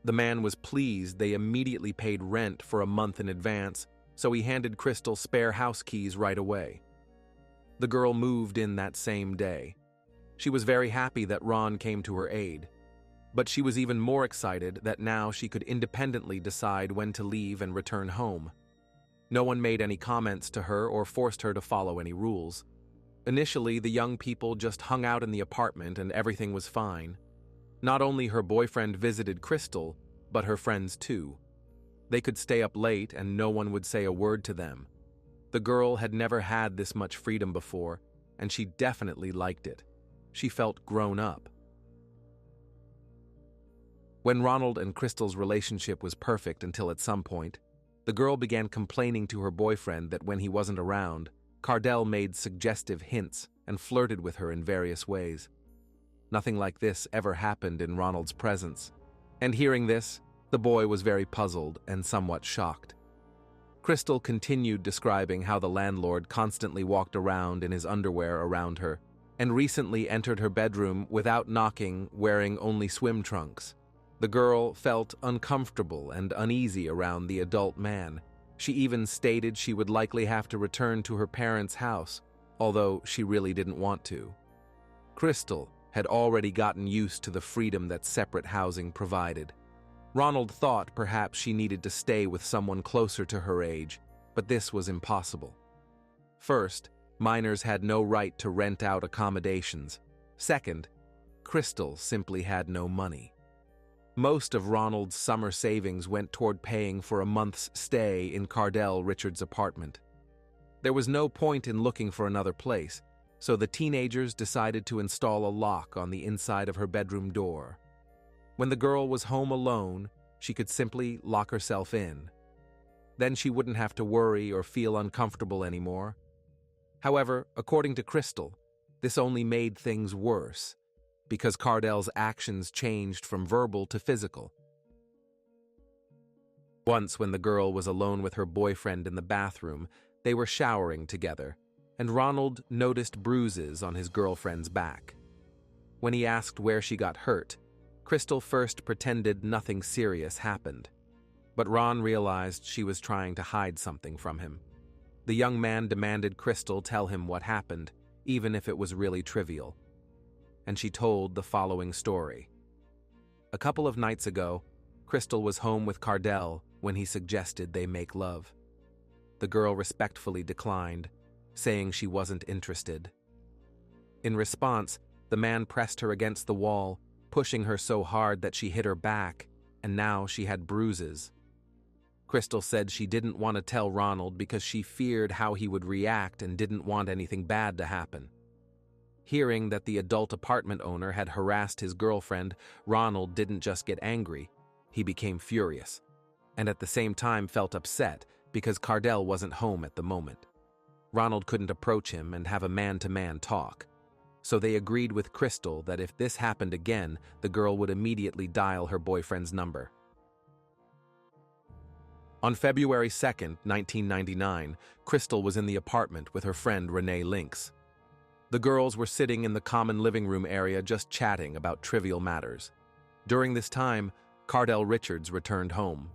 The man was pleased they immediately paid rent for a month in advance, so he handed Crystal spare house keys right away. The girl moved in that same day. She was very happy that Ron came to her aid, but she was even more excited that now she could independently decide when to leave and return home. No one made any comments to her or forced her to follow any rules. Initially, the young people just hung out in the apartment and everything was fine. Not only her boyfriend visited Crystal, but her friends too. They could stay up late and no one would say a word to them. The girl had never had this much freedom before, and she definitely liked it. She felt grown up. When Ronald and Crystal's relationship was perfect until at some point, the girl began complaining to her boyfriend that when he wasn't around, Cardell made suggestive hints and flirted with her in various ways. Nothing like this ever happened in Ronald's presence, and hearing this, the boy was very puzzled and somewhat shocked. Crystal continued describing how the landlord constantly walked around in his underwear around her, and recently entered her bedroom without knocking, wearing only swim trunks. The girl felt uncomfortable and uneasy around the adult man. She even stated she would likely have to return to her parents' house, although she really didn't want to. Crystal had already gotten used to the freedom that separate housing provided. Ronald thought perhaps she needed to stay with someone closer to her age, but this was impossible. First, minors had no right to rent out accommodations. Second, Crystal simply had no money. Most of Ronald's summer savings went toward paying for a month's stay in Cardell Richards' apartment. There was no point in looking for another place, so the teenagers decided to install a lock on the inside of her bedroom door. When the girl was home alone, she could simply lock herself in. Then she wouldn't have to worry or feel uncomfortable anymore. However, according to Crystal, this only made things worse, because Cardell's actions changed from verbal to physical. Once, when the girl was alone with her boyfriend in the bathroom, they were showering together, and Ronald noticed bruises on his girlfriend's back. When he asked where she got hurt, Crystal first pretended nothing serious happened, but Ron realized she was trying to hide something from him. The young man demanded Crystal tell him what happened, even if it was really trivial. And she told the following story. A couple of nights ago, Crystal was home with Cardell when he suggested they make love. The girl respectfully declined, saying she wasn't interested. In response, the man pressed her against the wall, pushing her so hard that she hit her back, and now she had bruises. Crystal said she didn't want to tell Ronald because she feared how he would react and didn't want anything bad to happen. Hearing that the adult apartment owner had harassed his girlfriend, Ronald didn't just get angry, he became furious, and at the same time felt upset because Cardell wasn't home at the moment. Ronald couldn't approach him and have a man-to-man talk, so they agreed with Crystal that if this happened again, the girl would immediately dial her boyfriend's number. On February 2nd, 1999, Crystal was in the apartment with her friend Renee Lynx. The girls were sitting in the common living room area just chatting about trivial matters. During this time, Cardell Richards returned home.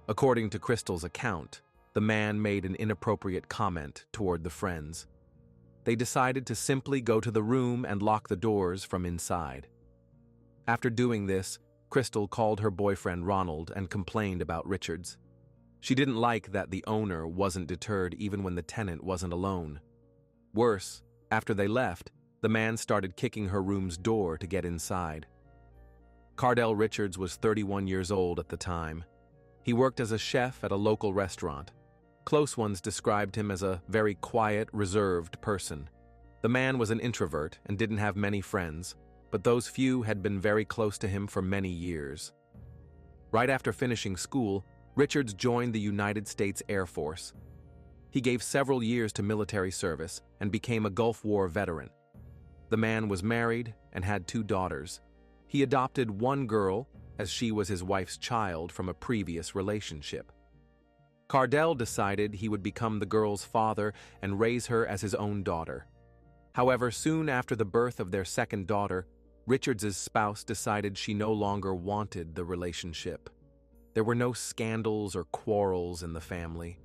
According to Crystal's account, the man made an inappropriate comment toward the friends. They decided to simply go to the room and lock the doors from inside. After doing this, Crystal called her boyfriend Ronald and complained about Richards. She didn't like that the owner wasn't deterred even when the tenant wasn't alone. Worse, after they left, the man started kicking her room's door to get inside. Cardell Richards was 31 years old at the time. He worked as a chef at a local restaurant. Close ones described him as a very quiet, reserved person. The man was an introvert and didn't have many friends, but those few had been very close to him for many years. Right after finishing school, Richards joined the United States Air Force. He gave several years to military service and became a Gulf War veteran. The man was married and had 2 daughters. He adopted one girl, as she was his wife's child from a previous relationship. Cardell decided he would become the girl's father and raise her as his own daughter. However, soon after the birth of their second daughter, Richards's spouse decided she no longer wanted the relationship. There were no scandals or quarrels in the family.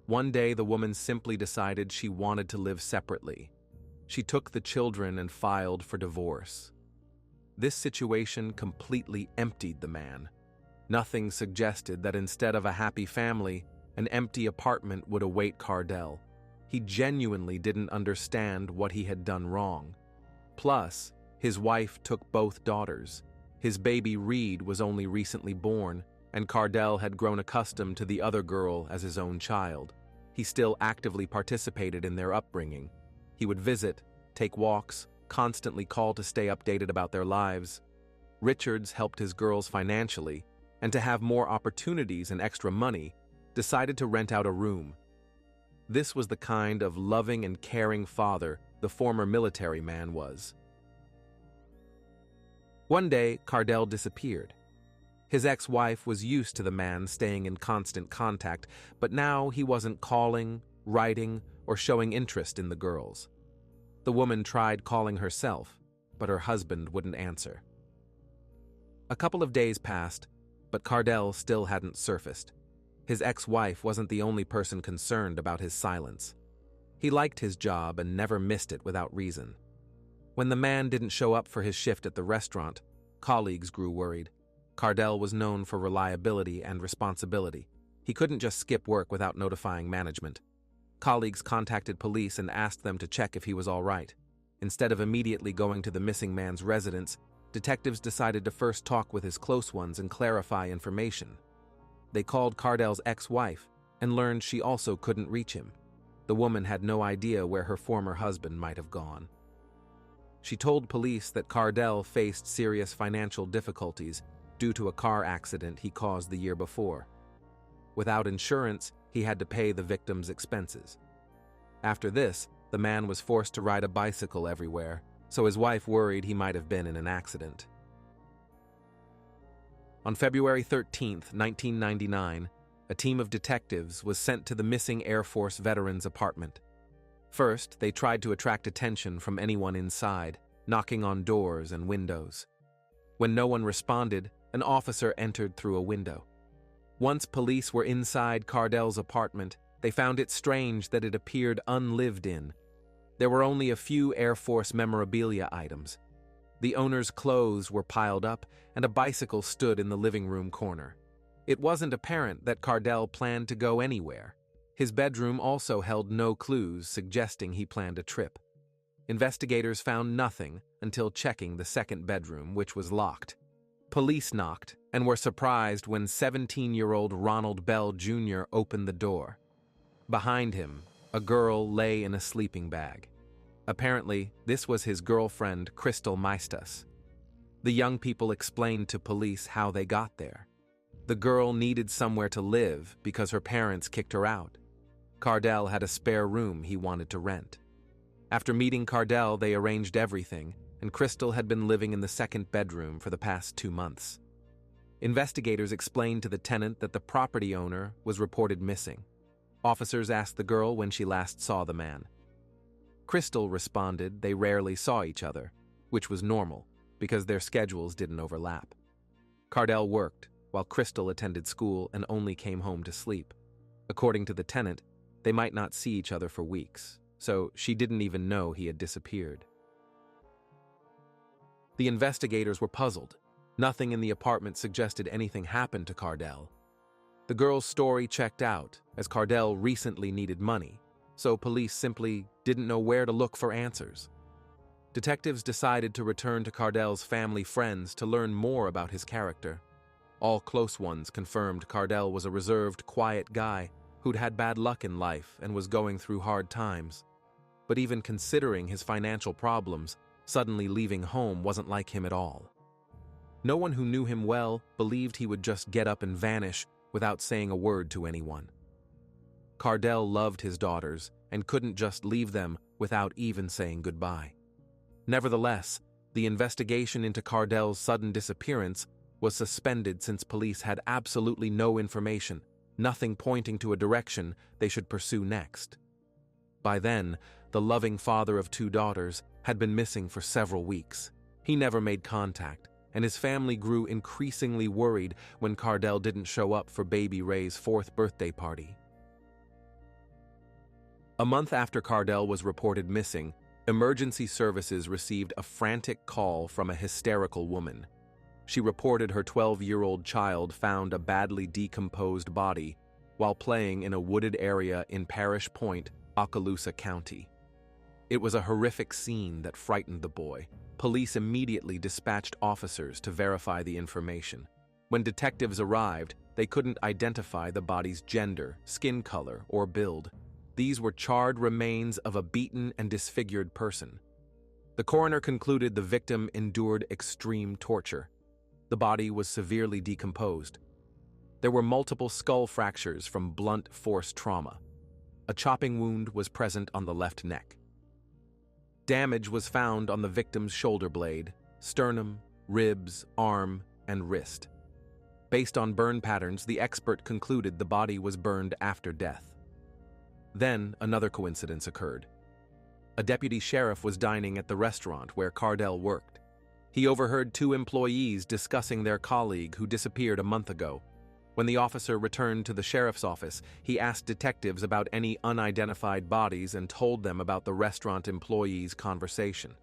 One day, the woman simply decided she wanted to live separately. She took the children and filed for divorce. This situation completely emptied the man. Nothing suggested that instead of a happy family, an empty apartment would await Cardell. He genuinely didn't understand what he had done wrong. Plus, his wife took both daughters. His baby Reed was only recently born, and Cardell had grown accustomed to the other girl as his own child. He still actively participated in their upbringing. He would visit, take walks, constantly call to stay updated about their lives. Richards helped his girls financially, and to have more opportunities and extra money, decided to rent out a room. This was the kind of loving and caring father the former military man was. One day, Cardell disappeared. His ex-wife was used to the man staying in constant contact, but now he wasn't calling, writing, or showing interest in the girls. The woman tried calling herself, but her husband wouldn't answer. A couple of days passed, but Cardell still hadn't surfaced. His ex-wife wasn't the only person concerned about his silence. He liked his job and never missed it without reason. When the man didn't show up for his shift at the restaurant, colleagues grew worried. Cardell was known for reliability and responsibility. He couldn't just skip work without notifying management. Colleagues contacted police and asked them to check if he was all right. Instead of immediately going to the missing man's residence, detectives decided to first talk with his close ones and clarify information. They called Cardell's ex-wife and learned she also couldn't reach him. The woman had no idea where her former husband might have gone. She told police that Cardell faced serious financial difficulties due to a car accident he caused the year before. Without insurance, he had to pay the victim's expenses. After this, the man was forced to ride a bicycle everywhere, so his wife worried he might have been in an accident. On February 13, 1999, a team of detectives was sent to the missing Air Force veteran's apartment. First, they tried to attract attention from anyone inside, knocking on doors and windows. When no one responded, an officer entered through a window. Once police were inside Cardell's apartment, they found it strange that it appeared unlived in. There were only a few Air Force memorabilia items. The owner's clothes were piled up, and a bicycle stood in the living room corner. It wasn't apparent that Cardell planned to go anywhere. His bedroom also held no clues suggesting he planned a trip. Investigators found nothing until checking the second bedroom, which was locked. Police knocked, and were surprised when 17-year-old Ronald Bell Jr. opened the door. Behind him, a girl lay in a sleeping bag. Apparently, this was his girlfriend, Crystal Maestas. The young people explained to police how they got there. The girl needed somewhere to live because her parents kicked her out. Cardell had a spare room he wanted to rent. After meeting Cardell, they arranged everything, and Crystal had been living in the second bedroom for the past 2 months. Investigators explained to the tenant that the property owner was reported missing. Officers asked the girl when she last saw the man. Crystal responded they rarely saw each other, which was normal because their schedules didn't overlap. Cardell worked, while Crystal attended school and only came home to sleep. According to the tenant, they might not see each other for weeks, so she didn't even know he had disappeared. The investigators were puzzled. Nothing in the apartment suggested anything happened to Cardell. The girl's story checked out, as Cardell recently needed money, so police simply didn't know where to look for answers. Detectives decided to return to Cardell's family friends to learn more about his character. All close ones confirmed Cardell was a reserved, quiet guy who'd had bad luck in life and was going through hard times. But even considering his financial problems, suddenly leaving home wasn't like him at all. No one who knew him well believed he would just get up and vanish without saying a word to anyone. Cardell loved his daughters and couldn't just leave them without even saying goodbye. Nevertheless, the investigation into Cardell's sudden disappearance was suspended since police had absolutely no information, nothing pointing to a direction they should pursue next. By then, the loving father of 2 daughters had been missing for several weeks. He never made contact, and his family grew increasingly worried when Cardell didn't show up for baby Ray's 4th birthday party. A month after Cardell was reported missing, emergency services received a frantic call from a hysterical woman. She reported her 12-year-old child found a badly decomposed body while playing in a wooded area in Parish Point, Okaloosa County. It was a horrific scene that frightened the boy. Police immediately dispatched officers to verify the information. When detectives arrived, they couldn't identify the body's gender, skin color, or build. These were charred remains of a beaten and disfigured person. The coroner concluded the victim endured extreme torture. The body was severely decomposed. There were multiple skull fractures from blunt force trauma. A chopping wound was present on the left neck. Damage was found on the victim's shoulder blade, sternum, ribs, arm, and wrist. Based on burn patterns, the expert concluded the body was burned after death. Then, another coincidence occurred. A deputy sheriff was dining at the restaurant where Cardell worked. He overheard 2 employees discussing their colleague who disappeared a month ago. When the officer returned to the sheriff's office, he asked detectives about any unidentified bodies and told them about the restaurant employee's conversation.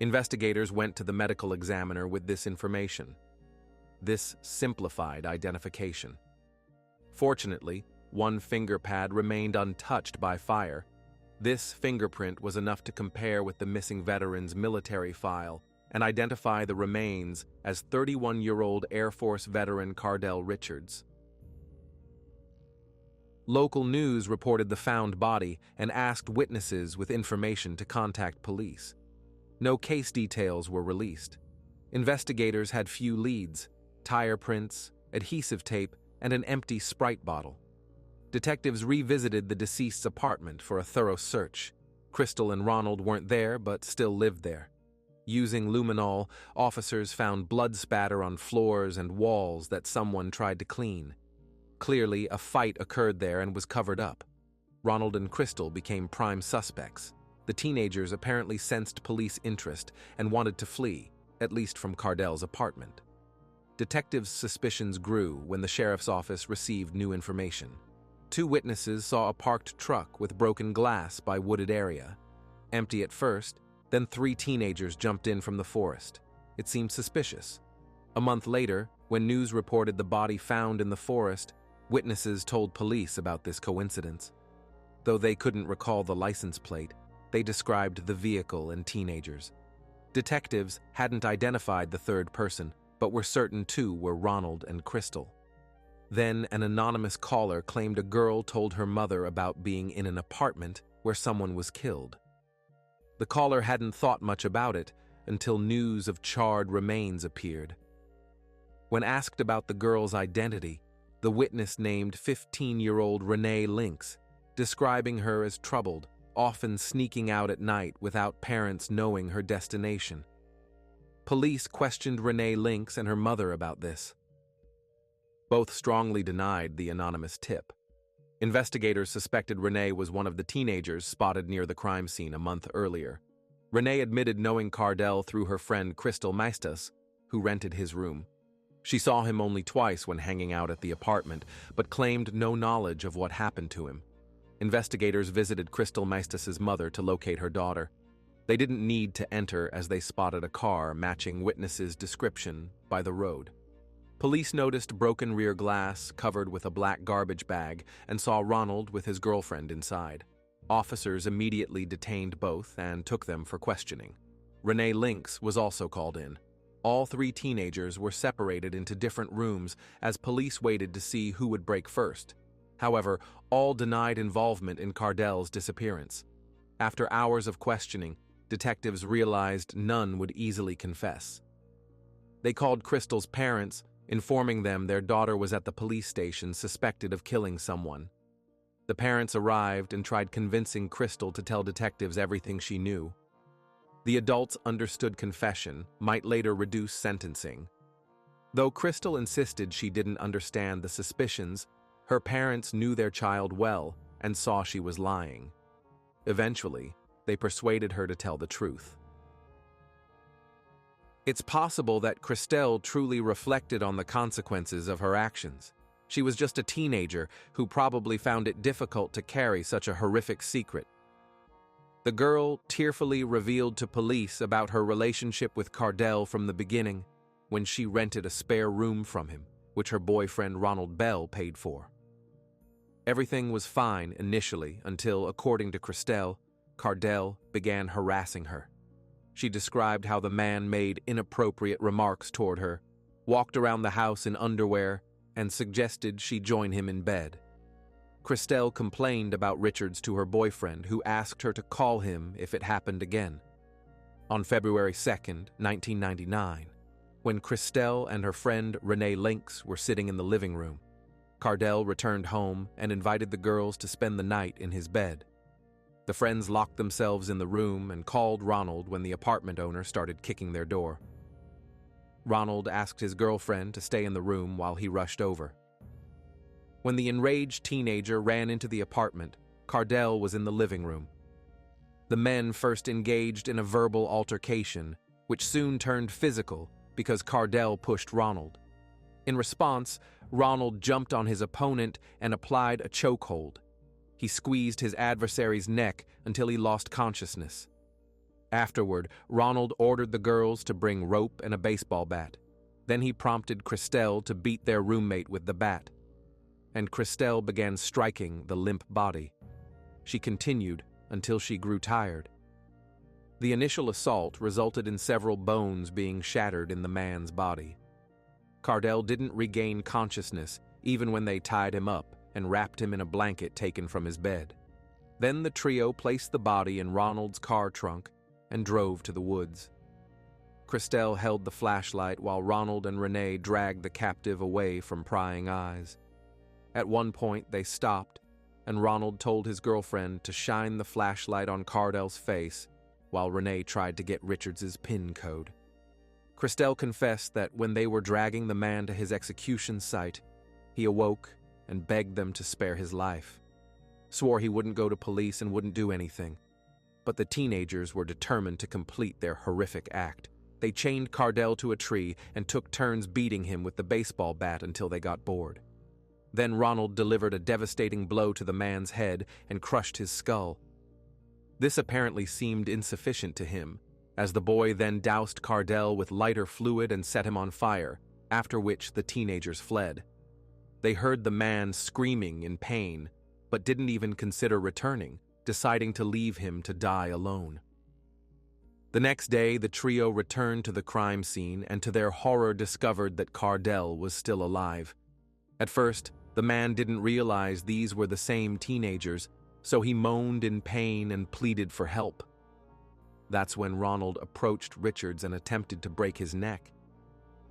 Investigators went to the medical examiner with this information. This simplified identification. Fortunately, 1 finger pad remained untouched by fire. This fingerprint was enough to compare with the missing veteran's military file and identify the remains as 31-year-old Air Force veteran Cardell Richards. Local news reported the found body and asked witnesses with information to contact police. No case details were released. Investigators had few leads: tire prints, adhesive tape, and an empty Sprite bottle. Detectives revisited the deceased's apartment for a thorough search. Crystal and Ronald weren't there, but still lived there. Using luminol, officers found blood spatter on floors and walls that someone tried to clean. Clearly, a fight occurred there and was covered up. Ronald and Crystal became prime suspects. The teenagers apparently sensed police interest and wanted to flee, at least from Cardell's apartment. Detectives' suspicions grew when the sheriff's office received new information. 2 witnesses saw a parked truck with broken glass by wooded area. Empty at first, then 3 teenagers jumped in from the forest. It seemed suspicious. A month later, when news reported the body found in the forest, witnesses told police about this coincidence. Though they couldn't recall the license plate, they described the vehicle and teenagers. Detectives hadn't identified the 3rd person, but were certain two were Ronald and Crystal. Then an anonymous caller claimed a girl told her mother about being in an apartment where someone was killed. The caller hadn't thought much about it until news of charred remains appeared. When asked about the girl's identity, the witness named 15-year-old Renee Lynx, describing her as troubled, often sneaking out at night without parents knowing her destination. Police questioned Renee Lynx and her mother about this. Both strongly denied the anonymous tip. Investigators suspected Renee was one of the teenagers spotted near the crime scene a month earlier. Renee admitted knowing Cardell through her friend Crystal Maestas, who rented his room. She saw him only twice when hanging out at the apartment, but claimed no knowledge of what happened to him. Investigators visited Crystal Maestas' mother to locate her daughter. They didn't need to enter as they spotted a car matching witnesses' description by the road. Police noticed broken rear glass covered with a black garbage bag and saw Ronald with his girlfriend inside. Officers immediately detained both and took them for questioning. Renee Lynx was also called in. All three teenagers were separated into different rooms as police waited to see who would break first. However, all denied involvement in Cardell's disappearance. After hours of questioning, detectives realized none would easily confess. They called Crystal's parents, informing them their daughter was at the police station suspected of killing someone. The parents arrived and tried convincing Crystal to tell detectives everything she knew. The adults understood confession might later reduce sentencing. Though Crystal insisted she didn't understand the suspicions, her parents knew their child well and saw she was lying. Eventually, they persuaded her to tell the truth. It's possible that Crystal truly reflected on the consequences of her actions. She was just a teenager who probably found it difficult to carry such a horrific secret. The girl tearfully revealed to police about her relationship with Cardell from the beginning, when she rented a spare room from him, which her boyfriend Ronald Bell paid for. Everything was fine initially until, according to Crystal, Cardell began harassing her. She described how the man made inappropriate remarks toward her, walked around the house in underwear, and suggested she join him in bed. Crystal complained about Richards to her boyfriend, who asked her to call him if it happened again. On February 2nd, 1999, when Crystal and her friend Renee Lynx were sitting in the living room, Cardell returned home and invited the girls to spend the night in his bed. The friends locked themselves in the room and called Ronald when the apartment owner started kicking their door. Ronald asked his girlfriend to stay in the room while he rushed over. When the enraged teenager ran into the apartment, Cardell was in the living room. The men first engaged in a verbal altercation, which soon turned physical because Cardell pushed Ronald. In response, Ronald jumped on his opponent and applied a chokehold. He squeezed his adversary's neck until he lost consciousness. Afterward, Ronald ordered the girls to bring rope and a baseball bat. Then he prompted Crystal to beat their roommate with the bat. And Crystal began striking the limp body. She continued until she grew tired. The initial assault resulted in several bones being shattered in the man's body. Cardell didn't regain consciousness even when they tied him up and wrapped him in a blanket taken from his bed. Then the trio placed the body in Ronald's car trunk and drove to the woods. Crystal held the flashlight while Ronald and Renee dragged the captive away from prying eyes. At one point, they stopped, and Ronald told his girlfriend to shine the flashlight on Cardell's face while Renee tried to get Richards's PIN code. Crystal confessed that when they were dragging the man to his execution site, he awoke and begged them to spare his life. Swore he wouldn't go to police and wouldn't do anything. But the teenagers were determined to complete their horrific act. They chained Cardell to a tree and took turns beating him with the baseball bat until they got bored. Then Ronald delivered a devastating blow to the man's head and crushed his skull. This apparently seemed insufficient to him, as the boy then doused Cardell with lighter fluid and set him on fire, after which the teenagers fled. They heard the man screaming in pain, but didn't even consider returning, deciding to leave him to die alone. The next day, the trio returned to the crime scene and to their horror discovered that Cardell was still alive. At first, the man didn't realize these were the same teenagers, so he moaned in pain and pleaded for help. That's when Ronald approached Richards and attempted to break his neck.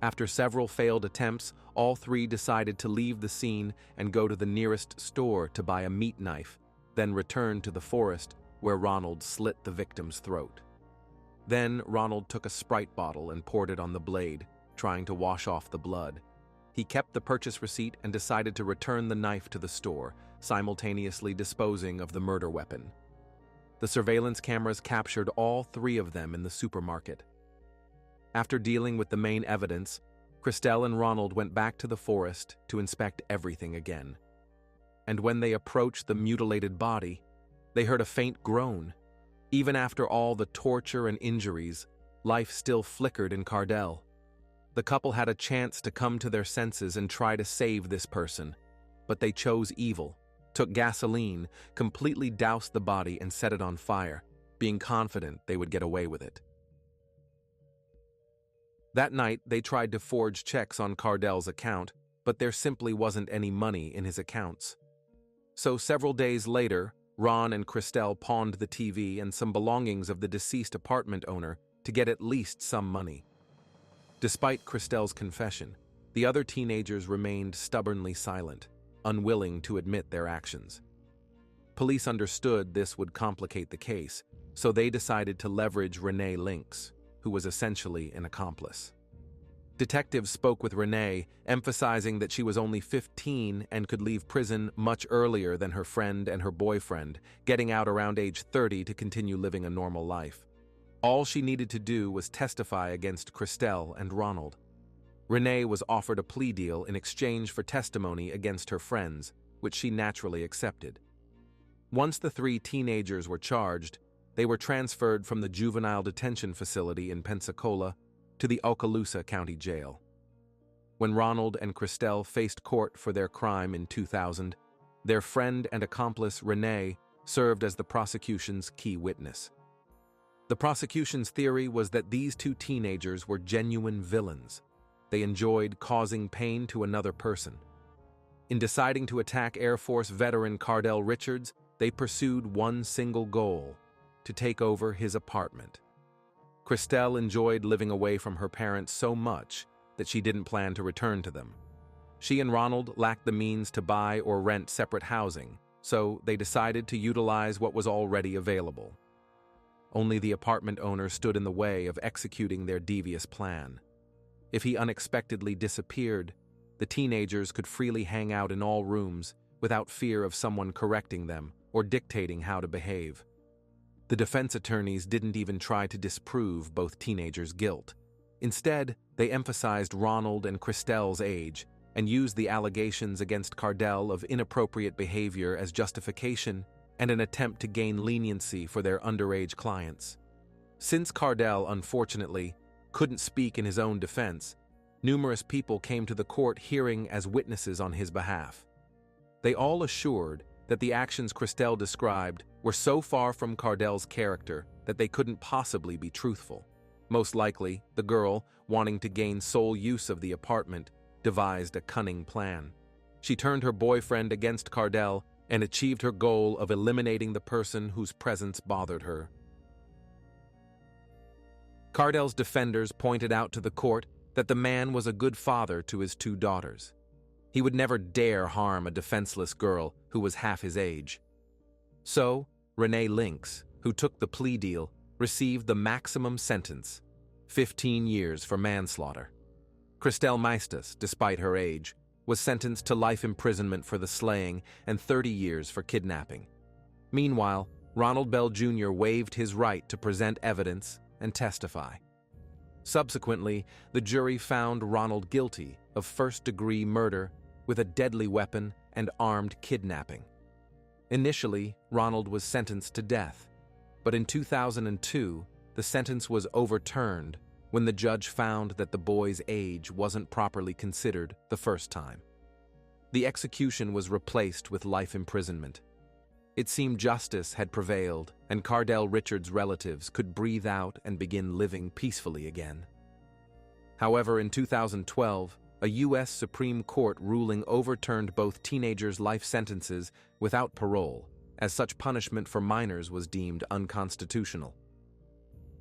After several failed attempts, all three decided to leave the scene and go to the nearest store to buy a meat knife, then return to the forest where Ronald slit the victim's throat. Then Ronald took a Sprite bottle and poured it on the blade, trying to wash off the blood. He kept the purchase receipt and decided to return the knife to the store, simultaneously disposing of the murder weapon. The surveillance cameras captured all three of them in the supermarket. After dealing with the main evidence, Christelle and Ronald went back to the forest to inspect everything again. And when they approached the mutilated body, they heard a faint groan. Even after all the torture and injuries, life still flickered in Cardell. The couple had a chance to come to their senses and try to save this person, but they chose evil, took gasoline, completely doused the body and set it on fire, being confident they would get away with it. That night, they tried to forge checks on Cardell's account, but there simply wasn't any money in his accounts. So several days later, Ron and Christelle pawned the TV and some belongings of the deceased apartment owner to get at least some money. Despite Christelle's confession, the other teenagers remained stubbornly silent, unwilling to admit their actions. Police understood this would complicate the case, so they decided to leverage Renee Lynx, who was essentially an accomplice. Detectives spoke with Renee, emphasizing that she was only 15 and could leave prison much earlier than her friend and her boyfriend, getting out around age 30 to continue living a normal life. All she needed to do was testify against Christelle and Ronald. Renee was offered a plea deal in exchange for testimony against her friends, which she naturally accepted. Once the three teenagers were charged, they were transferred from the juvenile detention facility in Pensacola to the Okaloosa County Jail. When Ronald and Christelle faced court for their crime in 2000, their friend and accomplice Renee served as the prosecution's key witness. The prosecution's theory was that these two teenagers were genuine villains. They enjoyed causing pain to another person. In deciding to attack Air Force veteran Cardell Richards, they pursued one single goal: to take over his apartment. Christelle enjoyed living away from her parents so much that she didn't plan to return to them. She and Ronald lacked the means to buy or rent separate housing, so they decided to utilize what was already available. Only the apartment owner stood in the way of executing their devious plan. If he unexpectedly disappeared, the teenagers could freely hang out in all rooms without fear of someone correcting them or dictating how to behave. The defense attorneys didn't even try to disprove both teenagers' guilt. Instead, they emphasized Ronald and Christelle's age and used the allegations against Cardell of inappropriate behavior as justification and an attempt to gain leniency for their underage clients. Since Cardell, unfortunately, couldn't speak in his own defense, numerous people came to the court hearing as witnesses on his behalf. They all assured that the actions Christelle described were so far from Cardell's character that they couldn't possibly be truthful. Most likely, the girl, wanting to gain sole use of the apartment, devised a cunning plan. She turned her boyfriend against Cardell and achieved her goal of eliminating the person whose presence bothered her. Cardell's defenders pointed out to the court that the man was a good father to his two daughters. He would never dare harm a defenseless girl who was half his age. So, Renee Lynx, who took the plea deal, received the maximum sentence, 15 years for manslaughter. Christelle Maestas, despite her age, was sentenced to life imprisonment for the slaying and 30 years for kidnapping. Meanwhile, Ronald Bell Jr. waived his right to present evidence and testify. Subsequently, the jury found Ronald guilty of first-degree murder with a deadly weapon and armed kidnapping. Initially, Ronald was sentenced to death, but in 2002, the sentence was overturned when the judge found that the boy's age wasn't properly considered the first time. The execution was replaced with life imprisonment. It seemed justice had prevailed, and Cardell Richards' relatives could breathe out and begin living peacefully again. However, in 2012, a U.S. Supreme Court ruling overturned both teenagers' life sentences without parole, as such punishment for minors was deemed unconstitutional.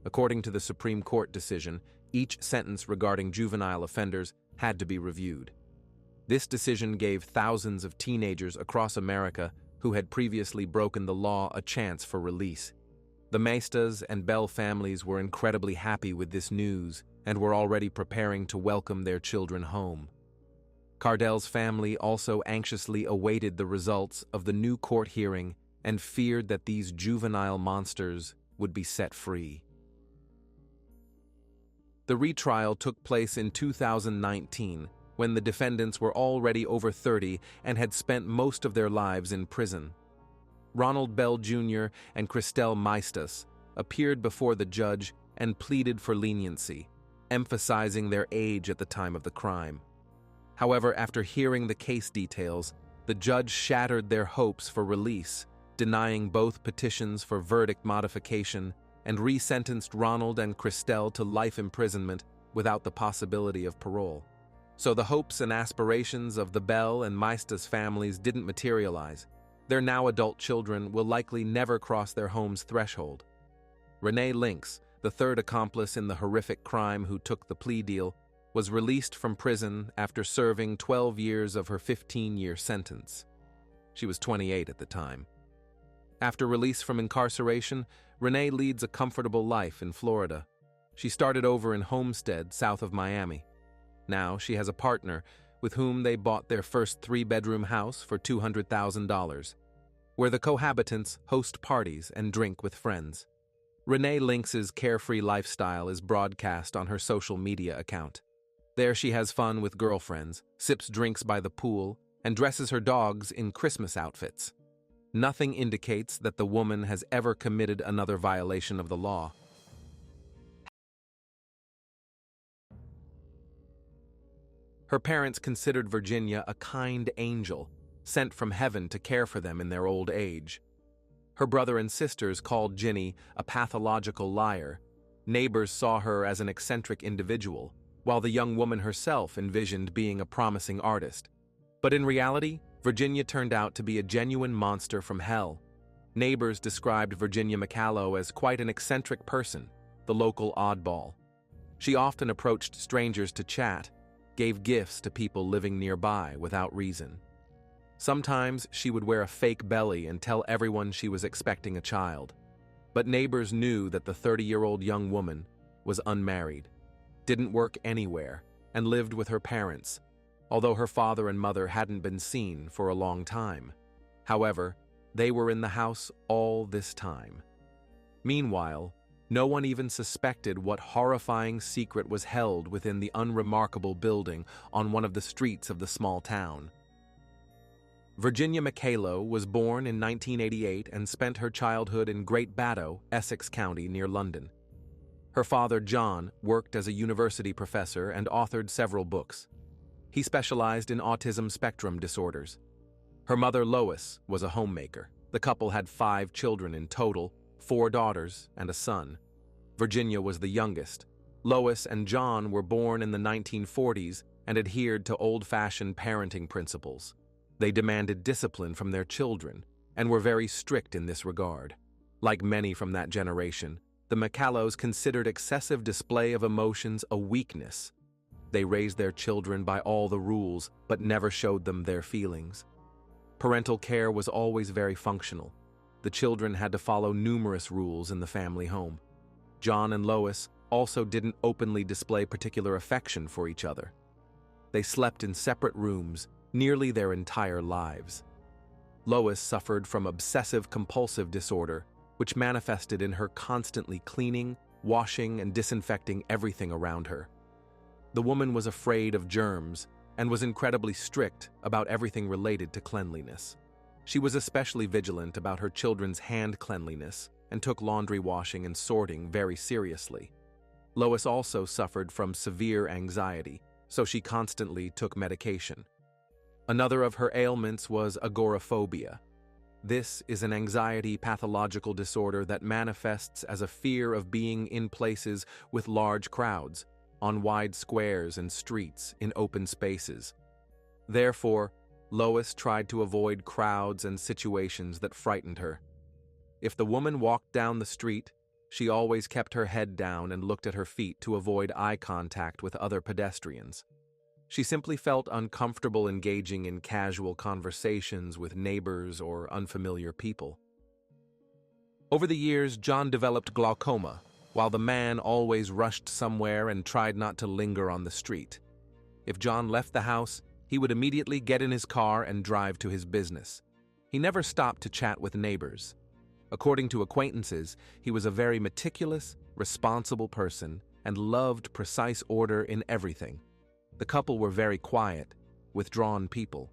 According to the Supreme Court decision, each sentence regarding juvenile offenders had to be reviewed. This decision gave thousands of teenagers across America who had previously broken the law a chance for release. The Maestas and Bell families were incredibly happy with this news and were already preparing to welcome their children home. Cardell's family also anxiously awaited the results of the new court hearing and feared that these juvenile monsters would be set free. The retrial took place in 2019, when the defendants were already over 30 and had spent most of their lives in prison. Ronald Bell Jr. and Christelle Maestas appeared before the judge and pleaded for leniency, emphasizing their age at the time of the crime. However, after hearing the case details, the judge shattered their hopes for release, denying both petitions for verdict modification and resentenced Ronald and Christelle to life imprisonment without the possibility of parole. So the hopes and aspirations of the Bell and Maestas families didn't materialize. Their now adult children will likely never cross their home's threshold. Renee Lynx, the third accomplice in the horrific crime who took the plea deal, was released from prison after serving 12 years of her 15-year sentence. She was 28 at the time. After release from incarceration, Renee leads a comfortable life in Florida. She started over in Homestead, south of Miami. Now she has a partner with whom they bought their first 3-bedroom house for $200,000, where the cohabitants host parties and drink with friends. Renee Lynx's carefree lifestyle is broadcast on her social media account. There she has fun with girlfriends, sips drinks by the pool, and dresses her dogs in Christmas outfits. Nothing indicates that the woman has ever committed another violation of the law. Her parents considered Virginia a kind angel, sent from heaven to care for them in their old age. Her brother and sisters called Ginny a pathological liar. Neighbors saw her as an eccentric individual, while the young woman herself envisioned being a promising artist. But in reality, Virginia turned out to be a genuine monster from hell. Neighbors described Virginia McCallow as quite an eccentric person, the local oddball. She often approached strangers to chat, gave gifts to people living nearby without reason. Sometimes she would wear a fake belly and tell everyone she was expecting a child. But neighbors knew that the 30-year-old young woman was unmarried, didn't work anywhere, and lived with her parents, although her father and mother hadn't been seen for a long time. However, they were in the house all this time. Meanwhile, no one even suspected what horrifying secret was held within the unremarkable building on one of the streets of the small town. Virginia McCallow was born in 1988 and spent her childhood in Great Baddow, Essex County near London. Her father, John, worked as a university professor and authored several books. He specialized in autism spectrum disorders. Her mother, Lois, was a homemaker. The couple had 5 children in total, 4 daughters and a son. Virginia was the youngest. Lois and John were born in the 1940s and adhered to old-fashioned parenting principles. They demanded discipline from their children and were very strict in this regard. Like many from that generation, the McCallows considered excessive display of emotions a weakness. They raised their children by all the rules, but never showed them their feelings. Parental care was always very functional. The children had to follow numerous rules in the family home. John and Lois also didn't openly display particular affection for each other. They slept in separate rooms nearly their entire lives. Lois suffered from obsessive-compulsive disorder, which manifested in her constantly cleaning, washing, and disinfecting everything around her. The woman was afraid of germs and was incredibly strict about everything related to cleanliness. She was especially vigilant about her children's hand cleanliness and took laundry washing and sorting very seriously. Lois also suffered from severe anxiety, so she constantly took medication. Another of her ailments was agoraphobia. This is an anxiety pathological disorder that manifests as a fear of being in places with large crowds, on wide squares and streets, in open spaces. Therefore, Lois tried to avoid crowds and situations that frightened her. If the woman walked down the street, she always kept her head down and looked at her feet to avoid eye contact with other pedestrians. She simply felt uncomfortable engaging in casual conversations with neighbors or unfamiliar people. Over the years, John developed glaucoma, while the man always rushed somewhere and tried not to linger on the street. If John left the house, he would immediately get in his car and drive to his business. He never stopped to chat with neighbors. According to acquaintances, he was a very meticulous, responsible person and loved precise order in everything. The couple were very quiet, withdrawn people.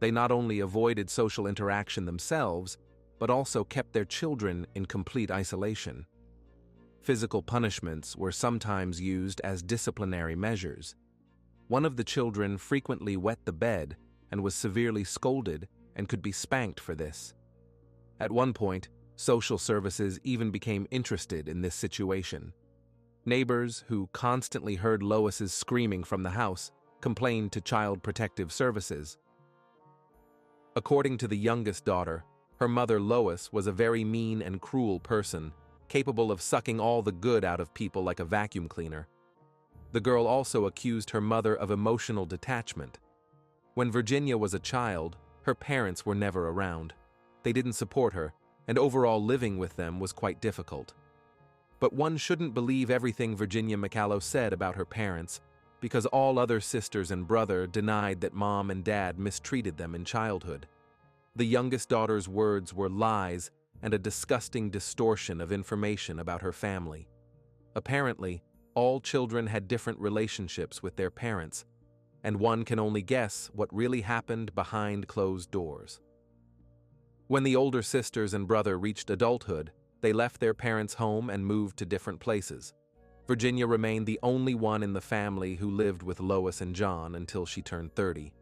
They not only avoided social interaction themselves, but also kept their children in complete isolation. Physical punishments were sometimes used as disciplinary measures. One of the children frequently wet the bed and was severely scolded and could be spanked for this. At one point, social services even became interested in this situation. Neighbors, who constantly heard Lois's screaming from the house, complained to Child Protective Services. According to the youngest daughter, her mother Lois was a very mean and cruel person, capable of sucking all the good out of people like a vacuum cleaner. The girl also accused her mother of emotional detachment. When Virginia was a child, her parents were never around. They didn't support her, and overall living with them was quite difficult. But one shouldn't believe everything Virginia Mallo said about her parents, because all other sisters and brother denied that mom and dad mistreated them in childhood. The youngest daughter's words were lies and a disgusting distortion of information about her family. Apparently, all children had different relationships with their parents, and one can only guess what really happened behind closed doors. When the older sisters and brother reached adulthood, they left their parents' home and moved to different places. Virginia remained the only one in the family who lived with Lois and John until she turned 30.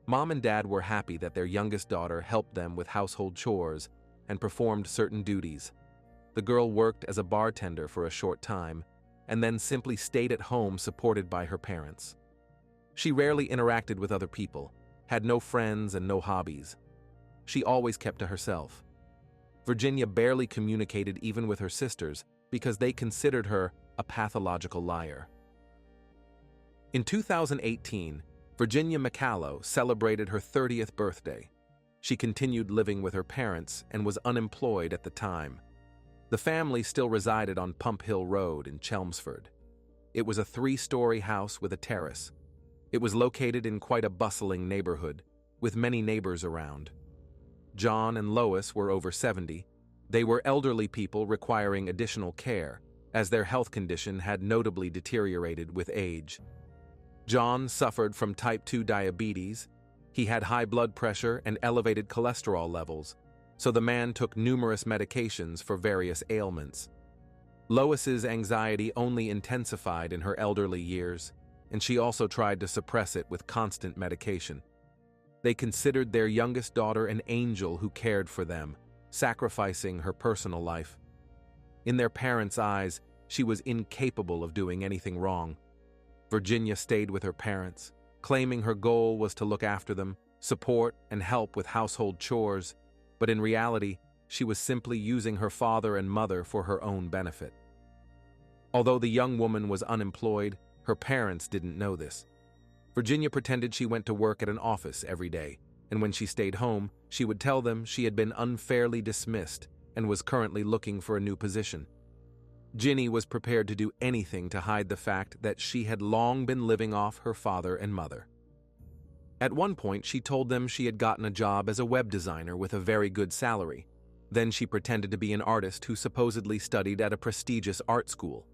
Mom and Dad were happy that their youngest daughter helped them with household chores and performed certain duties. The girl worked as a bartender for a short time and then simply stayed at home supported by her parents. She rarely interacted with other people, had no friends and no hobbies. She always kept to herself. Virginia barely communicated even with her sisters because they considered her a pathological liar. In 2018, Virginia Mallo celebrated her 30th birthday. She continued living with her parents and was unemployed at the time. The family still resided on Pump Hill Road in Chelmsford. It was a 3-story house with a terrace. It was located in quite a bustling neighborhood, with many neighbors around. John and Lois were over 70. They were elderly people requiring additional care, as their health condition had notably deteriorated with age. John suffered from type 2 diabetes. He had high blood pressure and elevated cholesterol levels, so the man took numerous medications for various ailments. Lois's anxiety only intensified in her elderly years, and she also tried to suppress it with constant medication. They considered their youngest daughter an angel who cared for them, sacrificing her personal life. In their parents' eyes, she was incapable of doing anything wrong. Virginia stayed with her parents, claiming her goal was to look after them, support, and help with household chores, but in reality, she was simply using her father and mother for her own benefit. Although the young woman was unemployed, her parents didn't know this. Virginia pretended she went to work at an office every day, and when she stayed home, she would tell them she had been unfairly dismissed and was currently looking for a new position. Ginny was prepared to do anything to hide the fact that she had long been living off her father and mother. At one point, she told them she had gotten a job as a web designer with a very good salary. Then she pretended to be an artist who supposedly studied at a prestigious art school.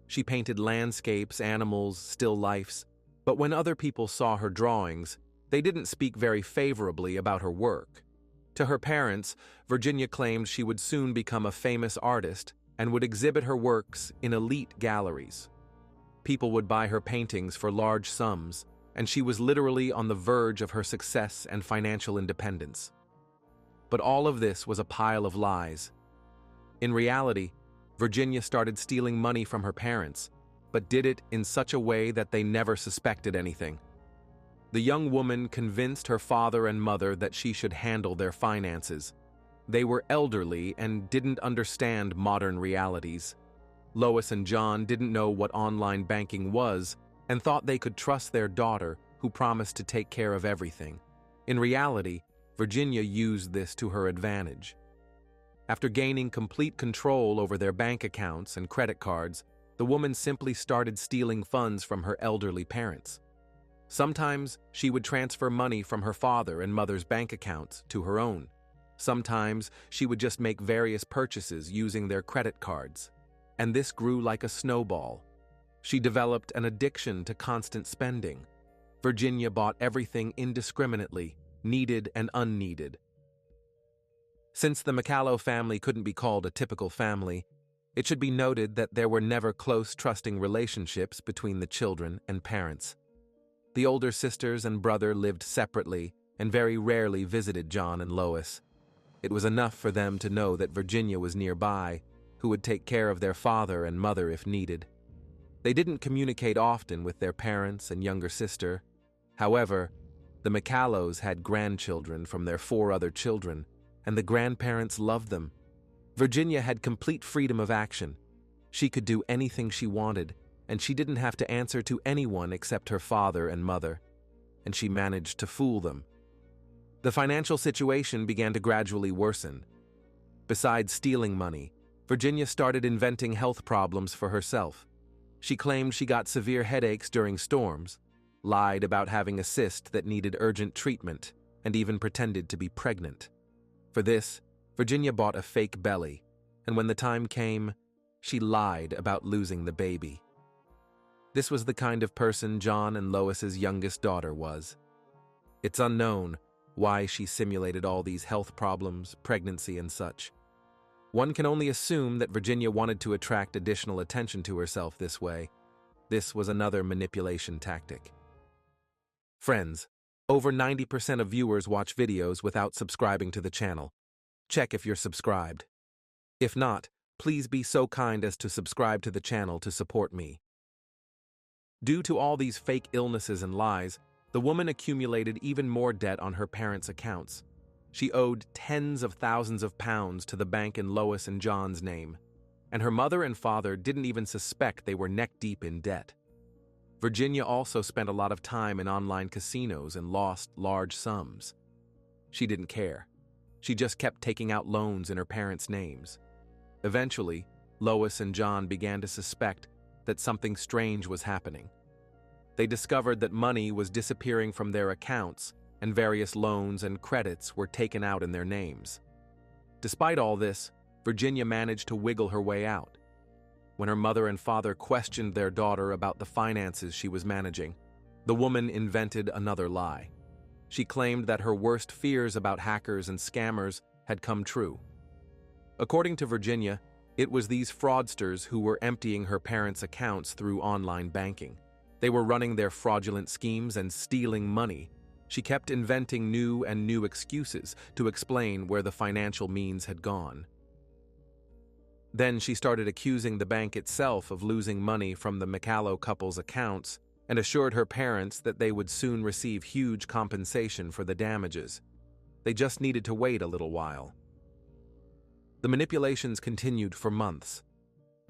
She painted landscapes, animals, still lifes, but when other people saw her drawings, they didn't speak very favorably about her work. To her parents, Virginia claimed she would soon become a famous artist and would exhibit her works in elite galleries. People would buy her paintings for large sums, and she was literally on the verge of her success and financial independence. But all of this was a pile of lies. In reality, Virginia started stealing money from her parents, but did it in such a way that they never suspected anything. The young woman convinced her father and mother that she should handle their finances. They were elderly and didn't understand modern realities. Lois and John didn't know what online banking was and thought they could trust their daughter, who promised to take care of everything. In reality, Virginia used this to her advantage. After gaining complete control over their bank accounts and credit cards, the woman simply started stealing funds from her elderly parents. Sometimes she would transfer money from her father and mother's bank accounts to her own. Sometimes she would just make various purchases using their credit cards. And this grew like a snowball. She developed an addiction to constant spending. Virginia bought everything indiscriminately, needed and unneeded. Since the Mallo family couldn't be called a typical family, it should be noted that there were never close, trusting relationships between the children and parents. The older sisters and brother lived separately and very rarely visited John and Lois. It was enough for them to know that Virginia was nearby, who would take care of their father and mother if needed. They didn't communicate often with their parents and younger sister. However, the Mallos had grandchildren from their 4 other children, and the grandparents loved them. Virginia had complete freedom of action. She could do anything she wanted, and she didn't have to answer to anyone except her father and mother, and she managed to fool them. The financial situation began to gradually worsen. Besides stealing money, Virginia started inventing health problems for herself. She claimed she got severe headaches during storms, lied about having a cyst that needed urgent treatment, and even pretended to be pregnant. For this, Virginia bought a fake belly, and when the time came, she lied about losing the baby. This was the kind of person John and Lois's youngest daughter was. It's unknown why she simulated all these health problems, pregnancy, and such. One can only assume that Virginia wanted to attract additional attention to herself this way. This was another manipulation tactic. Friends, over 90% of viewers watch videos without subscribing to the channel. Check if you're subscribed. If not, please be so kind as to subscribe to the channel to support me. Due to all these fake illnesses and lies, the woman accumulated even more debt on her parents' accounts. She owed tens of thousands of pounds to the bank in Lois and John's name, and her mother and father didn't even suspect they were neck-deep in debt. Virginia also spent a lot of time in online casinos and lost large sums. She didn't care. She just kept taking out loans in her parents' names. Eventually, Lois and John began to suspect that something strange was happening. They discovered that money was disappearing from their accounts, and various loans and credits were taken out in their names. Despite all this, Virginia managed to wiggle her way out. When her mother and father questioned their daughter about the finances she was managing, the woman invented another lie. She claimed that her worst fears about hackers and scammers had come true. According to Virginia, it was these fraudsters who were emptying her parents' accounts through online banking. They were running their fraudulent schemes and stealing money. She kept inventing new and new excuses to explain where the financial means had gone. Then she started accusing the bank itself of losing money from the Mallo couple's accounts and assured her parents that they would soon receive huge compensation for the damages. They just needed to wait a little while. The manipulations continued for months.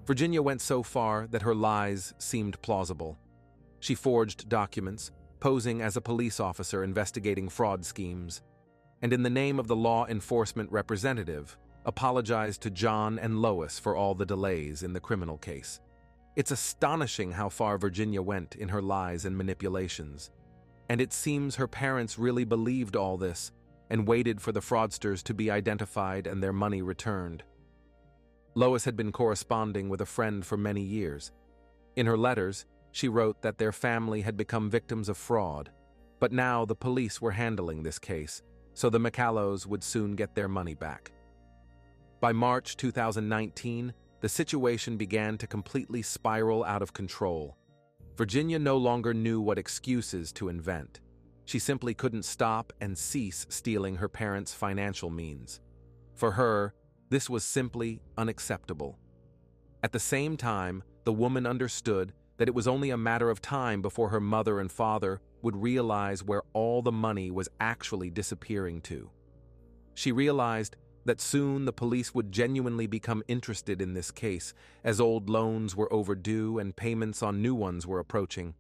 Virginia went so far that her lies seemed plausible. She forged documents, posing as a police officer investigating fraud schemes, and in the name of the law enforcement representative, apologized to John and Lois for all the delays in the criminal case. It's astonishing how far Virginia went in her lies and manipulations, and it seems her parents really believed all this and waited for the fraudsters to be identified and their money returned. Lois had been corresponding with a friend for many years. In her letters, she wrote that their family had become victims of fraud, but now the police were handling this case, so the Mallos would soon get their money back. By March 2019, the situation began to completely spiral out of control. Virginia no longer knew what excuses to invent. She simply couldn't stop and cease stealing her parents' financial means. For her, this was simply unacceptable. At the same time, the woman understood that it was only a matter of time before her mother and father would realize where all the money was actually disappearing to. She realized that soon the police would genuinely become interested in this case, as old loans were overdue and payments on new ones were approaching.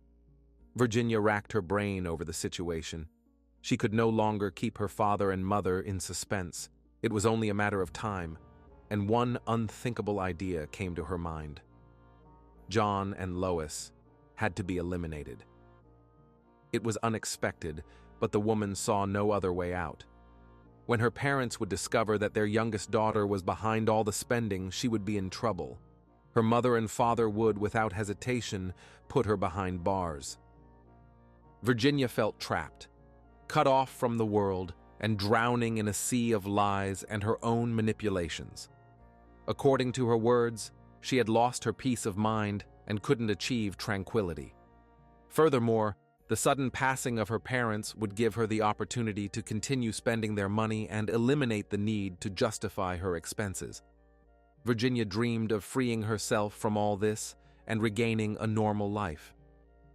Virginia racked her brain over the situation. She could no longer keep her father and mother in suspense. It was only a matter of time, and one unthinkable idea came to her mind. John and Lois had to be eliminated. It was unexpected, but the woman saw no other way out. When her parents would discover that their youngest daughter was behind all the spending, she would be in trouble. Her mother and father would, without hesitation, put her behind bars. Virginia felt trapped, cut off from the world, and drowning in a sea of lies and her own manipulations. According to her words, she had lost her peace of mind and couldn't achieve tranquility. Furthermore, the sudden passing of her parents would give her the opportunity to continue spending their money and eliminate the need to justify her expenses. Virginia dreamed of freeing herself from all this and regaining a normal life.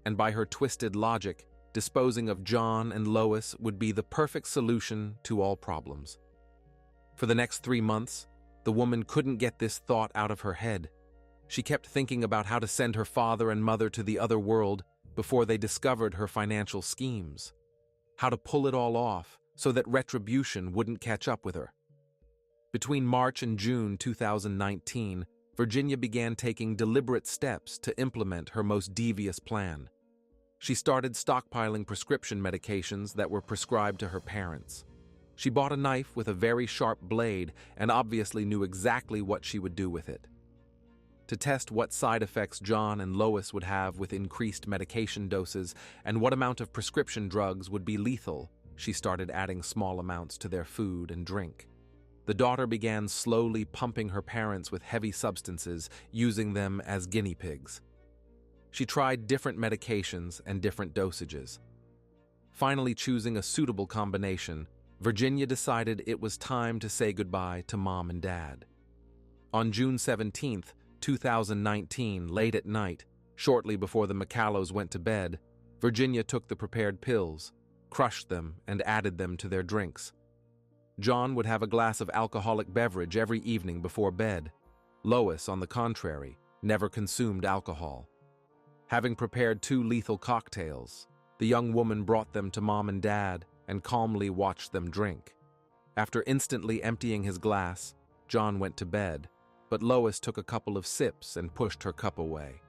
And by her twisted logic, disposing of John and Lois would be the perfect solution to all problems. For the next 3 months, the woman couldn't get this thought out of her head. She kept thinking about how to send her father and mother to the other world before they discovered her financial schemes, how to pull it all off so that retribution wouldn't catch up with her. Between March and June 2019, Virginia began taking deliberate steps to implement her most devious plan. She started stockpiling prescription medications that were prescribed to her parents. She bought a knife with a very sharp blade and obviously knew exactly what she would do with it. To test what side effects John and Lois would have with increased medication doses and what amount of prescription drugs would be lethal, she started adding small amounts to their food and drink. The daughter began slowly pumping her parents with heavy substances, using them as guinea pigs. She tried different medications and different dosages. Finally choosing a suitable combination, Virginia decided it was time to say goodbye to Mom and Dad. On June 17th, 2019, late at night, shortly before the Mallos went to bed, Virginia took the prepared pills, crushed them, and added them to their drinks. John would have a glass of alcoholic beverage every evening before bed. Lois, on the contrary, never consumed alcohol. Having prepared 2 lethal cocktails, the young woman brought them to Mom and Dad and calmly watched them drink. After instantly emptying his glass, John went to bed, but Lois took a couple of sips and pushed her cup away.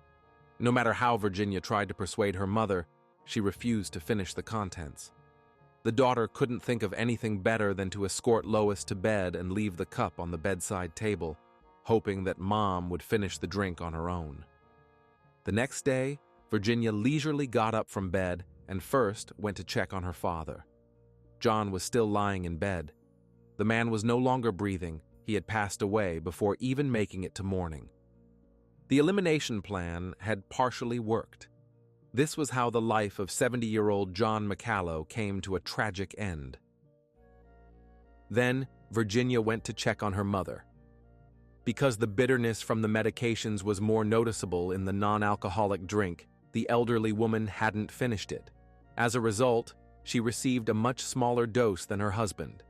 No matter how Virginia tried to persuade her mother, she refused to finish the contents. The daughter couldn't think of anything better than to escort Lois to bed and leave the cup on the bedside table, hoping that Mom would finish the drink on her own. The next day, Virginia leisurely got up from bed and first went to check on her father. John was still lying in bed. The man was no longer breathing. He had passed away before even making it to morning. The elimination plan had partially worked. This was how the life of 70-year-old John Mallo came to a tragic end. Then, Virginia went to check on her mother. Because the bitterness from the medications was more noticeable in the non-alcoholic drink, the elderly woman hadn't finished it. As a result, she received a much smaller dose than her husband.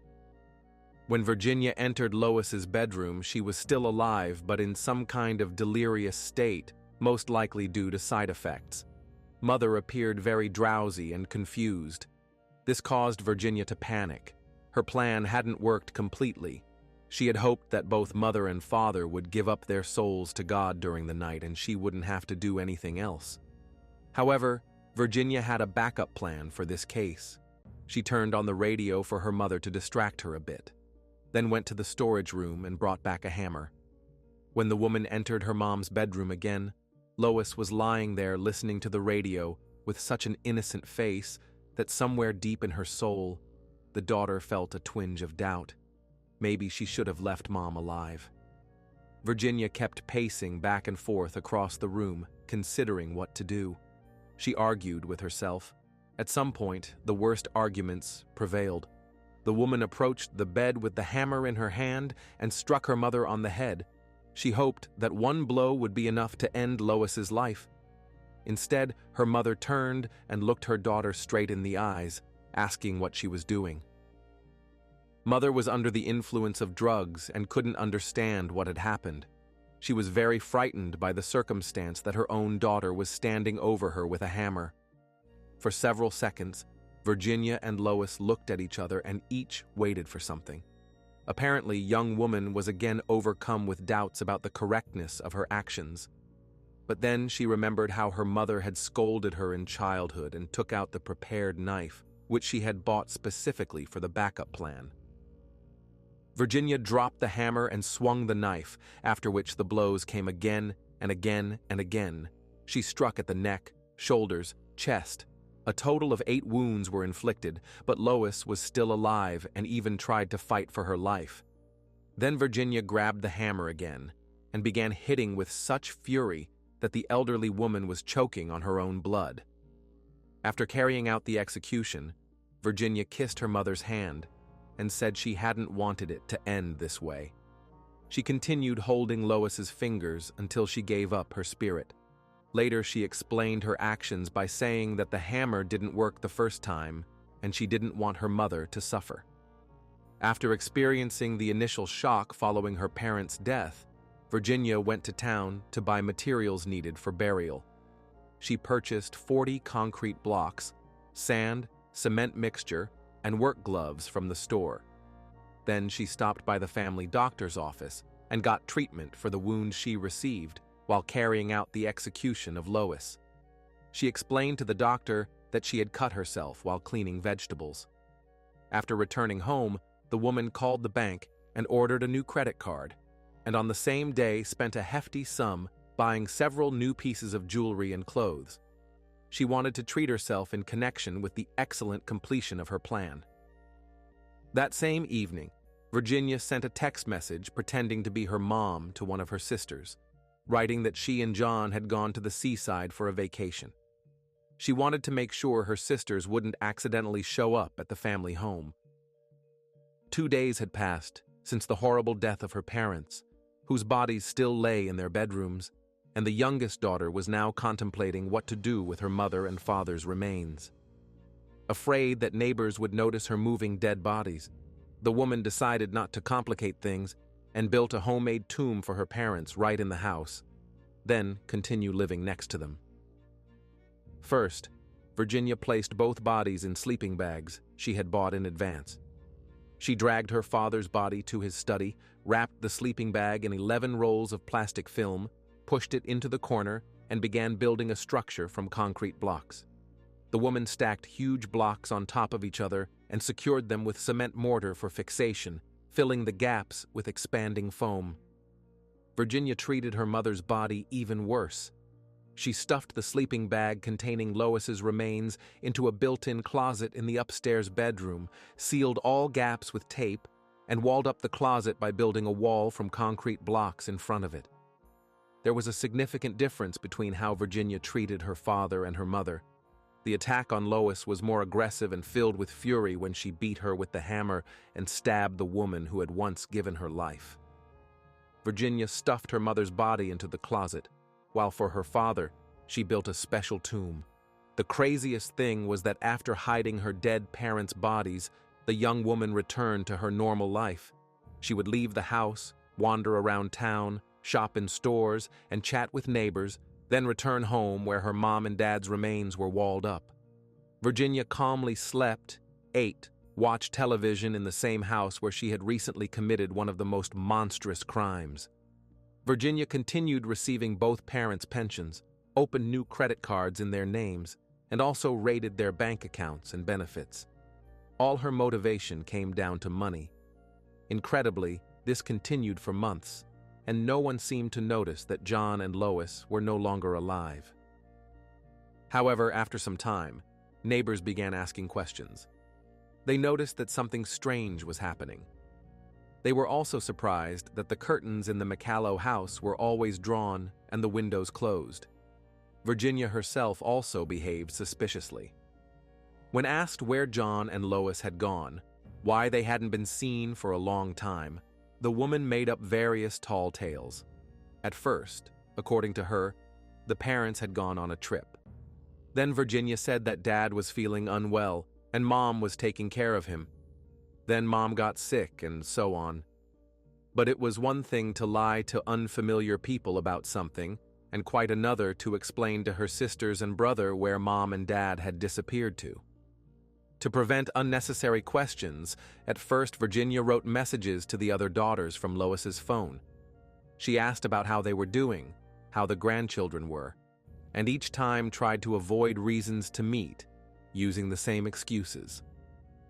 When Virginia entered Lois's bedroom, she was still alive but in some kind of delirious state, most likely due to side effects. Mother appeared very drowsy and confused. This caused Virginia to panic. Her plan hadn't worked completely. She had hoped that both mother and father would give up their souls to God during the night and she wouldn't have to do anything else. However, Virginia had a backup plan for this case. She turned on the radio for her mother to distract her a bit, then went to the storage room and brought back a hammer. When the woman entered her mom's bedroom again, Lois was lying there listening to the radio with such an innocent face that somewhere deep in her soul, the daughter felt a twinge of doubt. Maybe she should have left Mom alive. Virginia kept pacing back and forth across the room, considering what to do. She argued with herself. At some point, the worst arguments prevailed. The woman approached the bed with the hammer in her hand and struck her mother on the head. She hoped that one blow would be enough to end Lois's life. Instead, her mother turned and looked her daughter straight in the eyes, asking what she was doing. Mother was under the influence of drugs and couldn't understand what had happened. She was very frightened by the circumstance that her own daughter was standing over her with a hammer. For several seconds, Virginia and Lois looked at each other and each waited for something. Apparently, young woman was again overcome with doubts about the correctness of her actions. But then she remembered how her mother had scolded her in childhood and took out the prepared knife, which she had bought specifically for the backup plan. Virginia dropped the hammer and swung the knife, after which the blows came again and again and again. She struck at the neck, shoulders, chest. A total of 8 wounds were inflicted, but Lois was still alive and even tried to fight for her life. Then Virginia grabbed the hammer again and began hitting with such fury that the elderly woman was choking on her own blood. After carrying out the execution, Virginia kissed her mother's hand and said she hadn't wanted it to end this way. She continued holding Lois's fingers until she gave up her spirit. Later, she explained her actions by saying that the hammer didn't work the first time and she didn't want her mother to suffer. After experiencing the initial shock following her parents' death, Virginia went to town to buy materials needed for burial. She purchased 40 concrete blocks, sand, cement mixture, and work gloves from the store. Then she stopped by the family doctor's office and got treatment for the wound she received while carrying out the execution of Lois. She explained to the doctor that she had cut herself while cleaning vegetables. After returning home, the woman called the bank and ordered a new credit card, and on the same day spent a hefty sum buying several new pieces of jewelry and clothes. She wanted to treat herself in connection with the excellent completion of her plan. That same evening, Virginia sent a text message pretending to be her mom to one of her sisters, writing that she and John had gone to the seaside for a vacation. She wanted to make sure her sisters wouldn't accidentally show up at the family home. 2 days had passed since the horrible death of her parents, whose bodies still lay in their bedrooms, and the youngest daughter was now contemplating what to do with her mother and father's remains. Afraid that neighbors would notice her moving dead bodies, the woman decided not to complicate things and built a homemade tomb for her parents right in the house, then continue living next to them. First, Virginia placed both bodies in sleeping bags she had bought in advance. She dragged her father's body to his study, wrapped the sleeping bag in 11 rolls of plastic film, pushed it into the corner, and began building a structure from concrete blocks. The woman stacked huge blocks on top of each other and secured them with cement mortar for fixation, filling the gaps with expanding foam. Virginia treated her mother's body even worse. She stuffed the sleeping bag containing Lois's remains into a built-in closet in the upstairs bedroom, sealed all gaps with tape, and walled up the closet by building a wall from concrete blocks in front of it. There was a significant difference between how Virginia treated her father and her mother. The attack on Lois was more aggressive and filled with fury when she beat her with the hammer and stabbed the woman who had once given her life. Virginia stuffed her mother's body into the closet, while for her father, she built a special tomb. The craziest thing was that after hiding her dead parents' bodies, the young woman returned to her normal life. She would leave the house, wander around town, shop in stores, and chat with neighbors, then return home where her mom and dad's remains were walled up. Virginia calmly slept, ate, watched television in the same house where she had recently committed one of the most monstrous crimes. Virginia continued receiving both parents' pensions, opened new credit cards in their names, and also raided their bank accounts and benefits. All her motivation came down to money. Incredibly, this continued for months, and no one seemed to notice that John and Lois were no longer alive. However, after some time, neighbors began asking questions. They noticed that something strange was happening. They were also surprised that the curtains in the Mallo house were always drawn and the windows closed. Virginia herself also behaved suspiciously. When asked where John and Lois had gone, why they hadn't been seen for a long time, the woman made up various tall tales. At first, according to her, the parents had gone on a trip. Then Virginia said that Dad was feeling unwell and Mom was taking care of him. Then Mom got sick and so on. But it was one thing to lie to unfamiliar people about something, and quite another to explain to her sisters and brother where Mom and Dad had disappeared to. To prevent unnecessary questions, at first Virginia wrote messages to the other daughters from Lois's phone. She asked about how they were doing, how the grandchildren were, and each time tried to avoid reasons to meet, using the same excuses.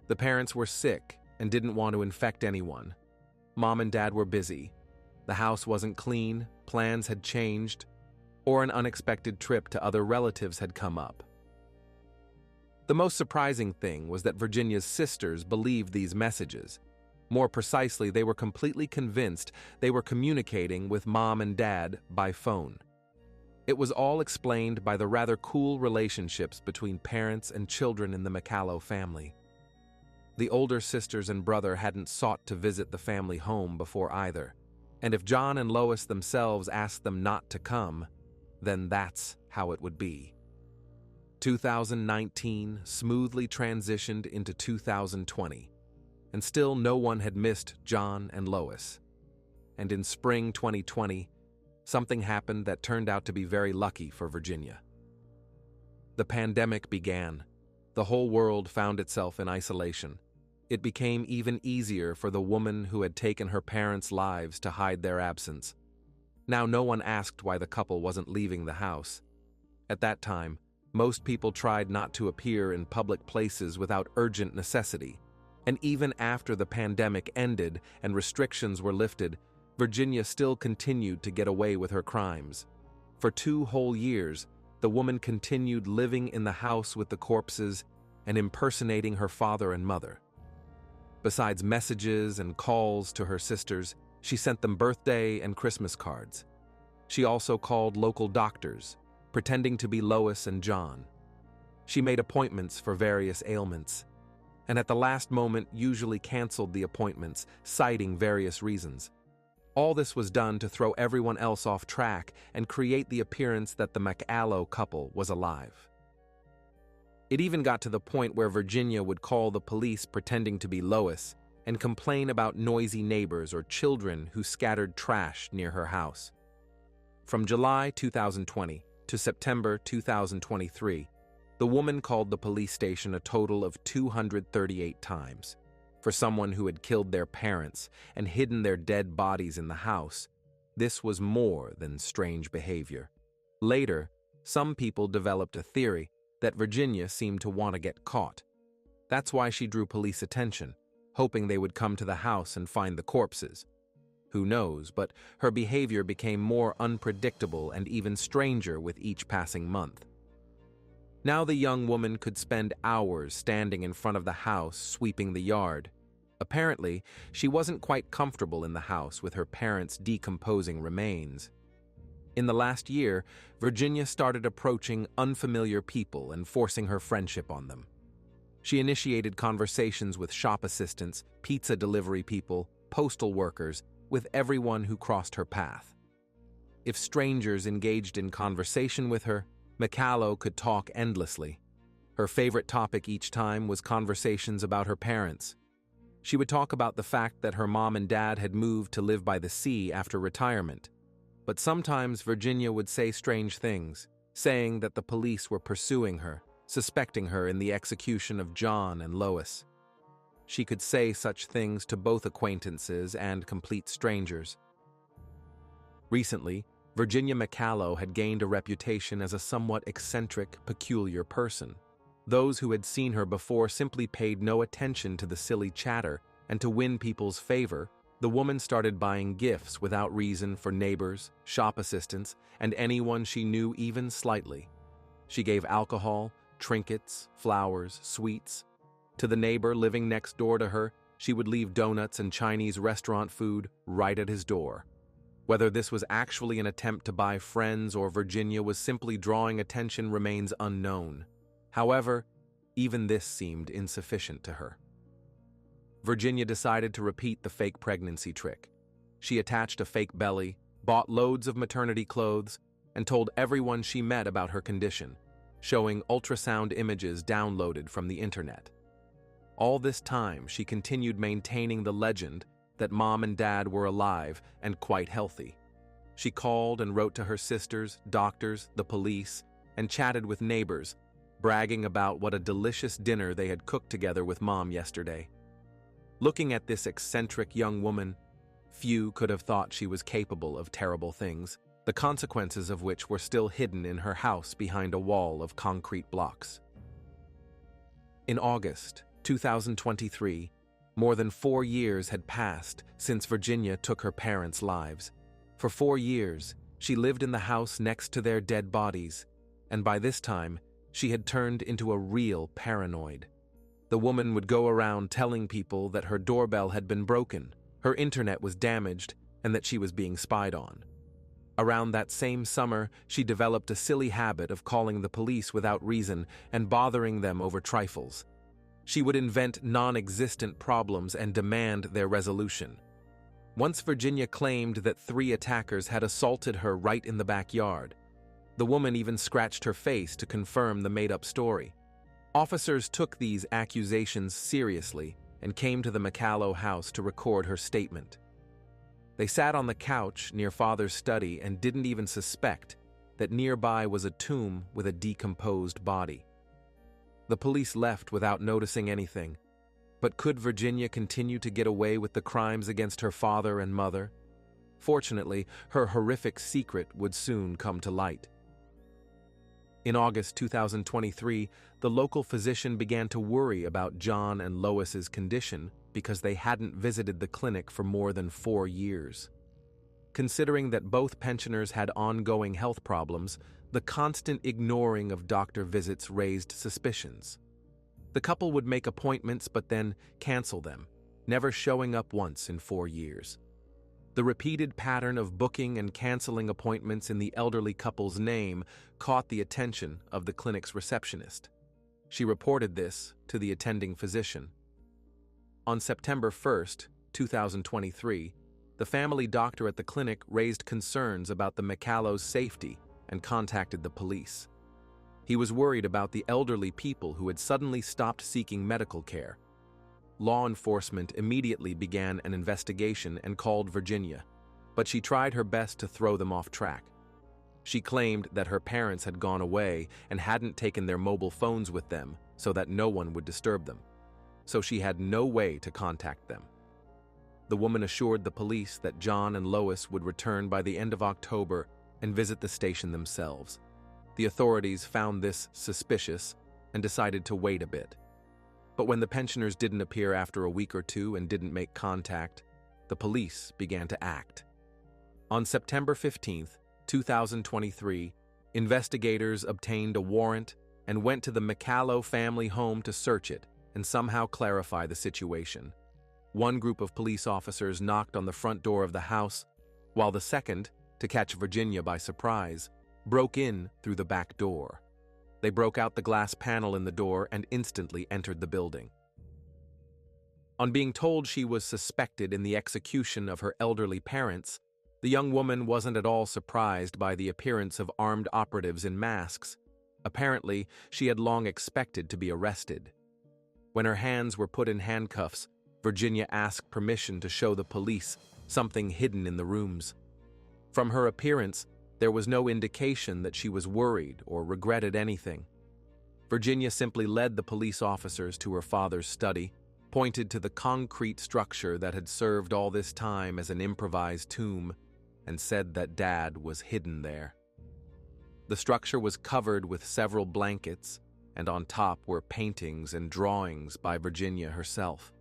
The parents were sick and didn't want to infect anyone. Mom and Dad were busy. The house wasn't clean, plans had changed, or an unexpected trip to other relatives had come up. The most surprising thing was that Virginia's sisters believed these messages. More precisely, they were completely convinced they were communicating with Mom and Dad by phone. It was all explained by the rather cool relationships between parents and children in the Mallo family. The older sisters and brother hadn't sought to visit the family home before either, and if John and Lois themselves asked them not to come, then that's how it would be. 2019 smoothly transitioned into 2020, and still no one had missed John and Lois. And in spring 2020, something happened that turned out to be very lucky for Virginia. The pandemic began. The whole world found itself in isolation. It became even easier for the woman who had taken her parents' lives to hide their absence. Now no one asked why the couple wasn't leaving the house. At that time, most people tried not to appear in public places without urgent necessity. And even after the pandemic ended and restrictions were lifted, Virginia still continued to get away with her crimes. For 2 whole years, the woman continued living in the house with the corpses and impersonating her father and mother. Besides messages and calls to her sisters, she sent them birthday and Christmas cards. She also called local doctors, pretending to be Lois and John. She made appointments for various ailments, and at the last moment usually canceled the appointments, citing various reasons. All this was done to throw everyone else off track and create the appearance that the Mallo couple was alive. It even got to the point where Virginia would call the police pretending to be Lois and complain about noisy neighbors or children who scattered trash near her house. From July 2020 to September 2023, the woman called the police station a total of 238 times. For someone who had killed their parents and hidden their dead bodies in the house, this was more than strange behavior. Later, some people developed a theory that Virginia seemed to want to get caught. That's why she drew police attention, hoping they would come to the house and find the corpses. Who knows, but her behavior became more unpredictable and even stranger with each passing month. Now the young woman could spend hours standing in front of the house sweeping the yard. Apparently, she wasn't quite comfortable in the house with her parents' decomposing remains. In the last year, Virginia started approaching unfamiliar people and forcing her friendship on them. She initiated conversations with shop assistants, pizza delivery people, postal workers, with everyone who crossed her path. If strangers engaged in conversation with her, Mallo could talk endlessly. Her favorite topic each time was conversations about her parents. She would talk about the fact that her mom and dad had moved to live by the sea after retirement. But sometimes Virginia would say strange things, saying that the police were pursuing her, suspecting her in the execution of John and Lois. She could say such things to both acquaintances and complete strangers. Recently, Virginia Mallo had gained a reputation as a somewhat eccentric, peculiar person. Those who had seen her before simply paid no attention to the silly chatter, and to win people's favor, the woman started buying gifts without reason for neighbors, shop assistants, and anyone she knew even slightly. She gave alcohol, trinkets, flowers, sweets. To the neighbor living next door to her, she would leave donuts and Chinese restaurant food right at his door. Whether this was actually an attempt to buy friends or Virginia was simply drawing attention remains unknown. However, Even this seemed insufficient to her. Virginia decided to repeat the fake pregnancy trick. She attached a fake belly, bought loads of maternity clothes, and told everyone she met about her condition, showing ultrasound images downloaded from the internet. All this time, she continued maintaining the legend that Mom and Dad were alive and quite healthy. She called and wrote to her sisters, doctors, the police, and chatted with neighbors, bragging about what a delicious dinner they had cooked together with Mom yesterday. Looking at this eccentric young woman, few could have thought she was capable of terrible things, the consequences of which were still hidden in her house behind a wall of concrete blocks. In August 2023, more than 4 years had passed since Virginia took her parents' lives. For 4 years, she lived in the house next to their dead bodies, and by this time, she had turned into a real paranoid. The woman would go around telling people that her doorbell had been broken, her internet was damaged, and that she was being spied on. Around that same summer, she developed a silly habit of calling the police without reason and bothering them over trifles. She would invent non-existent problems and demand their resolution. Once Virginia claimed that 3 attackers had assaulted her right in the backyard. The woman even scratched her face to confirm the made-up story. Officers took these accusations seriously and came to the Mallo house to record her statement. They sat on the couch near Father's study and didn't even suspect that nearby was a tomb with a decomposed body. The police left without noticing anything, but could Virginia continue to get away with the crimes against her father and mother? Fortunately, her horrific secret would soon come to light. In August 2023, the local physician began to worry about John and Lois's condition because they hadn't visited the clinic for more than 4 years. Considering that both pensioners had ongoing health problems, the constant ignoring of doctor visits raised suspicions. The couple would make appointments but then cancel them, never showing up once in 4 years. The repeated pattern of booking and canceling appointments in the elderly couple's name caught the attention of the clinic's receptionist. She reported this to the attending physician. On September 1st, 2023, the family doctor at the clinic raised concerns about the Mallo's safety and contacted the police. He was worried about the elderly people who had suddenly stopped seeking medical care. Law enforcement immediately began an investigation and called Virginia, but she tried her best to throw them off track. She claimed that her parents had gone away and hadn't taken their mobile phones with them so that no one would disturb them, so she had no way to contact them. The woman assured the police that John and Lois would return by the end of October and visit the station themselves. The authorities found this suspicious and decided to wait a bit. But when the pensioners didn't appear after a week or two and didn't make contact, the police began to act. On September 15th, 2023, investigators obtained a warrant and went to the Mallo family home to search it and somehow clarify the situation. One group of police officers knocked on the front door of the house, while the second, to catch Virginia by surprise, broke in through the back door. They broke out the glass panel in the door and instantly entered the building. On being told she was suspected in the execution of her elderly parents, the young woman wasn't at all surprised by the appearance of armed operatives in masks. Apparently, she had long expected to be arrested. When her hands were put in handcuffs, Virginia asked permission to show the police something hidden in the rooms. From her appearance, there was no indication that she was worried or regretted anything. Virginia simply led the police officers to her father's study, pointed to the concrete structure that had served all this time as an improvised tomb, and said that Dad was hidden there. The structure was covered with several blankets, and on top were paintings and drawings by Virginia herself.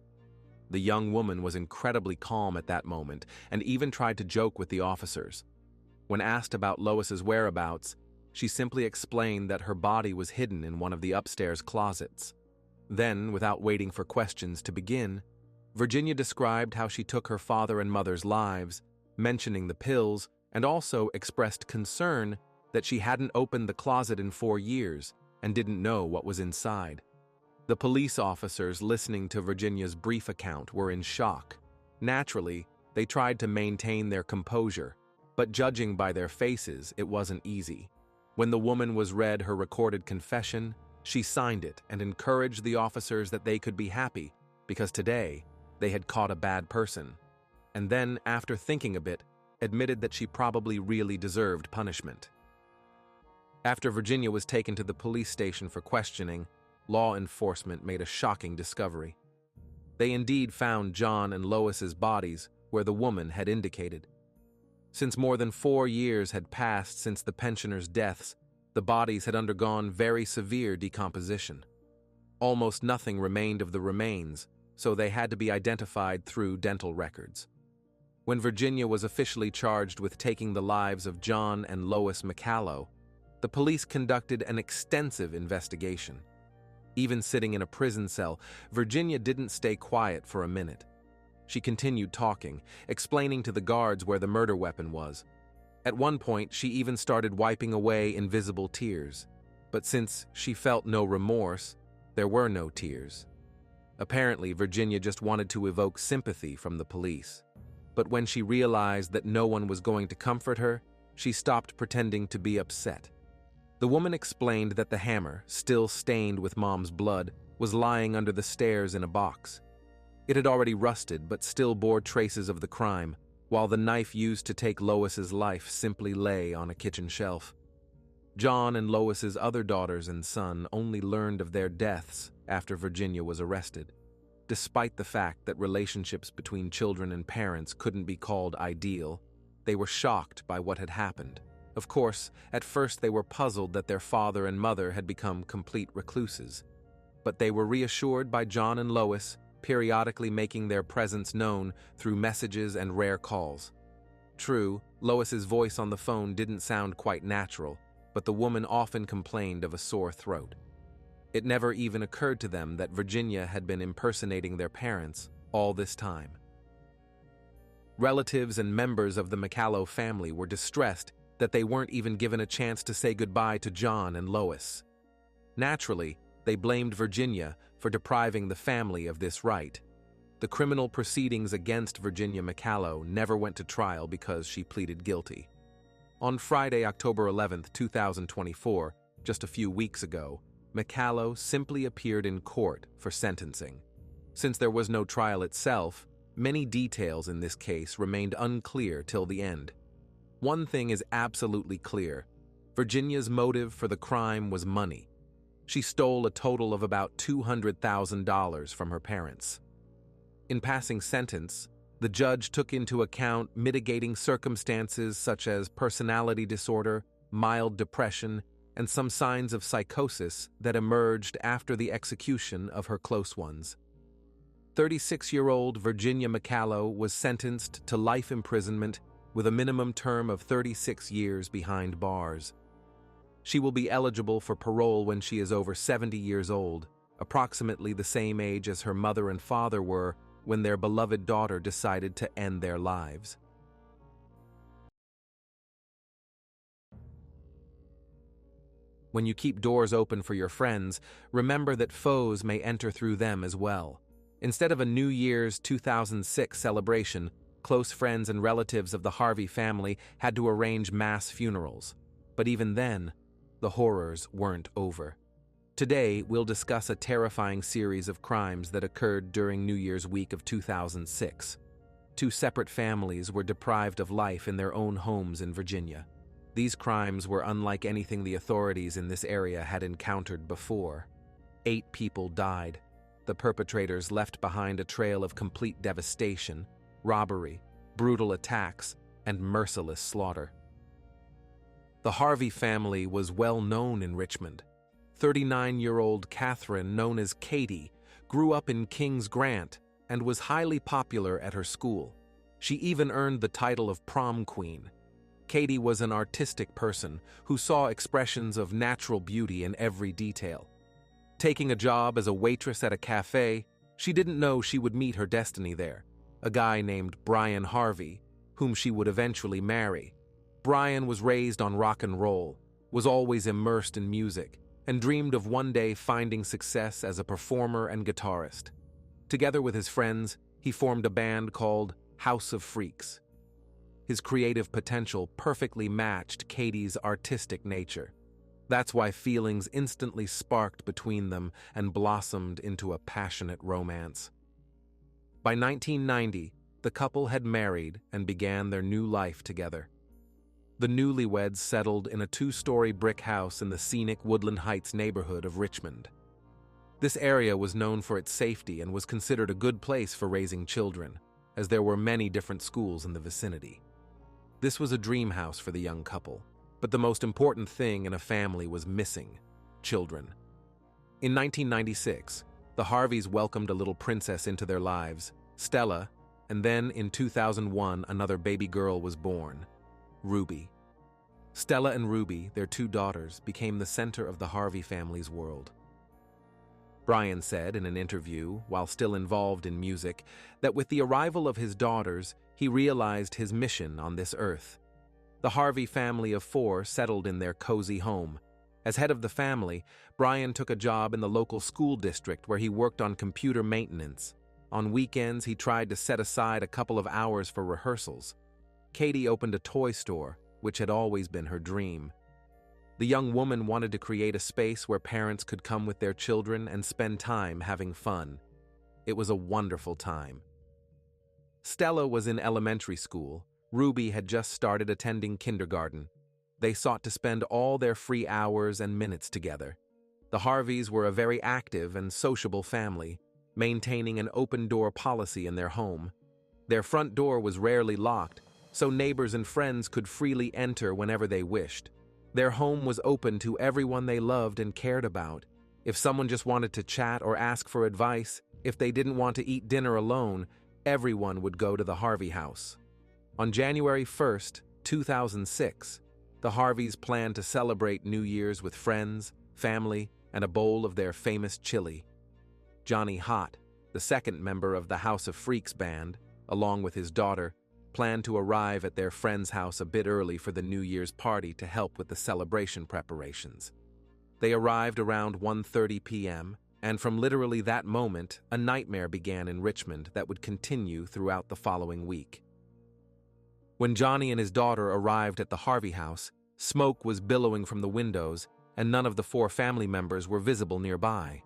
The young woman was incredibly calm at that moment and even tried to joke with the officers. When asked about Lois's whereabouts, she simply explained that her body was hidden in one of the upstairs closets. Then, without waiting for questions to begin, Virginia described how she took her father and mother's lives, mentioning the pills, and also expressed concern that she hadn't opened the closet in 4 years and didn't know what was inside. The police officers listening to Virginia's brief account were in shock. Naturally, they tried to maintain their composure, but judging by their faces, it wasn't easy. When the woman was read her recorded confession, she signed it and encouraged the officers that they could be happy because today they had caught a bad person. And then, after thinking a bit, admitted that she probably really deserved punishment. After Virginia was taken to the police station for questioning, law enforcement made a shocking discovery. They indeed found John and Lois's bodies where the woman had indicated. Since more than 4 years had passed since the pensioners' deaths, the bodies had undergone very severe decomposition. Almost nothing remained of the remains, so they had to be identified through dental records. When Virginia was officially charged with taking the lives of John and Lois Mallo, the police conducted an extensive investigation. Even sitting in a prison cell, Virginia didn't stay quiet for a minute. She continued talking, explaining to the guards where the murder weapon was. At one point, she even started wiping away invisible tears. But since she felt no remorse, there were no tears. Apparently, Virginia just wanted to evoke sympathy from the police. But when she realized that no one was going to comfort her, she stopped pretending to be upset. The woman explained that the hammer, still stained with Mom's blood, was lying under the stairs in a box. It had already rusted but still bore traces of the crime, while the knife used to take Lois's life simply lay on a kitchen shelf. John and Lois's other daughters and son only learned of their deaths after Virginia was arrested. Despite the fact that relationships between children and parents couldn't be called ideal, they were shocked by what had happened. Of course, at first they were puzzled that their father and mother had become complete recluses. But they were reassured by John and Lois, periodically making their presence known through messages and rare calls. True, Lois's voice on the phone didn't sound quite natural, but the woman often complained of a sore throat. It never even occurred to them that Virginia had been impersonating their parents all this time. Relatives and members of the Mallo family were distressed that they weren't even given a chance to say goodbye to John and Lois. Naturally, they blamed Virginia for depriving the family of this right. The criminal proceedings against Virginia Mallo never went to trial because she pleaded guilty. On Friday, October 11, 2024, just a few weeks ago, Mallo simply appeared in court for sentencing. Since there was no trial itself, many details in this case remained unclear till the end. One thing is absolutely clear: Virginia's motive for the crime was money. She stole a total of about $200,000 from her parents. In passing sentence, the judge took into account mitigating circumstances such as personality disorder, mild depression, and some signs of psychosis that emerged after the execution of her close ones. 36-year-old Virginia Mallo was sentenced to life imprisonment with a minimum term of 36 years behind bars. She will be eligible for parole when she is over 70 years old, approximately the same age as her mother and father were when their beloved daughter decided to end their lives. When you keep doors open for your friends, remember that foes may enter through them as well. Instead of a New Year's 2006 celebration, close friends and relatives of the Harvey family had to arrange mass funerals. But even then, the horrors weren't over. Today, we'll discuss a terrifying series of crimes that occurred during New Year's week of 2006. 2 separate families were deprived of life in their own homes in Virginia. These crimes were unlike anything the authorities in this area had encountered before. 8 people died. The perpetrators left behind a trail of complete devastation, robbery, brutal attacks, and merciless slaughter. The Harvey family was well known in Richmond. 39-year-old Catherine, known as Katie, grew up in Kings Grant and was highly popular at her school. She even earned the title of prom queen. Katie was an artistic person who saw expressions of natural beauty in every detail. Taking a job as a waitress at a cafe, she didn't know she would meet her destiny there, a guy named Brian Harvey, whom she would eventually marry. Brian was raised on rock and roll, was always immersed in music, and dreamed of one day finding success as a performer and guitarist. Together with his friends, he formed a band called House of Freaks. His creative potential perfectly matched Katie's artistic nature. That's why feelings instantly sparked between them and blossomed into a passionate romance. By 1990, the couple had married and began their new life together. The newlyweds settled in a 2-story brick house in the scenic Woodland Heights neighborhood of Richmond. This area was known for its safety and was considered a good place for raising children, as there were many different schools in the vicinity. This was a dream house for the young couple, but the most important thing in a family was missing: children. In 1996, the Harveys welcomed a little princess into their lives, Stella, and then in 2001 another baby girl was born, Ruby. Stella and Ruby, their 2 daughters, became the center of the Harvey family's world. Brian said in an interview, while still involved in music, that with the arrival of his daughters, he realized his mission on this earth. The Harvey family of 4 settled in their cozy home. As head of the family, Brian took a job in the local school district where he worked on computer maintenance. On weekends, he tried to set aside a couple of hours for rehearsals. Katie opened a toy store, which had always been her dream. The young woman wanted to create a space where parents could come with their children and spend time having fun. It was a wonderful time. Stella was in elementary school. Ruby had just started attending kindergarten. They sought to spend all their free hours and minutes together. The Harveys were a very active and sociable family, maintaining an open-door policy in their home. Their front door was rarely locked, so neighbors and friends could freely enter whenever they wished. Their home was open to everyone they loved and cared about. If someone just wanted to chat or ask for advice, if they didn't want to eat dinner alone, everyone would go to the Harvey house. On January 1st, 2006, the Harveys planned to celebrate New Year's with friends, family, and a bowl of their famous chili. Johnny Hott, the second member of the House of Freaks band, along with his daughter, planned to arrive at their friend's house a bit early for the New Year's party to help with the celebration preparations. They arrived around 1:30 p.m., and from literally that moment, a nightmare began in Richmond that would continue throughout the following week. When Johnny and his daughter arrived at the Harvey house, smoke was billowing from the windows, and none of the 4 family members were visible nearby.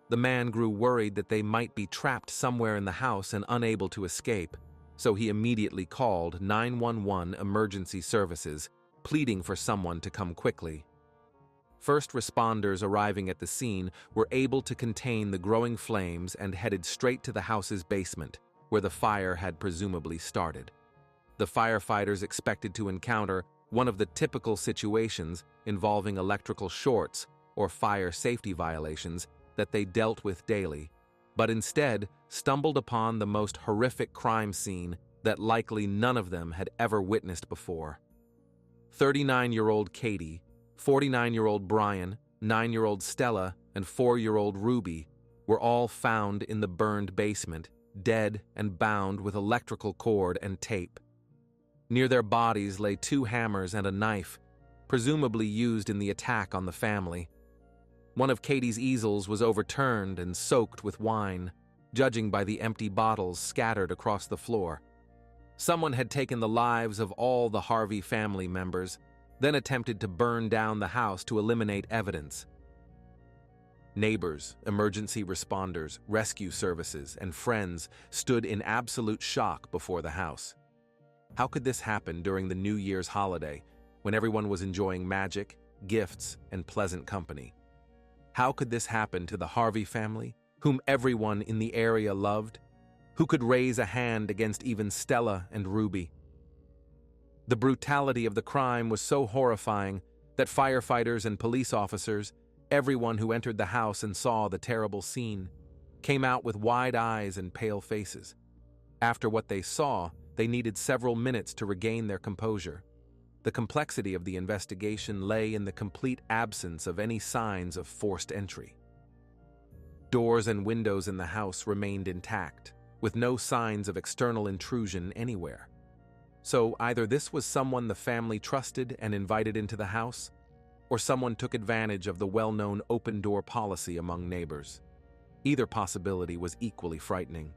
The man grew worried that they might be trapped somewhere in the house and unable to escape, so he immediately called 911 emergency services, pleading for someone to come quickly. First responders arriving at the scene were able to contain the growing flames and headed straight to the house's basement, where the fire had presumably started. The firefighters expected to encounter one of the typical situations involving electrical shorts or fire safety violations that they dealt with daily, but instead stumbled upon the most horrific crime scene that likely none of them had ever witnessed before. 39-year-old Katie, 49-year-old Brian, 9-year-old Stella, and 4-year-old Ruby were all found in the burned basement, dead and bound with electrical cord and tape. Near their bodies lay 2 hammers and a knife, presumably used in the attack on the family. One of Katie's easels was overturned and soaked with wine, judging by the empty bottles scattered across the floor. Someone had taken the lives of all the Harvey family members, then attempted to burn down the house to eliminate evidence. Neighbors, emergency responders, rescue services, and friends stood in absolute shock before the house. How could this happen during the New Year's holiday, when everyone was enjoying magic, gifts, and pleasant company? How could this happen to the Harvey family, whom everyone in the area loved? Who could raise a hand against even Stella and Ruby? The brutality of the crime was so horrifying that firefighters and police officers, everyone who entered the house and saw the terrible scene, came out with wide eyes and pale faces. After what they saw, they needed several minutes to regain their composure. The complexity of the investigation lay in the complete absence of any signs of forced entry. Doors and windows in the house remained intact, with no signs of external intrusion anywhere. So either this was someone the family trusted and invited into the house, or someone took advantage of the well-known open-door policy among neighbors. Either possibility was equally frightening.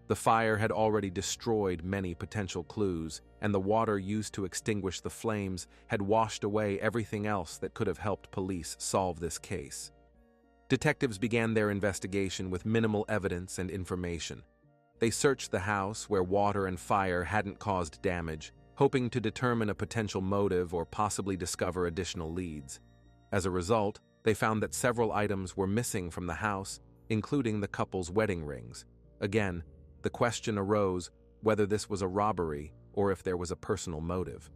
The fire had already destroyed many potential clues, and the water used to extinguish the flames had washed away everything else that could have helped police solve this case. Detectives began their investigation with minimal evidence and information. They searched the house where water and fire hadn't caused damage, hoping to determine a potential motive or possibly discover additional leads. As a result, they found that several items were missing from the house, including the couple's wedding rings. Again, the question arose whether this was a robbery or if there was a personal motive.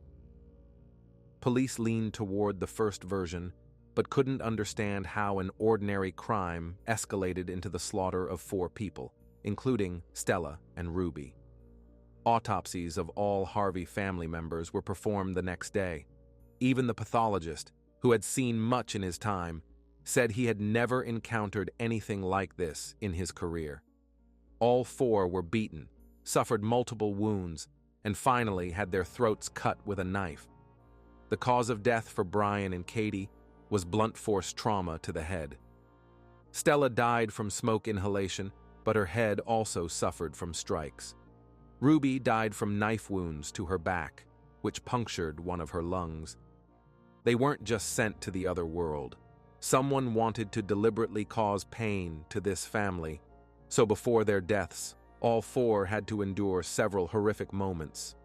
Police leaned toward the first version, but couldn't understand how an ordinary crime escalated into the slaughter of 4 people, including Stella and Ruby. Autopsies of all Harvey family members were performed the next day. Even the pathologist, who had seen much in his time, said he had never encountered anything like this in his career. All 4 were beaten, suffered multiple wounds, and finally had their throats cut with a knife. The cause of death for Brian and Katie was blunt force trauma to the head. Stella died from smoke inhalation, but her head also suffered from strikes. Ruby died from knife wounds to her back, which punctured one of her lungs. They weren't just sent to the other world. Someone wanted to deliberately cause pain to this family, so before their deaths, all 4 had to endure several horrific moments.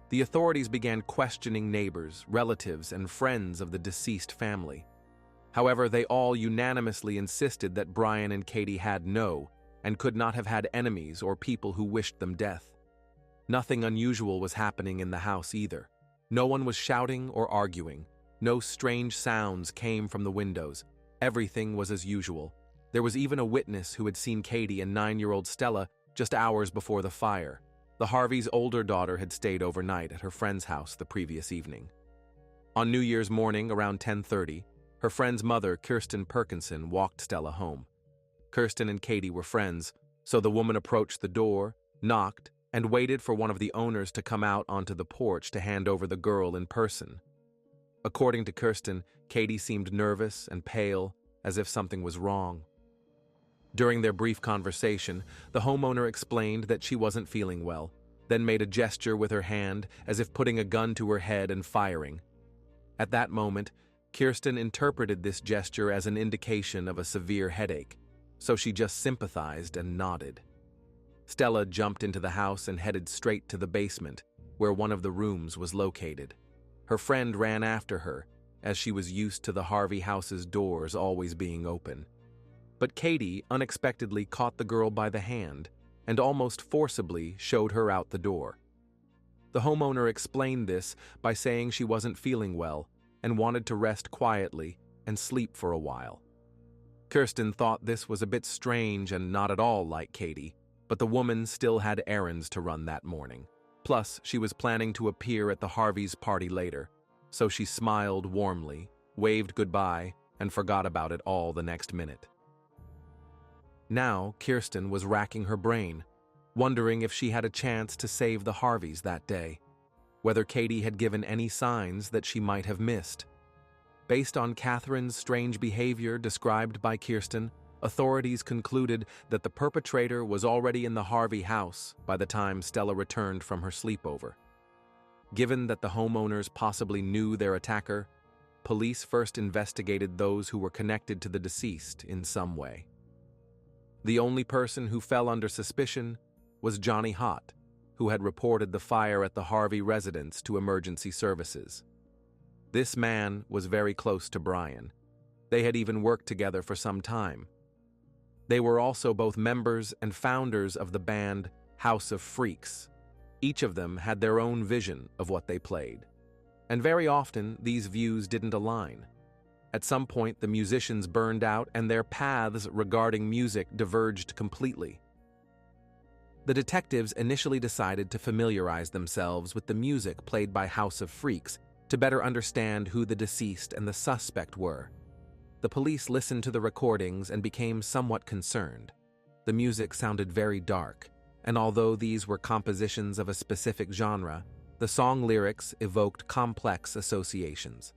The authorities began questioning neighbors, relatives, and friends of the deceased family. However, they all unanimously insisted that Brian and Katie had no and could not have had enemies or people who wished them death. Nothing unusual was happening in the house either. No one was shouting or arguing. No strange sounds came from the windows. Everything was as usual. There was even a witness who had seen Katie and 9-year-old Stella just hours before the fire. The Harveys' older daughter had stayed overnight at her friend's house the previous evening. On New Year's morning around 10:30, her friend's mother, Kirsten Perkinson, walked Stella home. Kirsten and Katie were friends, so the woman approached the door, knocked, and waited for one of the owners to come out onto the porch to hand over the girl in person. According to Kirsten, Katie seemed nervous and pale, as if something was wrong. During their brief conversation, the homeowner explained that she wasn't feeling well, then made a gesture with her hand as if putting a gun to her head and firing. At that moment, Kirsten interpreted this gesture as an indication of a severe headache, so she just sympathized and nodded. Stella jumped into the house and headed straight to the basement, where one of the rooms was located. Her friend ran after her, as she was used to the Harvey house's doors always being open. But Katie unexpectedly caught the girl by the hand and almost forcibly showed her out the door. The homeowner explained this by saying she wasn't feeling well and wanted to rest quietly and sleep for a while. Kirsten thought this was a bit strange and not at all like Katie, but the woman still had errands to run that morning. Plus, she was planning to appear at the Harveys' party later, so she smiled warmly, waved goodbye, and forgot about it all the next minute. Now, Kirsten was racking her brain, wondering if she had a chance to save the Harveys that day, whether Katie had given any signs that she might have missed. Based on Catherine's strange behavior described by Kirsten, authorities concluded that the perpetrator was already in the Harvey house by the time Stella returned from her sleepover. Given that the homeowners possibly knew their attacker, police first investigated those who were connected to the deceased in some way. The only person who fell under suspicion was Johnny Hott, who had reported the fire at the Harvey residence to emergency services. This man was very close to Brian. They had even worked together for some time. They were also both members and founders of the band House of Freaks. Each of them had their own vision of what they played. And very often, these views didn't align. At some point, the musicians burned out and their paths regarding music diverged completely. The detectives initially decided to familiarize themselves with the music played by House of Freaks to better understand who the deceased and the suspect were. The police listened to the recordings and became somewhat concerned. The music sounded very dark, and although these were compositions of a specific genre, the song lyrics evoked complex associations.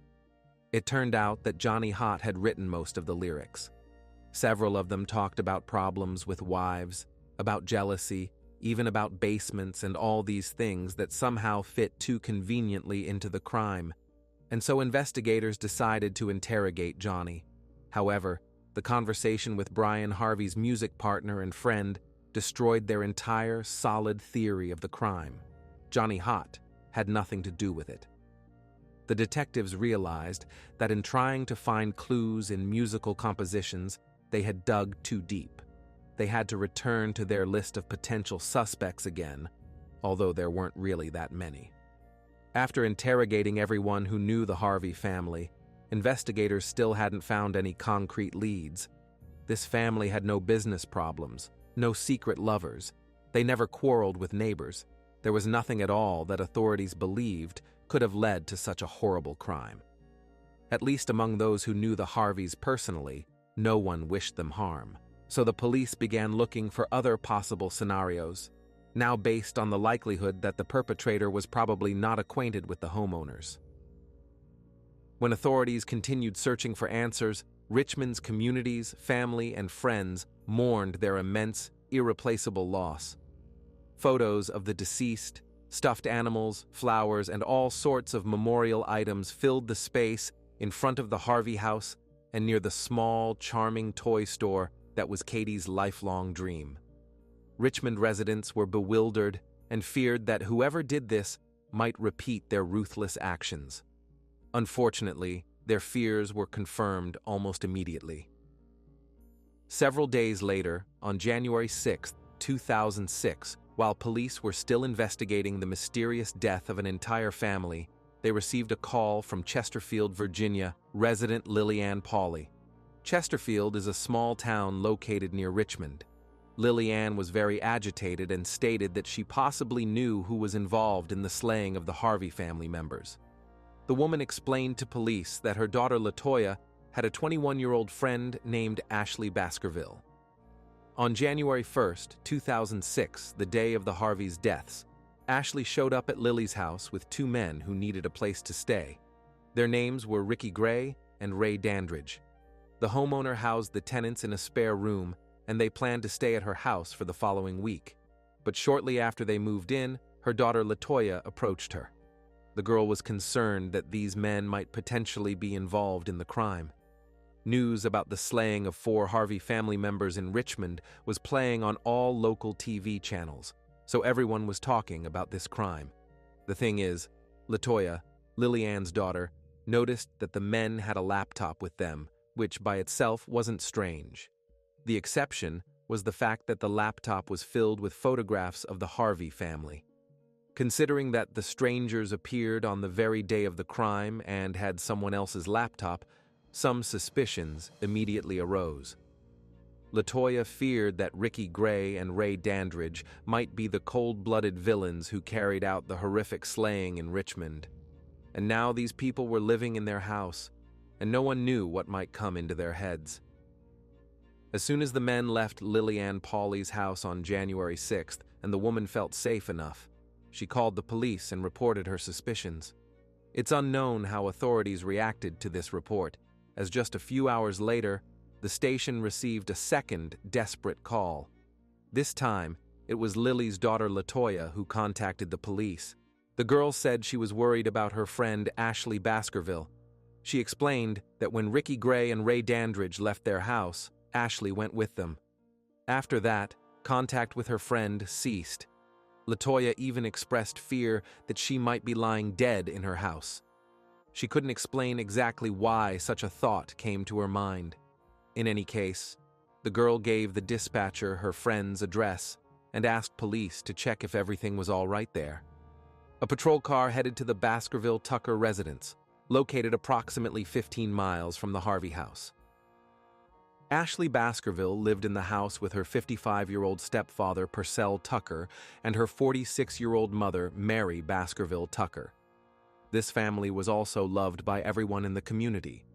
It turned out that Johnny Hott had written most of the lyrics. Several of them talked about problems with wives, about jealousy, even about basements and all these things that somehow fit too conveniently into the crime. And so investigators decided to interrogate Johnny. However, the conversation with Brian Harvey's music partner and friend destroyed their entire solid theory of the crime. Johnny Hott had nothing to do with it. The detectives realized that in trying to find clues in musical compositions, they had dug too deep. They had to return to their list of potential suspects again, although there weren't really that many. After interrogating everyone who knew the Harvey family, investigators still hadn't found any concrete leads. This family had no business problems, no secret lovers. They never quarreled with neighbors. There was nothing at all that authorities believed could have led to such a horrible crime. At least among those who knew the Harveys personally, no one wished them harm. So the police began looking for other possible scenarios, now based on the likelihood that the perpetrator was probably not acquainted with the homeowners. When authorities continued searching for answers, Richmond's communities, family, and friends mourned their immense, irreplaceable loss. Photos of the deceased, stuffed animals, flowers, and all sorts of memorial items filled the space in front of the Harvey house and near the small, charming toy store that was Katie's lifelong dream. Richmond residents were bewildered and feared that whoever did this might repeat their ruthless actions. Unfortunately, their fears were confirmed almost immediately. Several days later, on January 6, 2006, while police were still investigating the mysterious death of an entire family, they received a call from Chesterfield, Virginia, resident Lillian Pauley. Chesterfield is a small town located near Richmond. Lillian was very agitated and stated that she possibly knew who was involved in the slaying of the Harvey family members. The woman explained to police that her daughter LaToya had a 21-year-old friend named Ashley Baskerville. On January 1, 2006, the day of the Harveys' deaths, Ashley showed up at Lily's house with two men who needed a place to stay. Their names were Ricky Gray and Ray Dandridge. The homeowner housed the tenants in a spare room, and they planned to stay at her house for the following week. But shortly after they moved in, her daughter LaToya approached her. The girl was concerned that these men might potentially be involved in the crime. News about the slaying of 4 Harvey family members in Richmond was playing on all local TV channels, so everyone was talking about this crime. The thing is, LaToya, Lillian's daughter, noticed that the men had a laptop with them, which by itself wasn't strange. The exception was the fact that the laptop was filled with photographs of the Harvey family. Considering that the strangers appeared on the very day of the crime and had someone else's laptop, some suspicions immediately arose. LaToya feared that Ricky Gray and Ray Dandridge might be the cold-blooded villains who carried out the horrific slaying in Richmond. And now these people were living in their house, and no one knew what might come into their heads. As soon as the men left Lillian Pauley's house on January 6th and the woman felt safe enough, she called the police and reported her suspicions. It's unknown how authorities reacted to this report, as just a few hours later, the station received a second desperate call. This time, it was Lily's daughter LaToya who contacted the police. The girl said she was worried about her friend Ashley Baskerville. She explained that when Ricky Gray and Ray Dandridge left their house, Ashley went with them. After that, contact with her friend ceased. LaToya even expressed fear that she might be lying dead in her house. She couldn't explain exactly why such a thought came to her mind. In any case, the girl gave the dispatcher her friend's address and asked police to check if everything was all right there. A patrol car headed to the Baskerville Tucker residence, located approximately 15 miles from the Harvey house. Ashley Baskerville lived in the house with her 55-year-old stepfather, Purcell Tucker, and her 46-year-old mother, Mary Baskerville Tucker. This family was also loved by everyone in the community.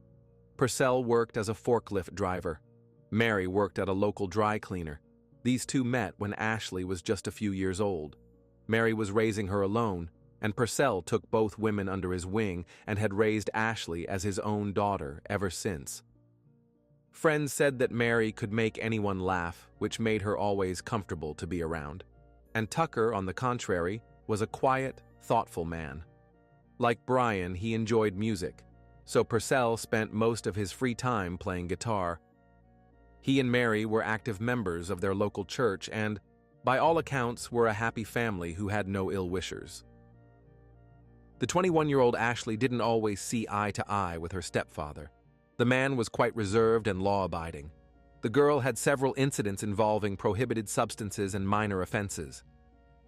Purcell worked as a forklift driver. Mary worked at a local dry cleaner. These two met when Ashley was just a few years old. Mary was raising her alone, and Purcell took both women under his wing and had raised Ashley as his own daughter ever since. Friends said that Mary could make anyone laugh, which made her always comfortable to be around. And Tucker, on the contrary, was a quiet, thoughtful man. Like Brian, he enjoyed music, so Purcell spent most of his free time playing guitar. He and Mary were active members of their local church and, by all accounts, were a happy family who had no ill-wishers. The 21-year-old Ashley didn't always see eye to eye with her stepfather. The man was quite reserved and law-abiding. The girl had several incidents involving prohibited substances and minor offenses.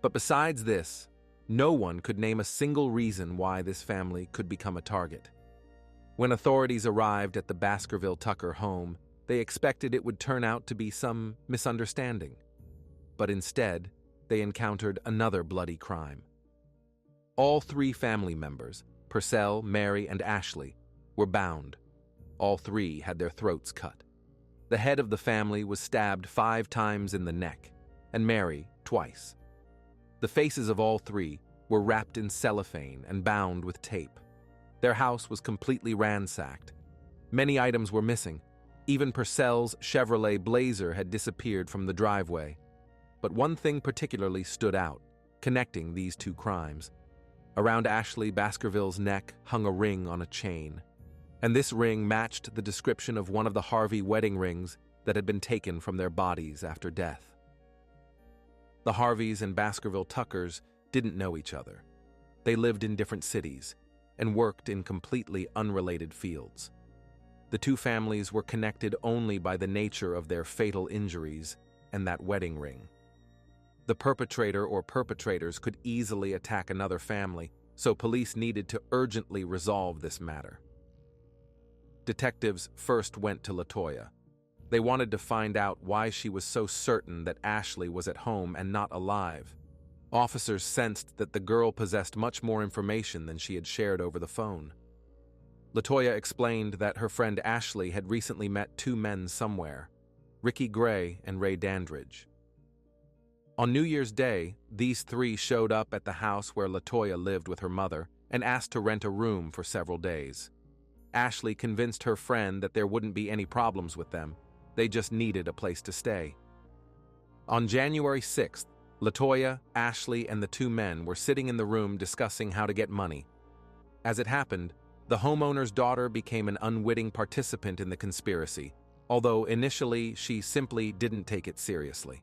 But besides this, no one could name a single reason why this family could become a target. When authorities arrived at the Baskerville-Tucker home, they expected it would turn out to be some misunderstanding. But instead, they encountered another bloody crime. All three family members, Purcell, Mary, and Ashley, were bound. All three had their throats cut. The head of the family was stabbed 5 times in the neck, and Mary twice. The faces of all three were wrapped in cellophane and bound with tape. Their house was completely ransacked. Many items were missing. Even Purcell's Chevrolet Blazer had disappeared from the driveway. But one thing particularly stood out, connecting these two crimes. Around Ashley Baskerville's neck hung a ring on a chain, and this ring matched the description of one of the Harvey wedding rings that had been taken from their bodies after death. The Harveys and Baskerville Tuckers didn't know each other. They lived in different cities and worked in completely unrelated fields. The two families were connected only by the nature of their fatal injuries and that wedding ring. The perpetrator or perpetrators could easily attack another family, so police needed to urgently resolve this matter. Detectives first went to LaToya. They wanted to find out why she was so certain that Ashley was at home and not alive. Officers sensed that the girl possessed much more information than she had shared over the phone. LaToya explained that her friend Ashley had recently met 2 men somewhere, Ricky Gray and Ray Dandridge. On New Year's Day, these 3 showed up at the house where LaToya lived with her mother and asked to rent a room for several days. Ashley convinced her friend that there wouldn't be any problems with them. They just needed a place to stay. On January 6th, LaToya, Ashley, and the 2 men were sitting in the room discussing how to get money. As it happened, the homeowner's daughter became an unwitting participant in the conspiracy, although initially she simply didn't take it seriously.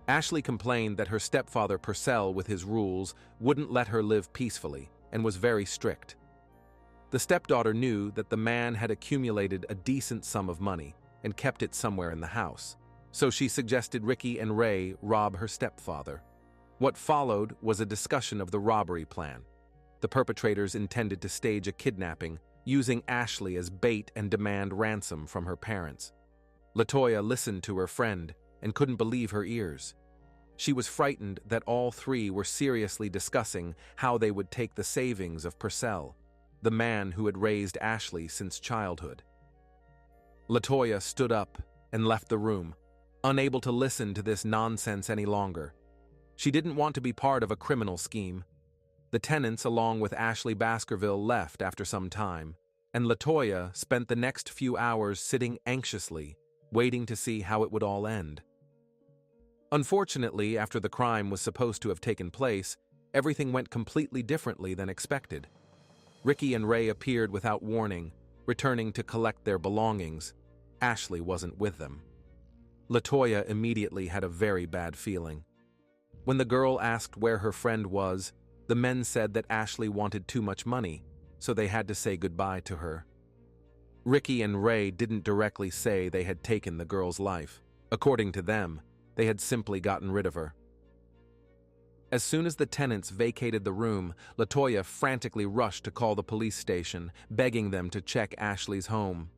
Ashley complained that her stepfather Purcell, with his rules, wouldn't let her live peacefully and was very strict. The stepdaughter knew that the man had accumulated a decent sum of money and kept it somewhere in the house, so she suggested Ricky and Ray rob her stepfather. What followed was a discussion of the robbery plan. The perpetrators intended to stage a kidnapping, using Ashley as bait and demand ransom from her parents. LaToya listened to her friend and couldn't believe her ears. She was frightened that all 3 were seriously discussing how they would take the savings of Purcell, the man who had raised Ashley since childhood. LaToya stood up and left the room, unable to listen to this nonsense any longer. She didn't want to be part of a criminal scheme. The tenants, along with Ashley Baskerville, left after some time, and LaToya spent the next few hours sitting anxiously, waiting to see how it would all end. Unfortunately, after the crime was supposed to have taken place, everything went completely differently than expected. Ricky and Ray appeared without warning, returning to collect their belongings. Ashley wasn't with them. LaToya immediately had a very bad feeling. When the girl asked where her friend was, the men said that Ashley wanted too much money, so they had to say goodbye to her. Ricky and Ray didn't directly say they had taken the girl's life. According to them, they had simply gotten rid of her. As soon as the tenants vacated the room, LaToya frantically rushed to call the police station, begging them to check Ashley's home.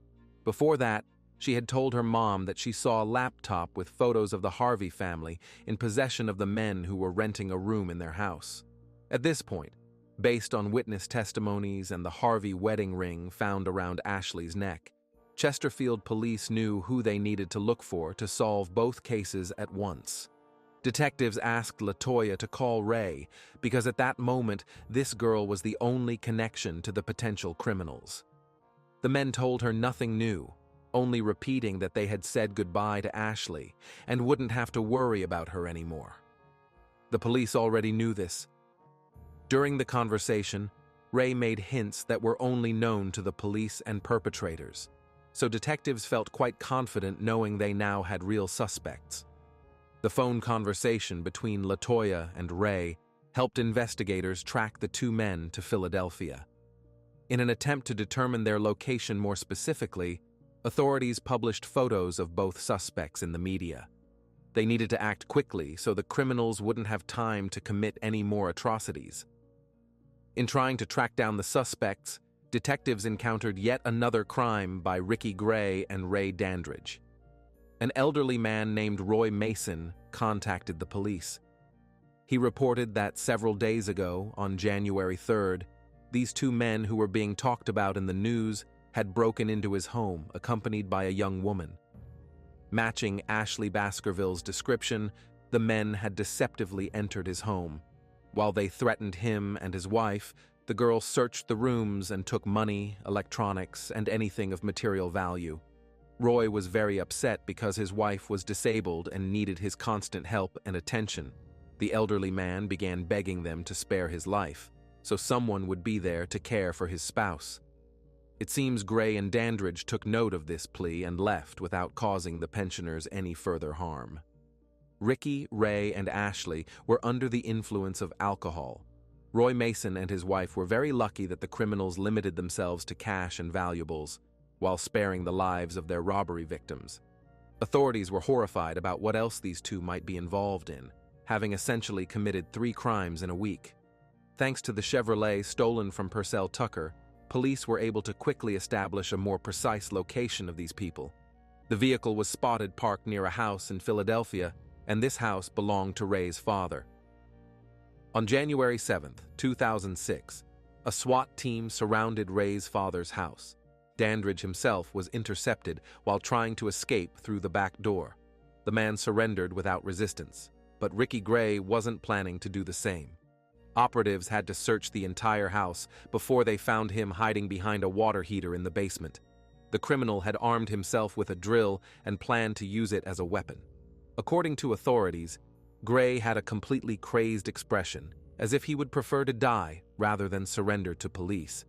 Before that, she had told her mom that she saw a laptop with photos of the Harvey family in possession of the men who were renting a room in their house. At this point, based on witness testimonies and the Harvey wedding ring found around Ashley's neck, Chesterfield police knew who they needed to look for to solve both cases at once. Detectives asked LaToya to call Ray because at that moment, this girl was the only connection to the potential criminals. The men told her nothing new, only repeating that they had said goodbye to Ashley and wouldn't have to worry about her anymore. The police already knew this. During the conversation, Ray made hints that were only known to the police and perpetrators, so detectives felt quite confident knowing they now had real suspects. The phone conversation between LaToya and Ray helped investigators track the two men to Philadelphia. In an attempt to determine their location more specifically, authorities published photos of both suspects in the media. They needed to act quickly so the criminals wouldn't have time to commit any more atrocities. In trying to track down the suspects, detectives encountered yet another crime by Ricky Gray and Ray Dandridge. An elderly man named Roy Mason contacted the police. He reported that several days ago, on January 3rd, these two men who were being talked about in the news had broken into his home, accompanied by a young woman. Matching Ashley Baskerville's description, the men had deceptively entered his home. While they threatened him and his wife, the girls searched the rooms and took money, electronics, and anything of material value. Roy was very upset because his wife was disabled and needed his constant help and attention. The elderly man began begging them to spare his life, so someone would be there to care for his spouse. It seems Gray and Dandridge took note of this plea and left without causing the pensioners any further harm. Ricky, Ray, and Ashley were under the influence of alcohol. Roy Mason and his wife were very lucky that the criminals limited themselves to cash and valuables, while sparing the lives of their robbery victims. Authorities were horrified about what else these two might be involved in, having essentially committed 3 crimes in a week. Thanks to the Chevrolet stolen from Purcell Tucker, police were able to quickly establish a more precise location of these people. The vehicle was spotted parked near a house in Philadelphia, and this house belonged to Ray's father. On January 7, 2006, a SWAT team surrounded Ray's father's house. Dandridge himself was intercepted while trying to escape through the back door. The man surrendered without resistance, but Ricky Gray wasn't planning to do the same. Operatives had to search the entire house before they found him hiding behind a water heater in the basement. The criminal had armed himself with a drill and planned to use it as a weapon. According to authorities, Gray had a completely crazed expression, as if he would prefer to die rather than surrender to police.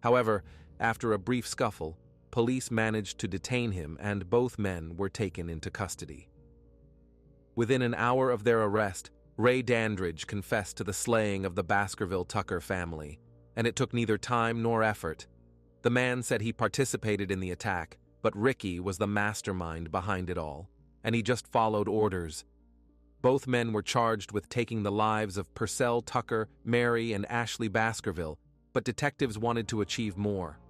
However, after a brief scuffle, police managed to detain him and both men were taken into custody. Within an hour of their arrest, Ray Dandridge confessed to the slaying of the Baskerville Tucker family, and it took neither time nor effort. The man said he participated in the attack, but Ricky was the mastermind behind it all, and he just followed orders. Both men were charged with taking the lives of Purcell Tucker, Mary, and Ashley Baskerville, but detectives wanted to achieve more.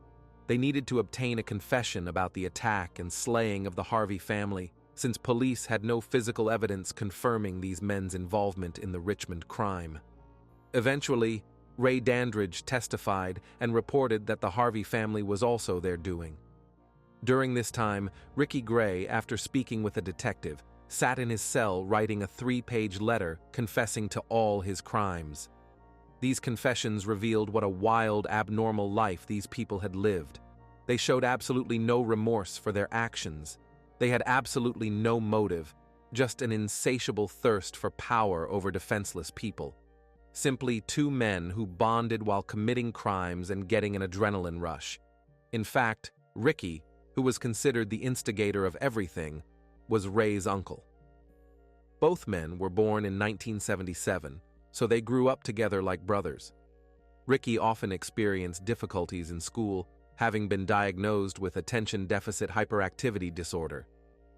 They needed to obtain a confession about the attack and slaying of the Harvey family, since police had no physical evidence confirming these men's involvement in the Richmond crime. Eventually, Ray Dandridge testified and reported that the Harvey family was also their doing. During this time, Ricky Gray, after speaking with a detective, sat in his cell writing a 3-page letter confessing to all his crimes. These confessions revealed what a wild, abnormal life these people had lived. They showed absolutely no remorse for their actions. They had absolutely no motive, just an insatiable thirst for power over defenseless people. Simply 2 men who bonded while committing crimes and getting an adrenaline rush. In fact, Ricky, who was considered the instigator of everything, was Ray's uncle. Both men were born in 1977, so they grew up together like brothers. Ricky often experienced difficulties in school, having been diagnosed with attention deficit hyperactivity disorder.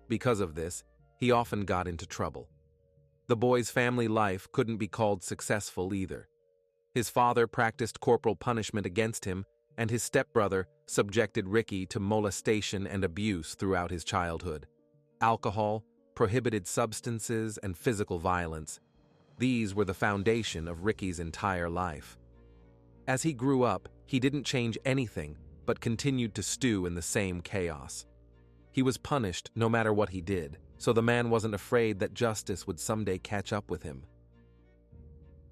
Because of this, he often got into trouble. The boy's family life couldn't be called successful either. His father practiced corporal punishment against him, and his stepbrother subjected Ricky to molestation and abuse throughout his childhood. Alcohol, prohibited substances, and physical violence. These were the foundation of Ricky's entire life. As he grew up, he didn't change anything, but continued to stew in the same chaos. He was punished no matter what he did, so the man wasn't afraid that justice would someday catch up with him.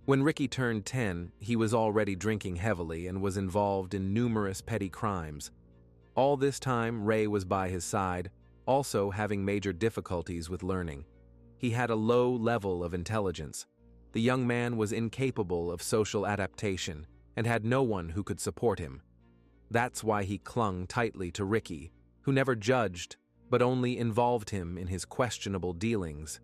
When Ricky turned 10, he was already drinking heavily and was involved in numerous petty crimes. All this time, Ray was by his side, also having major difficulties with learning. He had a low level of intelligence. The young man was incapable of social adaptation and had no one who could support him. That's why he clung tightly to Ricky, who never judged, but only involved him in his questionable dealings.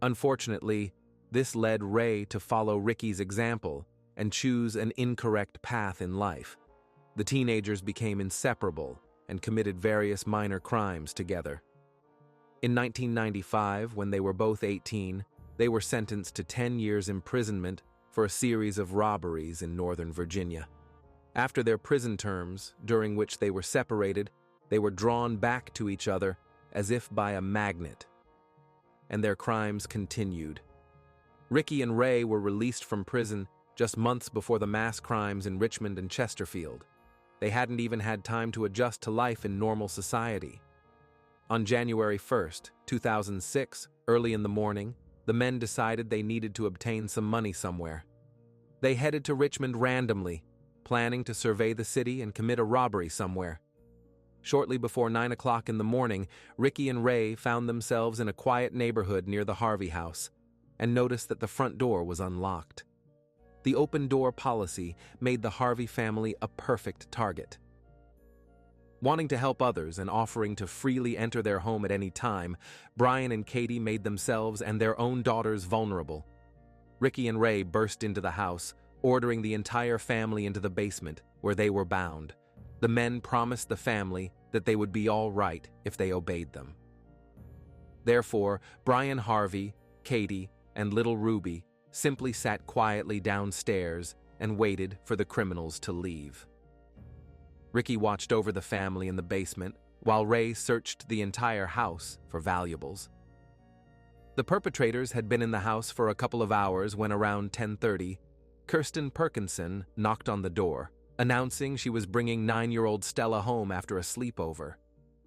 Unfortunately, this led Ray to follow Ricky's example and choose an incorrect path in life. The teenagers became inseparable and committed various minor crimes together. In 1995, when they were both 18, they were sentenced to 10 years imprisonment for a series of robberies in Northern Virginia. After their prison terms, during which they were separated, they were drawn back to each other as if by a magnet. And their crimes continued. Ricky and Ray were released from prison just months before the mass crimes in Richmond and Chesterfield. They hadn't even had time to adjust to life in normal society. On January 1st, 2006, early in the morning, the men decided they needed to obtain some money somewhere. They headed to Richmond randomly, planning to survey the city and commit a robbery somewhere. Shortly before 9 o'clock in the morning, Ricky and Ray found themselves in a quiet neighborhood near the Harvey house and noticed that the front door was unlocked. The open-door policy made the Harvey family a perfect target. Wanting to help others and offering to freely enter their home at any time, Brian and Katie made themselves and their own daughters vulnerable. Ricky and Ray burst into the house, ordering the entire family into the basement, where they were bound. The men promised the family that they would be all right if they obeyed them. Therefore, Brian, Harvey, Katie, and little Ruby simply sat quietly downstairs and waited for the criminals to leave. Ricky watched over the family in the basement while Ray searched the entire house for valuables. The perpetrators had been in the house for a couple of hours when around 10:30, Kirsten Perkinson knocked on the door, announcing she was bringing 9-year-old Stella home after a sleepover.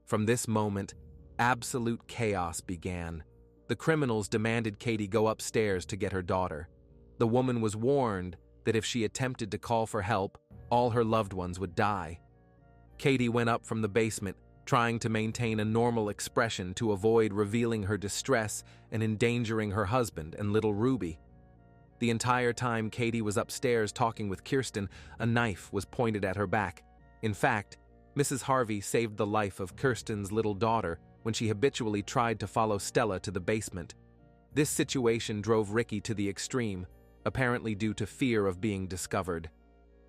From this moment, absolute chaos began. The criminals demanded Katie go upstairs to get her daughter. The woman was warned that if she attempted to call for help, all her loved ones would die. Katie went up from the basement, trying to maintain a normal expression to avoid revealing her distress and endangering her husband and little Ruby. The entire time Katie was upstairs talking with Kirsten, a knife was pointed at her back. In fact, Mrs. Harvey saved the life of Kirsten's little daughter when she habitually tried to follow Stella to the basement. This situation drove Ricky to the extreme, apparently due to fear of being discovered.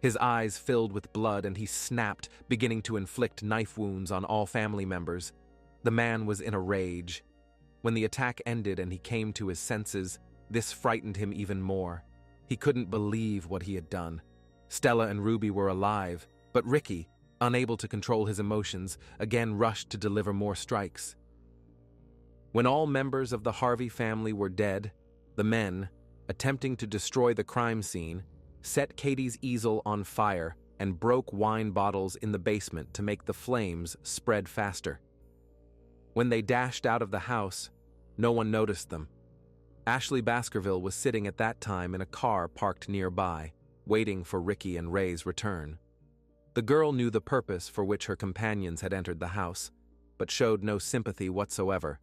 His eyes filled with blood and he snapped, beginning to inflict knife wounds on all family members. The man was in a rage. When the attack ended and he came to his senses, this frightened him even more. He couldn't believe what he had done. Stella and Ruby were alive, but Ricky, unable to control his emotions, again rushed to deliver more strikes. When all members of the Harvey family were dead, the men, attempting to destroy the crime scene, set Katie's easel on fire and broke wine bottles in the basement to make the flames spread faster. When they dashed out of the house, no one noticed them. Ashley Baskerville was sitting at that time in a car parked nearby, waiting for Ricky and Ray's return. The girl knew the purpose for which her companions had entered the house, but showed no sympathy whatsoever.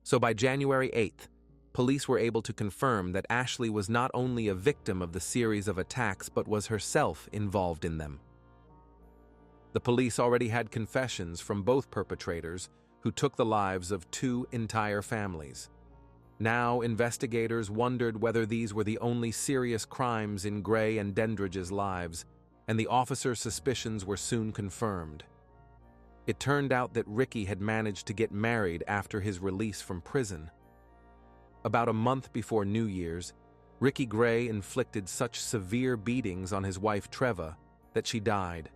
So by January 8th, police were able to confirm that Ashley was not only a victim of the series of attacks but was herself involved in them. The police already had confessions from both perpetrators who took the lives of 2 entire families. Now investigators wondered whether these were the only serious crimes in Gray and Dendridge's lives, and the officers' suspicions were soon confirmed. It turned out that Ricky had managed to get married after his release from prison. About a month before New Year's, Ricky Gray inflicted such severe beatings on his wife Treva that she died.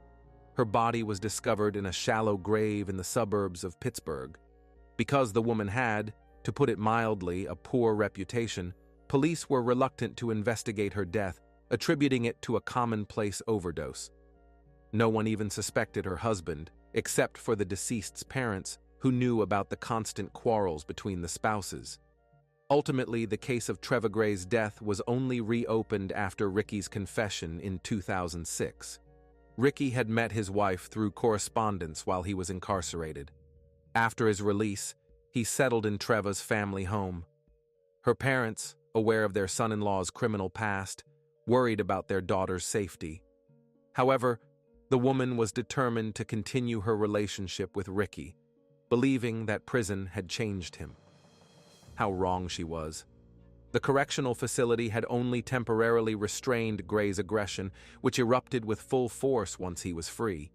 Her body was discovered in a shallow grave in the suburbs of Pittsburgh. Because the woman had, to put it mildly, a poor reputation, police were reluctant to investigate her death, attributing it to a commonplace overdose. No one even suspected her husband, except for the deceased's parents, who knew about the constant quarrels between the spouses. Ultimately, the case of Trevor Gray's death was only reopened after Ricky's confession in 2006. Ricky had met his wife through correspondence while he was incarcerated. After his release, he settled in Trevor's family home. Her parents, aware of their son-in-law's criminal past, worried about their daughter's safety. However, the woman was determined to continue her relationship with Ricky, believing that prison had changed him. How wrong she was. The correctional facility had only temporarily restrained Gray's aggression, which erupted with full force once he was free.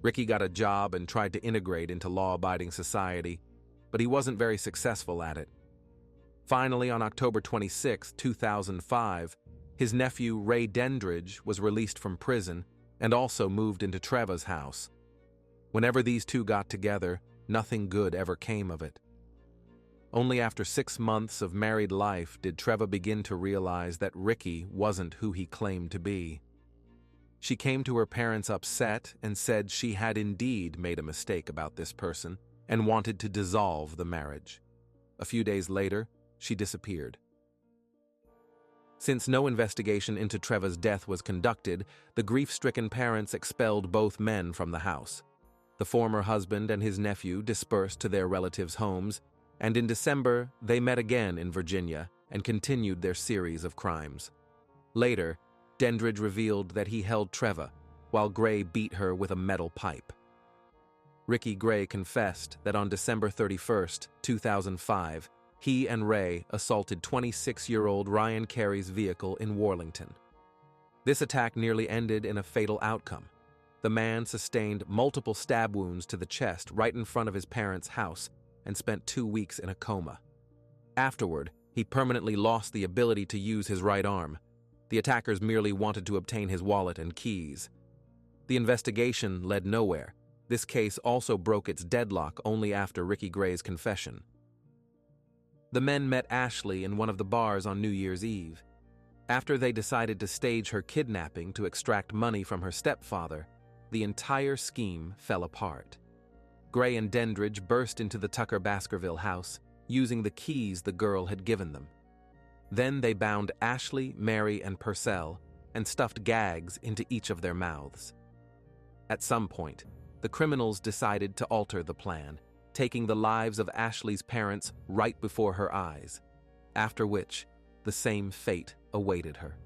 Ricky got a job and tried to integrate into law-abiding society, but he wasn't very successful at it. Finally, on October 26, 2005, his nephew Ray Dendridge was released from prison and also moved into Trevor's house. Whenever these two got together, nothing good ever came of it. Only after 6 months of married life did Trevor begin to realize that Ricky wasn't who he claimed to be. She came to her parents upset and said she had indeed made a mistake about this person and wanted to dissolve the marriage. A few days later, she disappeared. Since no investigation into Trevor's death was conducted, the grief-stricken parents expelled both men from the house. The former husband and his nephew dispersed to their relatives' homes, and in December, they met again in Virginia and continued their series of crimes. Later, Dendridge revealed that he held Trevor, while Gray beat her with a metal pipe. Ricky Gray confessed that on December 31, 2005, he and Ray assaulted 26-year-old Ryan Carey's vehicle in Warlington. This attack nearly ended in a fatal outcome. The man sustained multiple stab wounds to the chest right in front of his parents' house and spent 2 weeks in a coma. Afterward, he permanently lost the ability to use his right arm. The attackers merely wanted to obtain his wallet and keys. The investigation led nowhere. This case also broke its deadlock only after Ricky Gray's confession. The men met Ashley in one of the bars on New Year's Eve. After they decided to stage her kidnapping to extract money from her stepfather, the entire scheme fell apart. Gray and Dendridge burst into the Tucker Baskerville house, using the keys the girl had given them. Then they bound Ashley, Mary, and Purcell and stuffed gags into each of their mouths. At some point, the criminals decided to alter the plan, taking the lives of Ashley's parents right before her eyes, after which the same fate awaited her.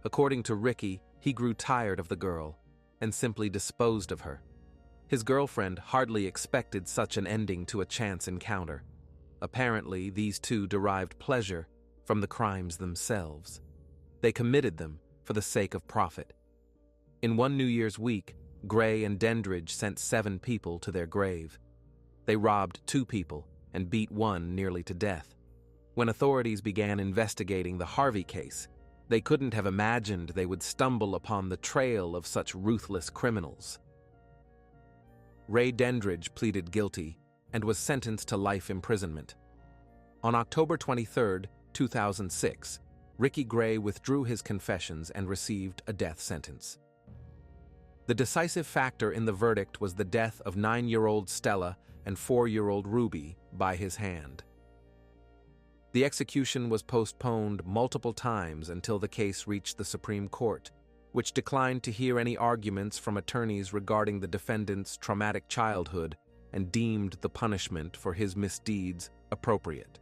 According to Ricky, he grew tired of the girl and simply disposed of her. His girlfriend hardly expected such an ending to a chance encounter. Apparently, these two derived pleasure from the crimes themselves. They committed them for the sake of profit. In one New Year's week, Gray and Dendridge sent 7 people to their grave. They robbed 2 people and beat one nearly to death. When authorities began investigating the Harvey case, they couldn't have imagined they would stumble upon the trail of such ruthless criminals. Ray Dendridge pleaded guilty and was sentenced to life imprisonment. On October 23, 2006, Ricky Gray withdrew his confessions and received a death sentence. The decisive factor in the verdict was the death of 9-year-old Stella and 4-year-old Ruby by his hand. The execution was postponed multiple times until the case reached the Supreme Court, which declined to hear any arguments from attorneys regarding the defendant's traumatic childhood and deemed the punishment for his misdeeds appropriate.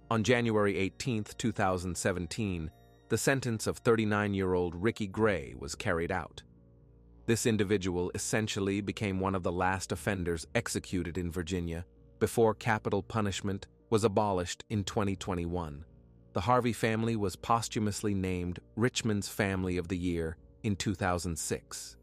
On January 18, 2017, the sentence of 39-year-old Ricky Gray was carried out. This individual essentially became one of the last offenders executed in Virginia before capital punishment was abolished in 2021. The Harvey family was posthumously named Richmond's Family of the Year in 2006.